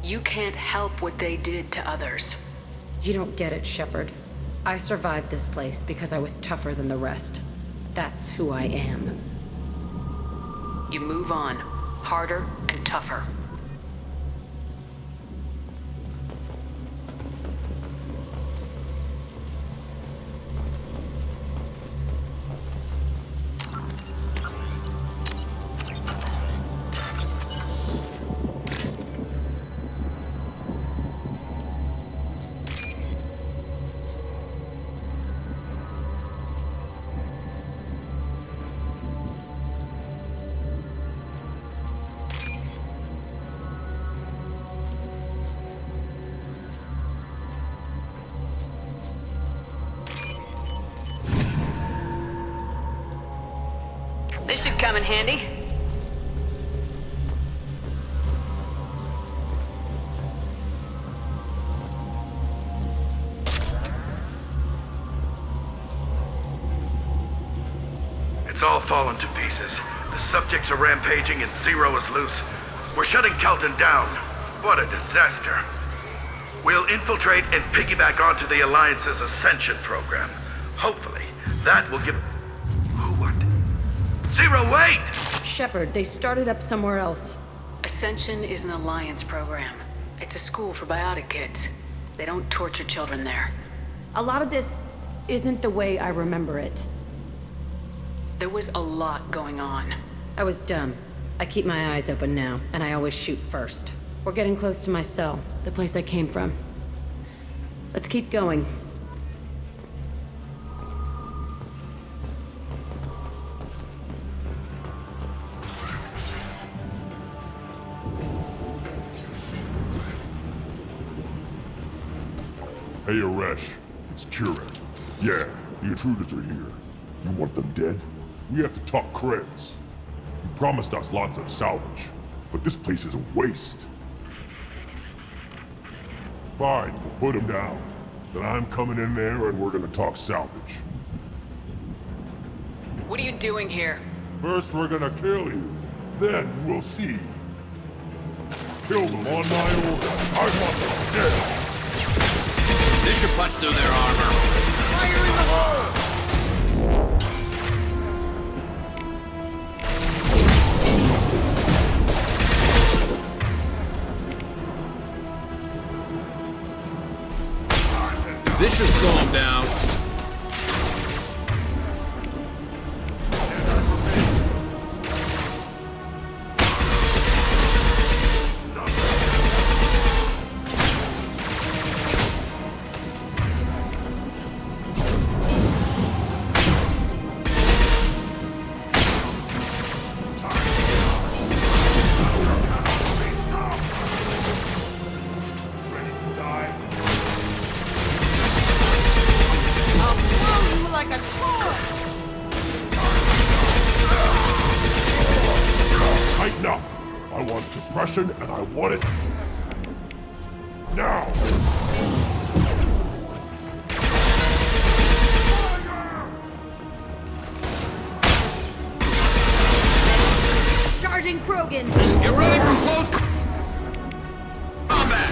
You can't help what they did to others. You don't get it, Shepard. I survived this place because I was tougher than the rest. That's who I am. You move on, harder and tougher. This should come in handy. It's all fallen to pieces. The subjects are rampaging and Zero is loose. We're shutting Telton down. What a disaster. We'll infiltrate and piggyback onto the Alliance's Ascension program. Hopefully, that will give... What? Zero, wait! Shepard, they started up somewhere else. Ascension is an Alliance program. It's a school for biotic kids. They don't torture children there. A lot of this isn't the way I remember it. There was a lot going on. I was dumb. I keep my eyes open now, and I always shoot first. We're getting close to my cell, the place I came from. Let's keep going. Hey, Aresh. It's Kira. Yeah, the intruders are here. You want them dead? We have to talk credits. You promised us lots of salvage, but this place is a waste. Fine, we'll put them down. Then I'm coming in there and we're gonna talk salvage. What are you doing here? First we're gonna kill you. Then we'll see. Kill them on my order. I want them dead. This should punch through their armor. Fire in the hole! This should slow them down. Tighten up! I want suppression and I want it now! Charging Krogan! Get ready for close combat!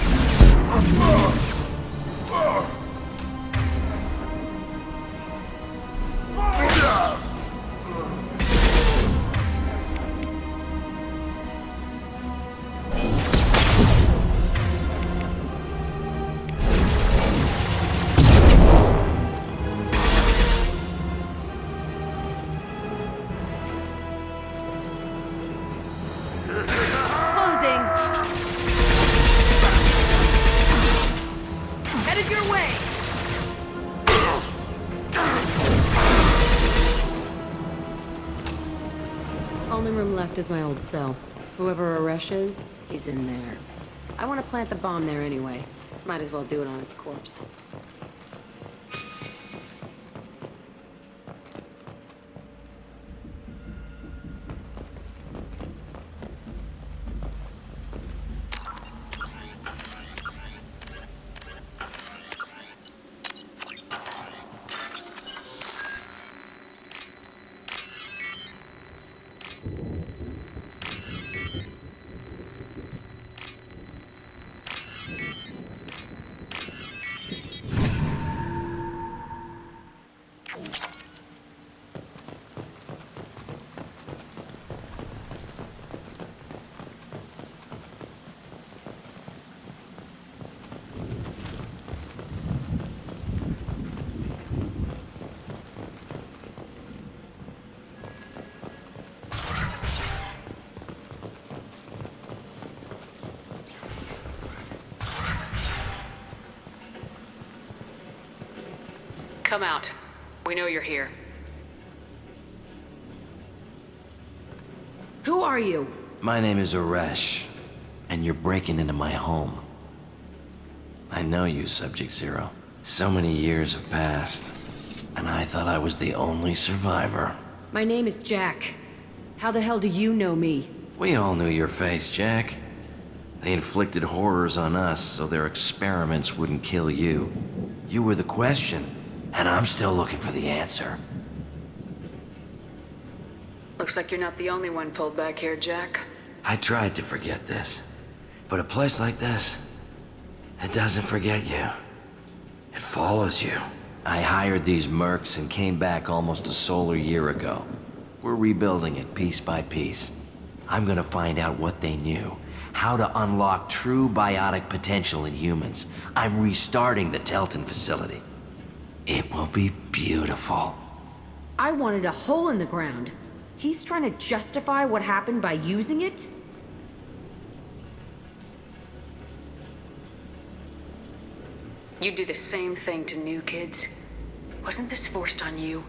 left is my old cell. Whoever Aresh is, he's in there. I want to plant the bomb there anyway. Might as well do it on his corpse. Come out. We know you're here. Who are you? My name is Aresh, and you're breaking into my home. I know you, Subject Zero. So many years have passed, and I thought I was the only survivor. My name is Jack. How the hell do you know me? We all knew your face, Jack. They inflicted horrors on us so their experiments wouldn't kill you. You were the question, and I'm still looking for the answer. Looks like you're not the only one pulled back here, Jack. I tried to forget this, but a place like this, it doesn't forget you. It follows you. I hired these mercs and came back almost a solar year ago. We're rebuilding it piece by piece. I'm gonna find out what they knew, how to unlock true biotic potential in humans. I'm restarting the Telton facility. It will be beautiful. I wanted a hole in the ground. He's trying to justify what happened by using it? You do the same thing to new kids. Wasn't this forced on you?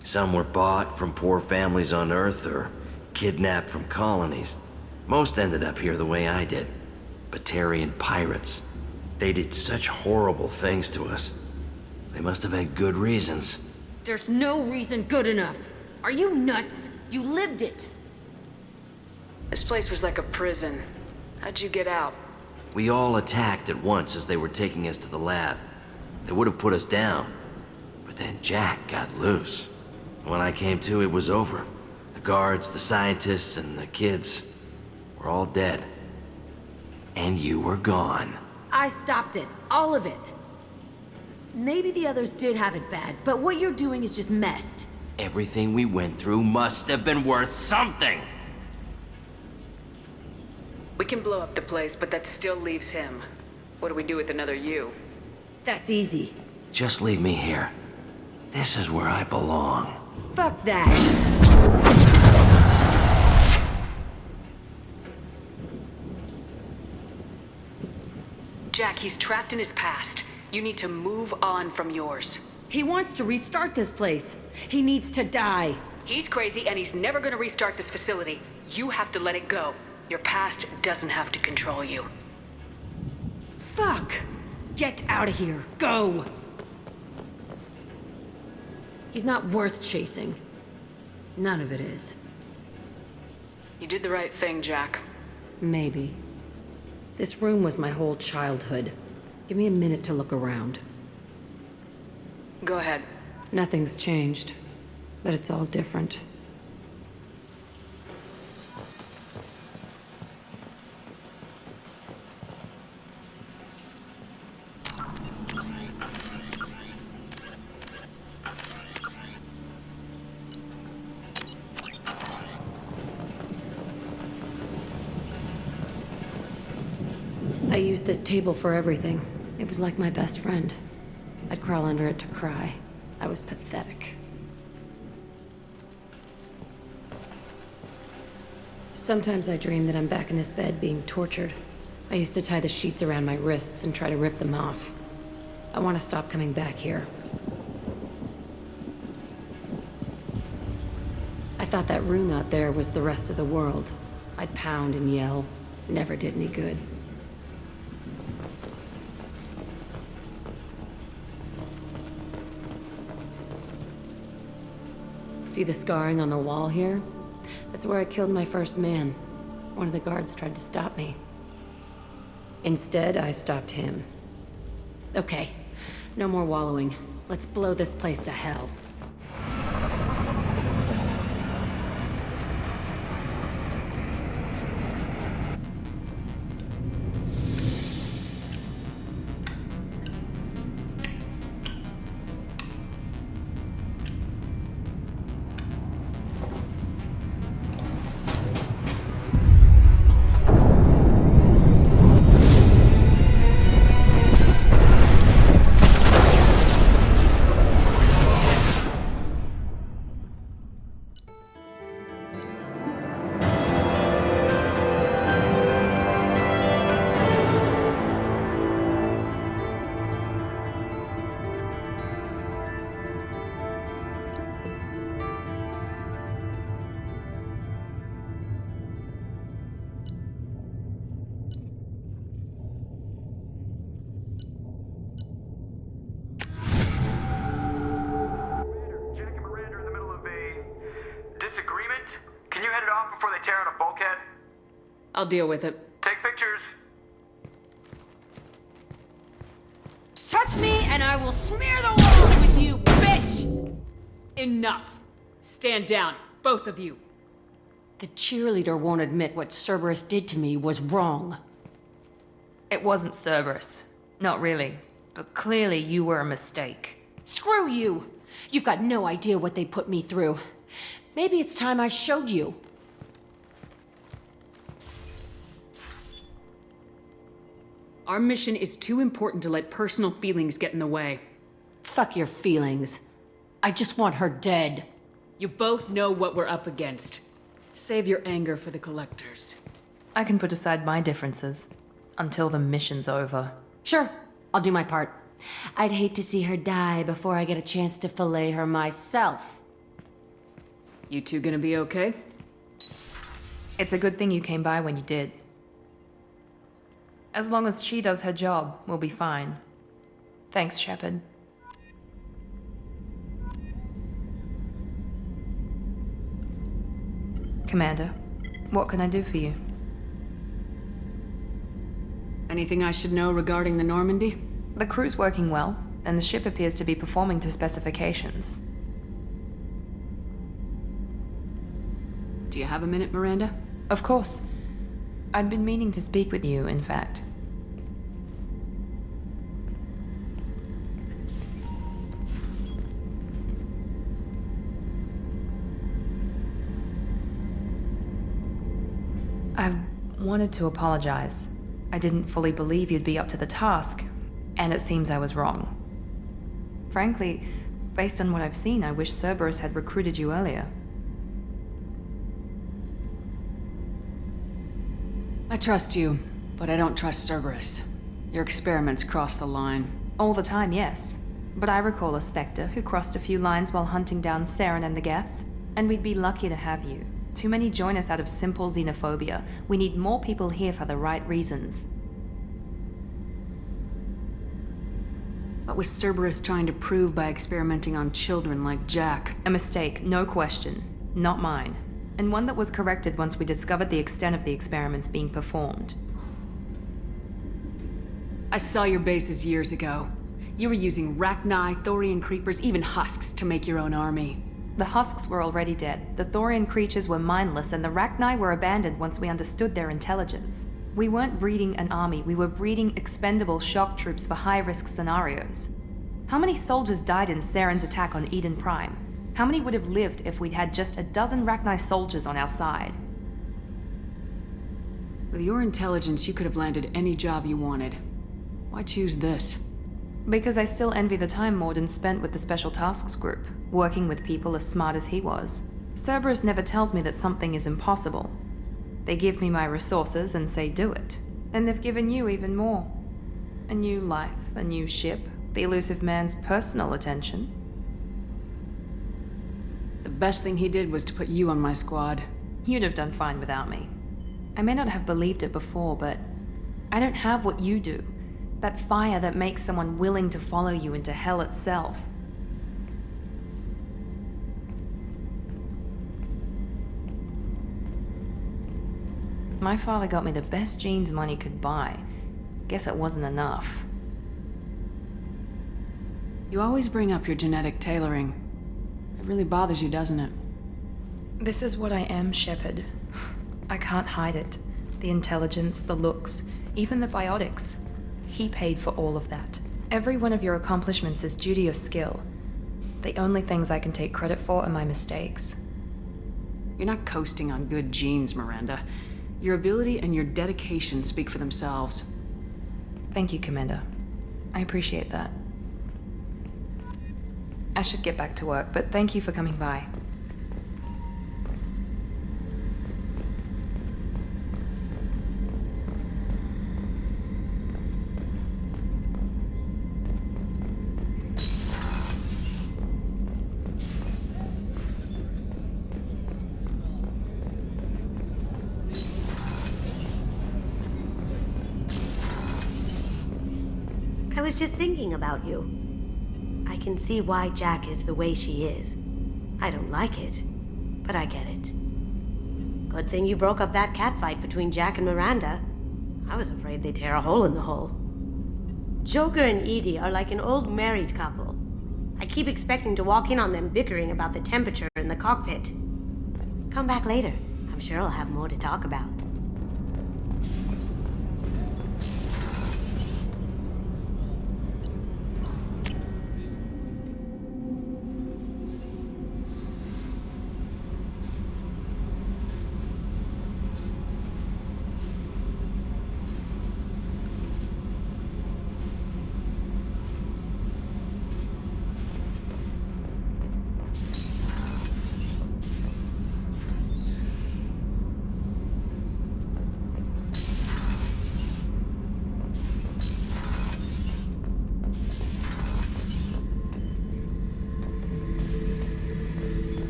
Some were bought from poor families on Earth or kidnapped from colonies. Most ended up here the way I did. Batarian pirates. They did such horrible things to us. They must have had good reasons. There's no reason good enough. Are you nuts? You lived it. This place was like a prison. How'd you get out? We all attacked at once as they were taking us to the lab. They would have put us down. But then Jack got loose. When I came to, it was over. The guards, the scientists, and the kids were all dead. And you were gone. I stopped it. All of it. Maybe the others did have it bad, but what you're doing is just messed. Everything we went through must have been worth something! We can blow up the place, but that still leaves him. What do we do with another you? That's easy. Just leave me here. This is where I belong. Fuck that. Jack, he's trapped in his past. You need to move on from yours. He wants to restart this place. He needs to die. He's crazy and he's never gonna restart this facility. You have to let it go. Your past doesn't have to control you. Fuck! Get out of here. Go! He's not worth chasing. None of it is. You did the right thing, Jack. Maybe. This room was my whole childhood. Give me a minute to look around. Go ahead. Nothing's changed, but it's all different. I used this table for everything. It was like my best friend. I'd crawl under it to cry. I was pathetic. Sometimes I dream that I'm back in this bed being tortured. I used to tie the sheets around my wrists and try to rip them off. I want to stop coming back here. I thought that room out there was the rest of the world. I'd pound and yell. Never did any good. See the scarring on the wall here? That's where I killed my first man. One of the guards tried to stop me. Instead, I stopped him. Okay, no more wallowing. Let's blow this place to hell. I'll deal with it. Take pictures. Touch me and I will smear the walls with you, bitch! Enough. Stand down, both of you. The cheerleader won't admit what Cerberus did to me was wrong. It wasn't Cerberus. Not really. But clearly you were a mistake. Screw you! You've got no idea what they put me through. Maybe it's time I showed you. Our mission is too important to let personal feelings get in the way. Fuck your feelings. I just want her dead. You both know what we're up against. Save your anger for the collectors. I can put aside my differences until the mission's over. Sure, I'll do my part. I'd hate to see her die before I get a chance to fillet her myself. You two gonna be okay? It's a good thing you came by when you did. As long as she does her job, we'll be fine. Thanks, Shepard. Commander, what can I do for you? Anything I should know regarding the Normandy? The crew's working well, and the ship appears to be performing to specifications. Do you have a minute, Miranda? Of course. I'd been meaning to speak with you, in fact. I wanted to apologize. I didn't fully believe you'd be up to the task, and it seems I was wrong. Frankly, based on what I've seen, I wish Cerberus had recruited you earlier. I trust you, but I don't trust Cerberus. Your experiments cross the line. All the time, yes. But I recall a Spectre who crossed a few lines while hunting down Saren and the Geth. And we'd be lucky to have you. Too many join us out of simple xenophobia. We need more people here for the right reasons. What was Cerberus trying to prove by experimenting on children like Jack? A mistake, no question. Not mine. And one that was corrected once we discovered the extent of the experiments being performed. I saw your bases years ago. You were using Rachni, Thorian creepers, even husks to make your own army. The husks were already dead. The Thorian creatures were mindless, and the Rachni were abandoned once we understood their intelligence. We weren't breeding an army, we were breeding expendable shock troops for high-risk scenarios. How many soldiers died in Saren's attack on Eden Prime? How many would have lived if we'd had just a dozen Rachni soldiers on our side? With your intelligence, you could have landed any job you wanted. Why choose this? Because I still envy the time Morden spent with the Special Tasks Group, working with people as smart as he was. Cerberus never tells me that something is impossible. They give me my resources and say do it. And they've given you even more. A new life, a new ship, the elusive man's personal attention. The best thing he did was to put you on my squad. You'd have done fine without me. I may not have believed it before, but I don't have what you do. That fire that makes someone willing to follow you into hell itself. My father got me the best jeans money could buy. Guess it wasn't enough. You always bring up your genetic tailoring. It really bothers you, doesn't it? This is what I am, Shepard. I can't hide it. The intelligence, the looks, even the biotics. He paid for all of that. Every one of your accomplishments is due to your skill. The only things I can take credit for are my mistakes. You're not coasting on good genes, Miranda. Your ability and your dedication speak for themselves. Thank you, Commander. I appreciate that. I should get back to work, but thank you for coming by. I was just thinking about you. I can see why Jack is the way she is. I don't like it, but I get it. Good thing you broke up that catfight between Jack and Miranda. I was afraid they'd tear a hole in the hull. Joker and Edie are like an old married couple. I keep expecting to walk in on them bickering about the temperature in the cockpit. Come back later. I'm sure I'll have more to talk about.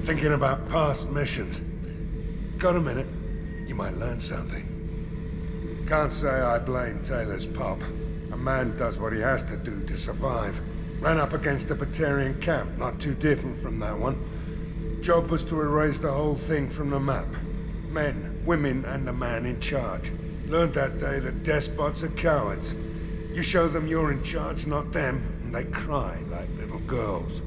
Thinking about past missions. Got a minute? You might learn something. Can't say I blame Taylor's pop. A man does what he has to do to survive. Ran up against a Batarian camp, not too different from that one. Job was to erase the whole thing from the map. Men, women, and the man in charge. Learned that day that despots are cowards. You show them you're in charge, not them, and they cry like little girls.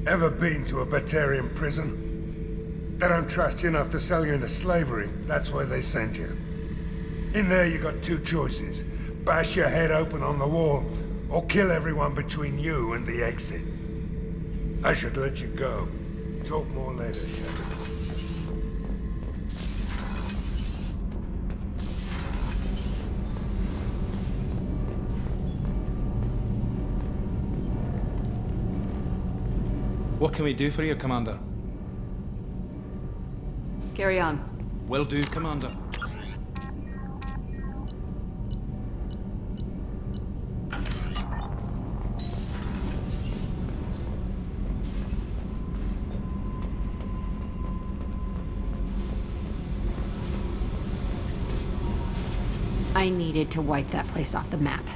Ever been to a Batarian prison? They don't trust you enough to sell you into slavery. That's where they send you. In there you got two choices. Bash your head open on the wall, or kill everyone between you and the exit. I should let you go. Talk more later, Shepard. What can we do for you, Commander? Carry on. Will do, Commander. I needed to wipe that place off the map.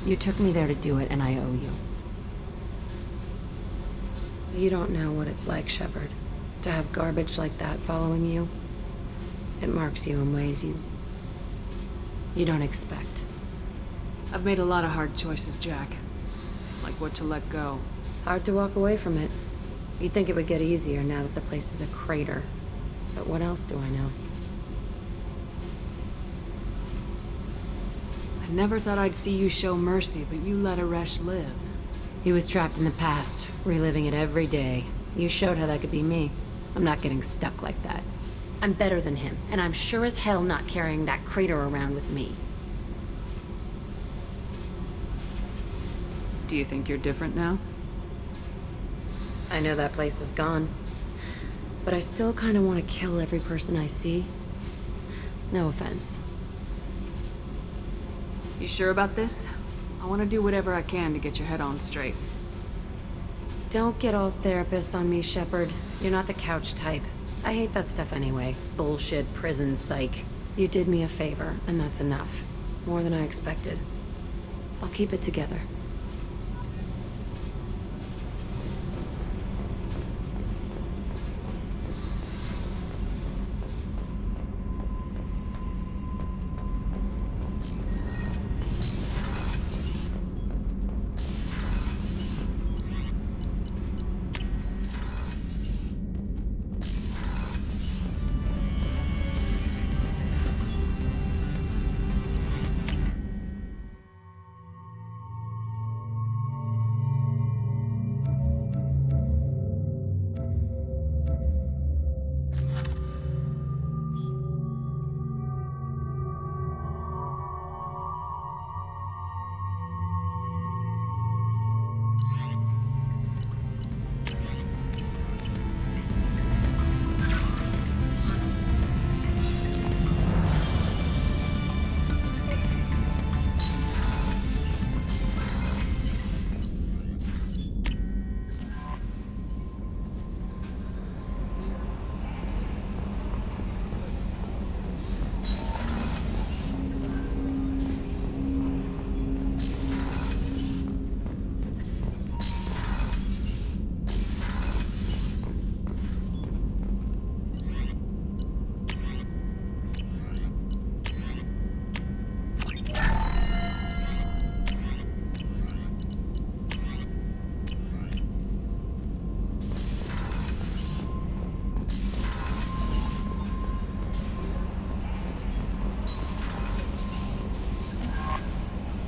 You took me there to do it, and I owe you. You don't know what it's like, Shepard, to have garbage like that following you. It marks you in ways you don't expect. I've made a lot of hard choices, Jack. Like what to let go. Hard to walk away from it. You'd think it would get easier now that the place is a crater. But what else do I know? I never thought I'd see you show mercy, but you let Aresh live. He was trapped in the past, reliving it every day. You showed how that could be me. I'm not getting stuck like that. I'm better than him, and I'm sure as hell not carrying that crater around with me. Do you think you're different now? I know that place is gone. But I still kind of want to kill every person I see. No offense. You sure about this? I want to do whatever I can to get your head on straight. Don't get all therapist on me, Shepard. You're not the couch type. I hate that stuff anyway. Bullshit, prison, psych. You did me a favor, and that's enough. More than I expected. I'll keep it together.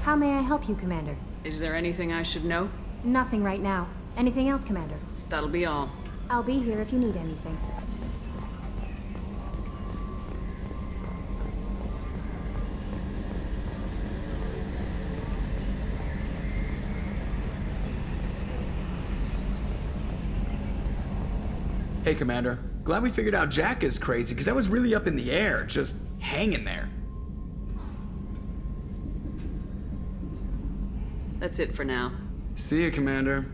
How may I help you, Commander? Is there anything I should know? Nothing right now. Anything else, Commander? That'll be all. I'll be here if you need anything. Hey, Commander. Glad we figured out Jack is crazy, because that was really up in the air, just hanging there. That's it for now. See you, Commander.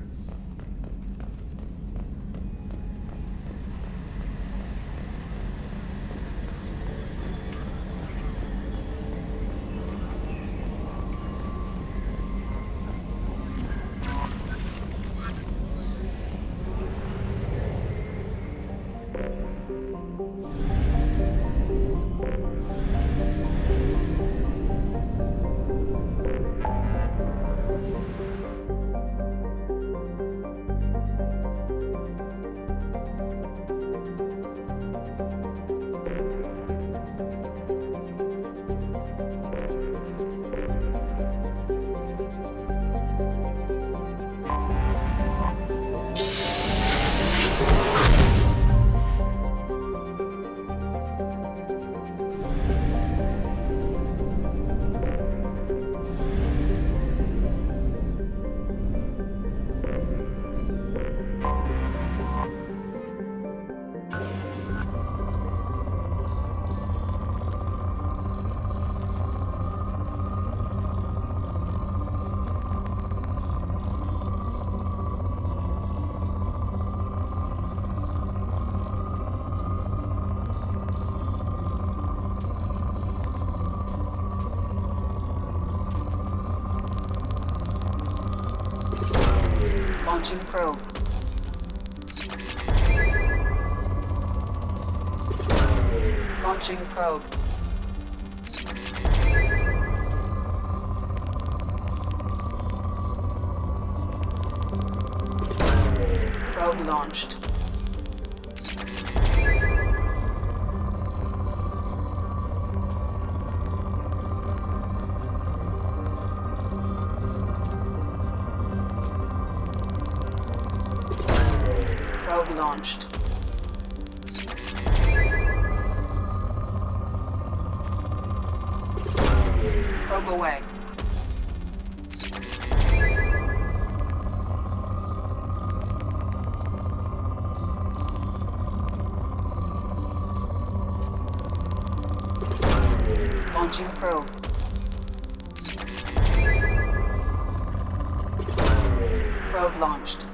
Launching probe. Launching probe. Probe launched. Probe launched. Probe away. Launching probe. Probe launched.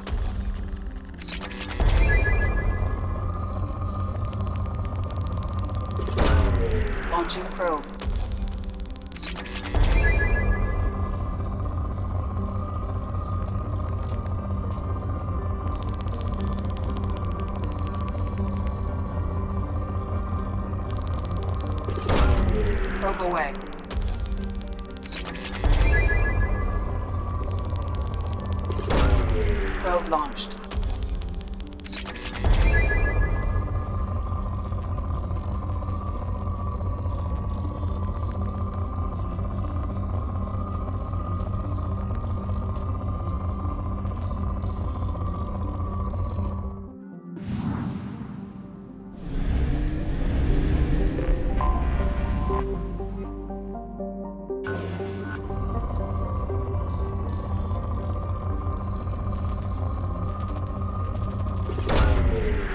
Launching probe. Probe away. Probe launched.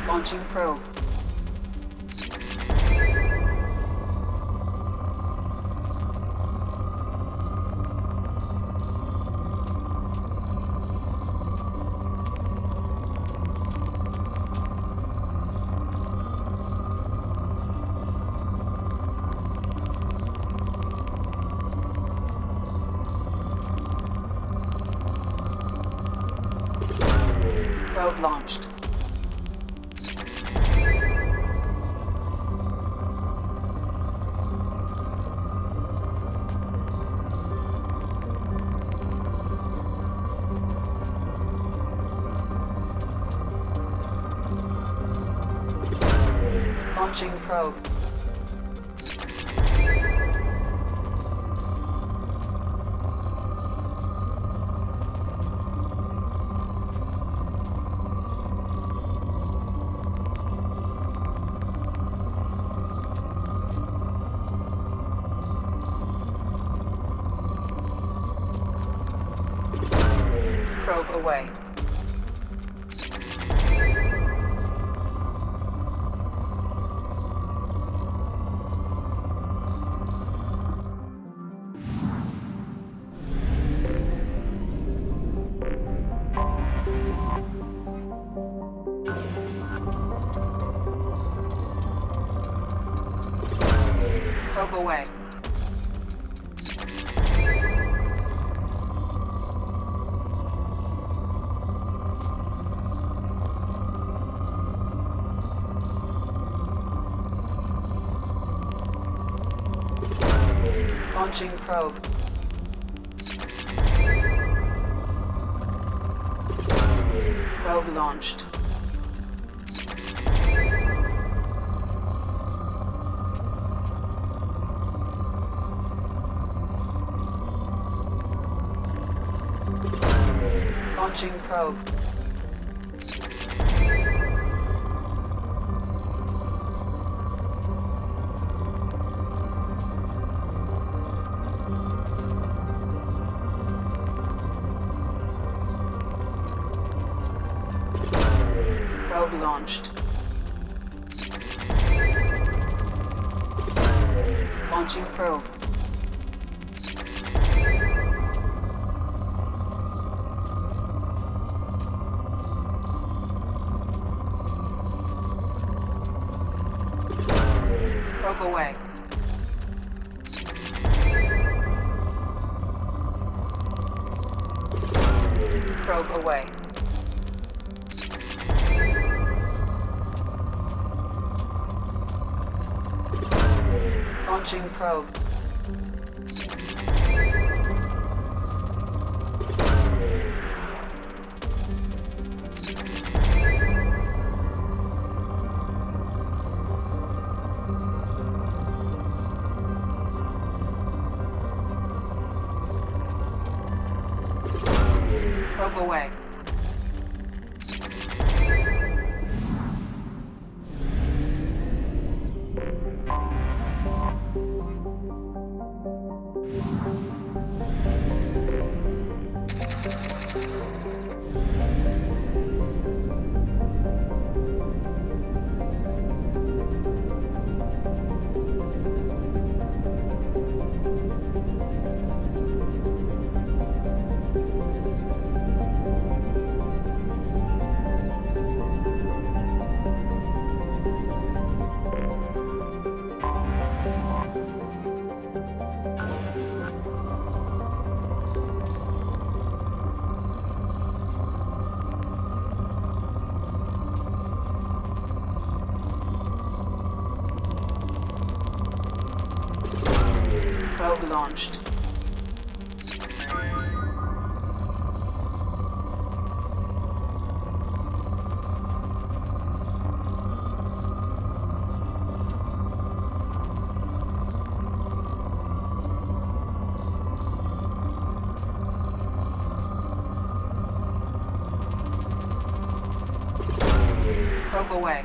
Launching probe. Probe launched. Launching probe. Probe away. Probe away. Launching probe. Probe launched. Launching probe. Probe launched. Launching probe. Probe away. Probe away. Launching probe. Probe away. launched. Probe away.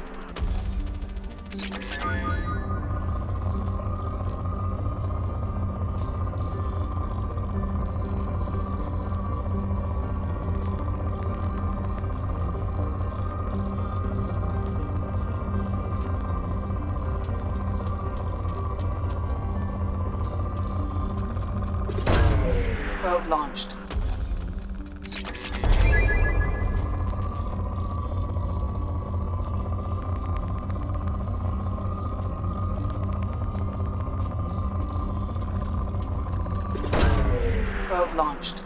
Probe launched. Probe launched.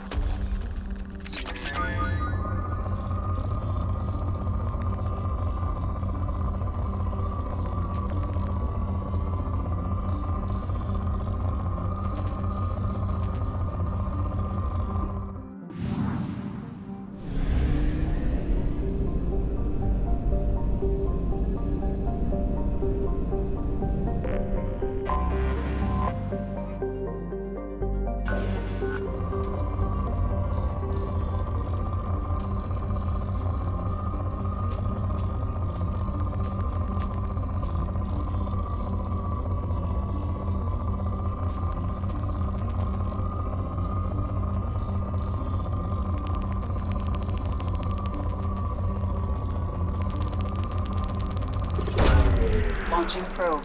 Launching probe.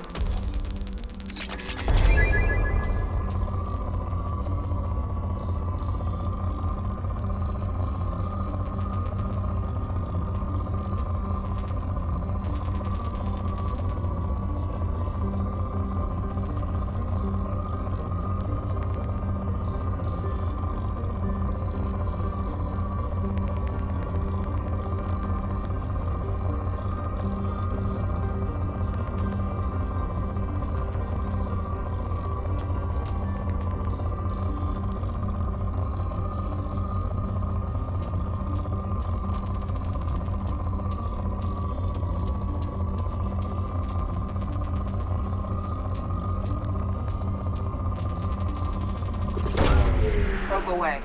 Probe away.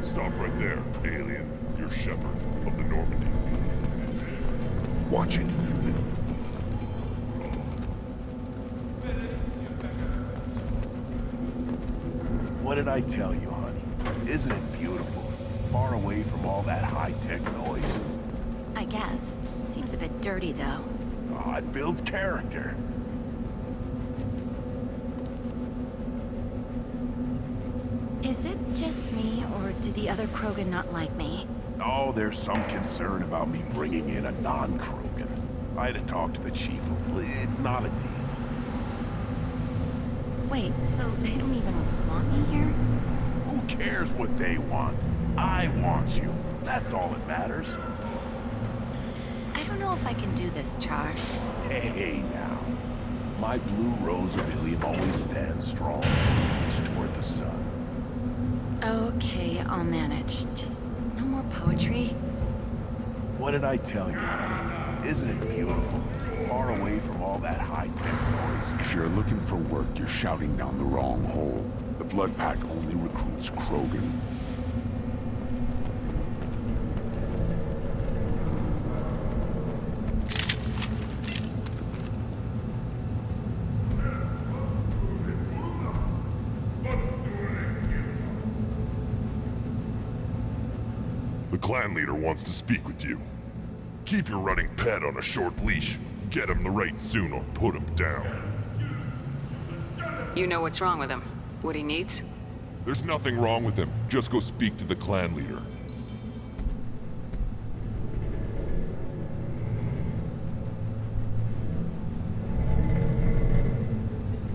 Stop right there, alien. You're Shepard of the Normandy. Watching human. What did I tell you, honey? Isn't it beautiful? Far away from all that high-tech noise. I guess. Seems a bit dirty, though. Oh, it builds character. Is it just me, or do the other Krogan not like me? Oh, there's some concern about me bringing in a non-Krogan. I had to talk to the chief. It's not a deal. Wait, so they don't even want me here? Who cares what they want? I want you. That's all that matters. I don't know if I can do this, Char. Hey, now. My blue rose of Ilium always stands strong to reach toward the sun. Okay, I'll manage. Just no more poetry. What did I tell you, honey? Isn't it beautiful? Far away from all that high-tech noise. If you're looking for work, you're shouting down the wrong hole. The Blood Pack only recruits Krogan. The clan leader wants to speak with you. Keep your running pet on a short leash. Get him the right soon or put him down. You know what's wrong with him? What he needs? There's nothing wrong with him. Just go speak to the clan leader.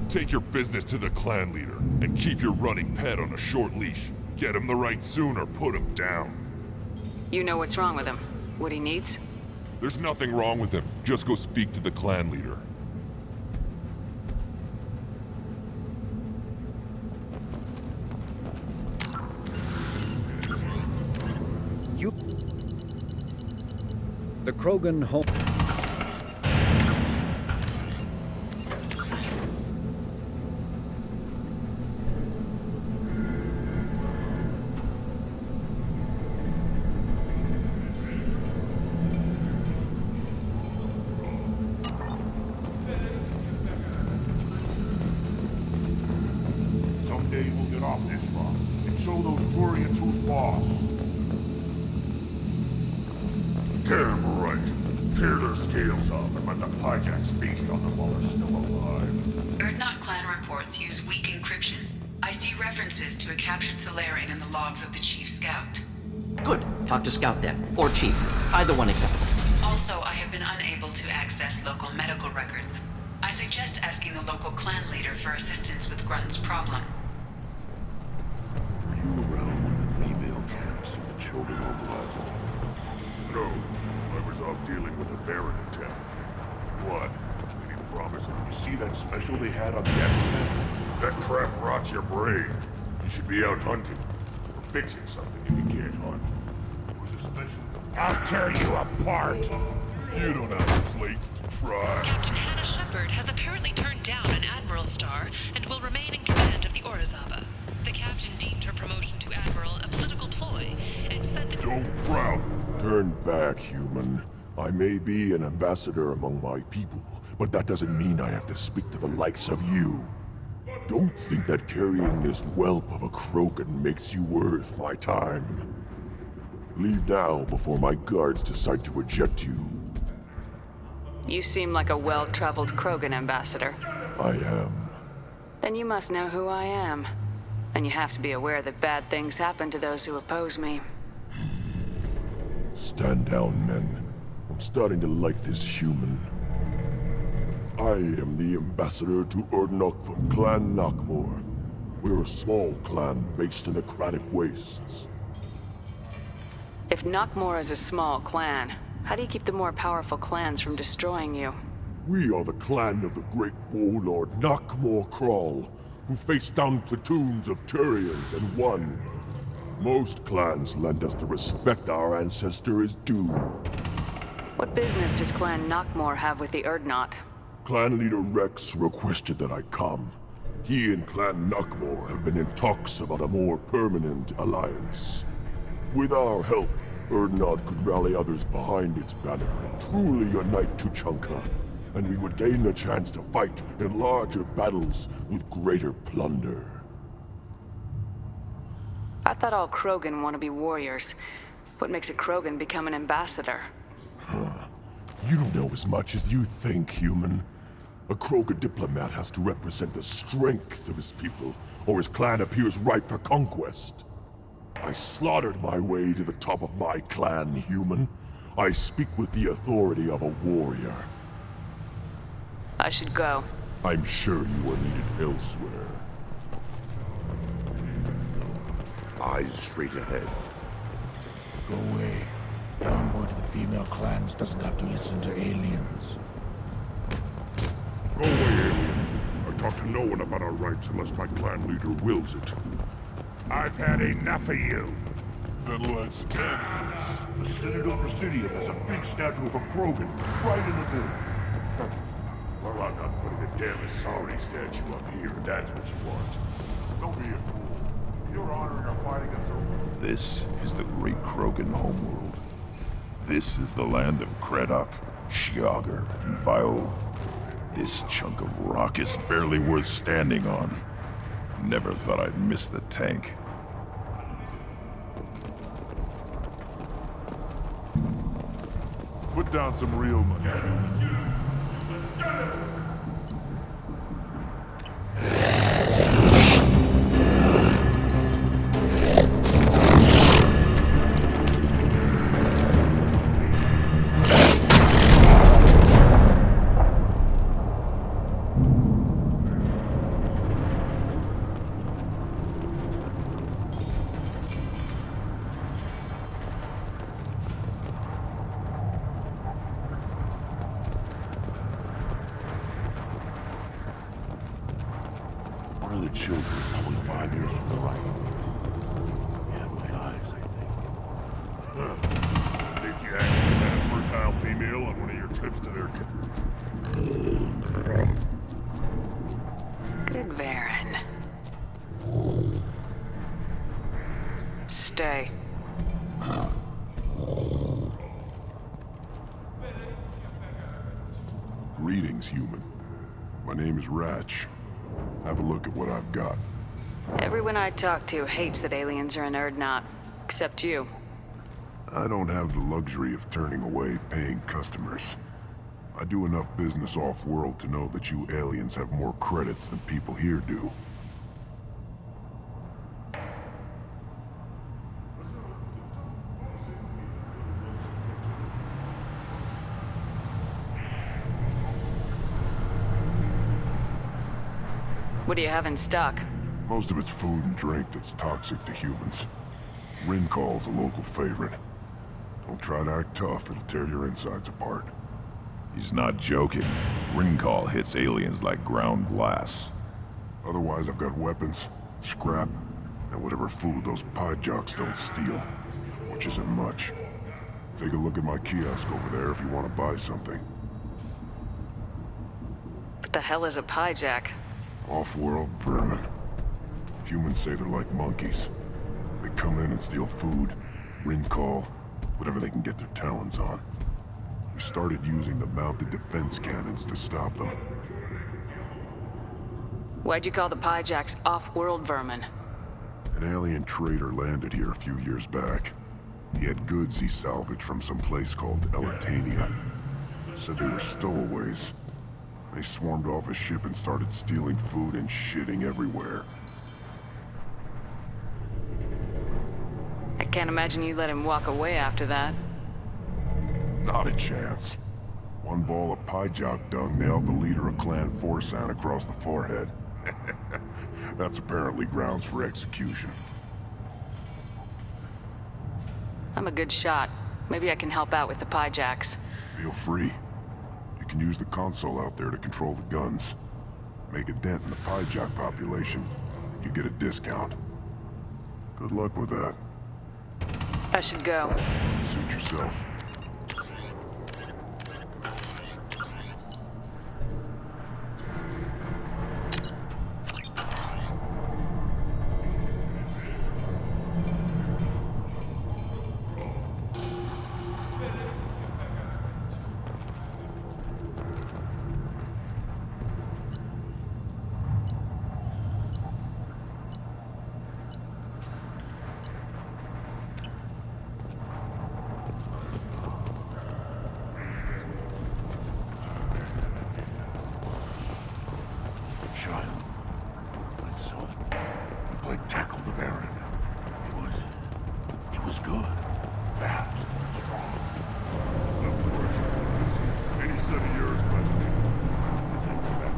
Take your business to the clan leader, and keep your running pet on a short leash. Get him the right soon or put him down. You know what's wrong with him? What he needs? There's nothing wrong with him. Just go speak to the clan leader. The Krogan home. Someday we'll get off this rock and show those Turians who's boss. Damn right. Tear their scales off and let the Pyjaks feast on them while they're still alive. Erdnot clan reports use weak encryption. I see references to a captured Solarian in the logs of the Chief Scout. Good. Talk to Scout then. Or Chief. Either one acceptable. Also, I have been unable to access local medical records. I suggest asking the local clan leader for assistance with Grunt's problem. Were you around when the female camps and the children organized it? No. I was off dealing with a Baron in town. What? Any promise? You see that special they had on the X-Men? That crap rots your brain. You should be out hunting. Or fixing something if you can't hunt. It was a special. I'll tear you apart! You don't have the plates to try. Captain Hannah Shepard has apparently turned down an Admiral's star and will remain in command of the Orizaba. The captain deemed her promotion to Admiral a political ploy and said that— Don't frown. Turn back, human. I may be an ambassador among my people, but that doesn't mean I have to speak to the likes of you. Don't think that carrying this whelp of a Krogan makes you worth my time. Leave now before my guards decide to eject you. You seem like a well-traveled Krogan ambassador. I am. Then you must know who I am. And you have to be aware that bad things happen to those who oppose me. Stand down, men. I'm starting to like this human. I am the ambassador to Urdnok from Clan Knockmore. We're a small clan based in the Kratic Wastes. If Knockmore is a small clan, how do you keep the more powerful clans from destroying you? We are the clan of the great warlord Knockmore Crawl, who faced down platoons of Turians and won. Most clans lend us the respect our ancestor is due. What business does Clan Knockmore have with the Urdnot? Clan leader Rex requested that I come. He and Clan Knockmore have been in talks about a more permanent alliance. With our help, Urdnot could rally others behind its banner and truly unite Tuchanka, and we would gain the chance to fight in larger battles with greater plunder. I thought all Krogan want to be warriors. What makes a Krogan become an ambassador? You don't know as much as you think, human. A Krogan diplomat has to represent the strength of his people, or his clan appears ripe for conquest. I slaughtered my way to the top of my clan, human. I speak with the authority of a warrior. I should go. I'm sure you are needed elsewhere. Eyes straight ahead. Go away. The envoy to the female clans doesn't have to listen to aliens. Go away, alien. I talk to no one about our rights unless my clan leader wills it. I've had enough of you. Then let's end this. The Citadel Presidium has a big statue of a Krogan right in the middle. Well, I'm not putting a damn sorry statue up here, that's what you want. Don't be a fool. You're honoring our fight against the... This is the great Krogan homeworld. This is the land of Kredok, Shiagar, and Viol. This chunk of rock is barely worth standing on. Never thought I'd miss the tank. Put down some real money. One of the children, 25 years from the right. Yeah, my eyes, I think. Think you actually had a fertile female on one of your trips to their... Good Varen. Stay. Greetings, human. My name is Ratch. Have a look at what I've got. Everyone I talk to hates that aliens are an Erdnot. Except you. I don't have the luxury of turning away paying customers. I do enough business off-world to know that you aliens have more credits than people here do. What do you have in stock? Most of it's food and drink that's toxic to humans. Rincall's a local favorite. Don't try to act tough, it'll tear your insides apart. He's not joking. Rincall hits aliens like ground glass. Otherwise, I've got weapons, scrap, and whatever food those pie jocks don't steal. Which isn't much. Take a look at my kiosk over there if you want to buy something. What the hell is a piejack? Off-world vermin. Humans say they're like monkeys. They come in and steal food, Rincall, whatever they can get their talons on. We started using the mounted defense cannons to stop them. Why'd you call the piejacks off-world vermin? An alien trader landed here a few years back. He had goods he salvaged from some place called Elitania. Said they were stowaways. They swarmed off his ship and started stealing food and shitting everywhere. I can't imagine you let him walk away after that. Not a chance. One ball of piejock dung nailed the leader of Clan Forsan across the forehead. That's apparently grounds for execution. I'm a good shot. Maybe I can help out with the piejacks. Feel free. You can use the console out there to control the guns. Make a dent in the piejock population, you get a discount. Good luck with that. I should go. Suit yourself.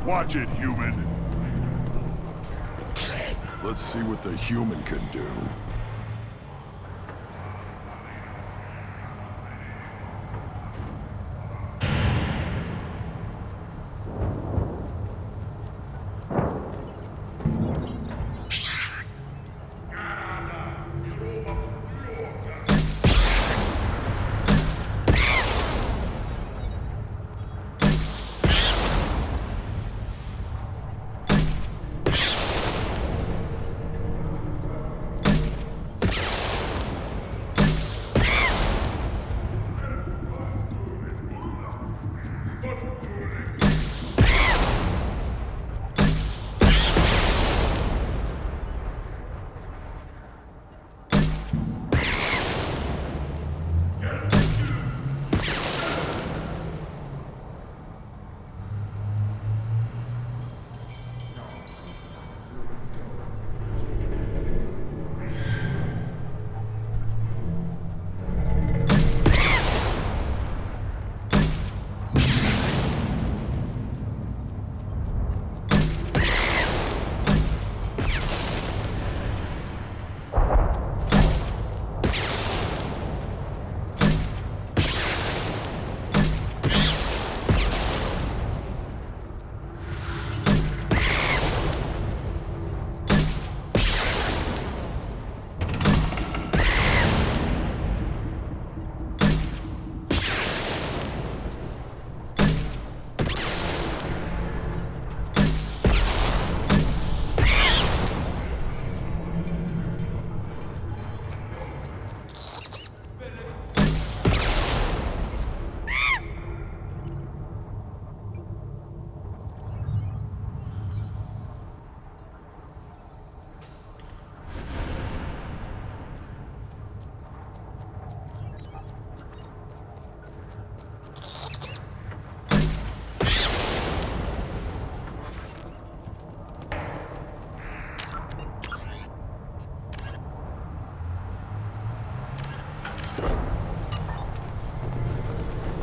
Watch it, human. Let's see what the human can do.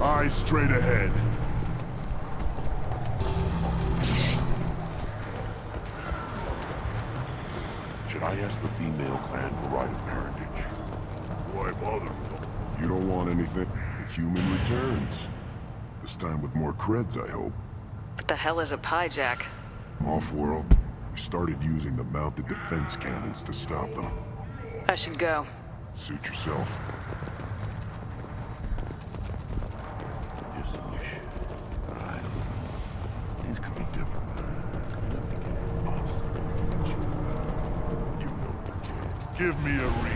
Eyes straight ahead. Should I ask the female clan for rite of parentage? Why bother? You don't want anything. The human returns. This time with more creds, I hope. What the hell is a hijack? Off-world. We started using the mounted defense cannons to stop them. I should go. Suit yourself. Just a wish. Alright. Things could be different. You know you can. Give me a reason.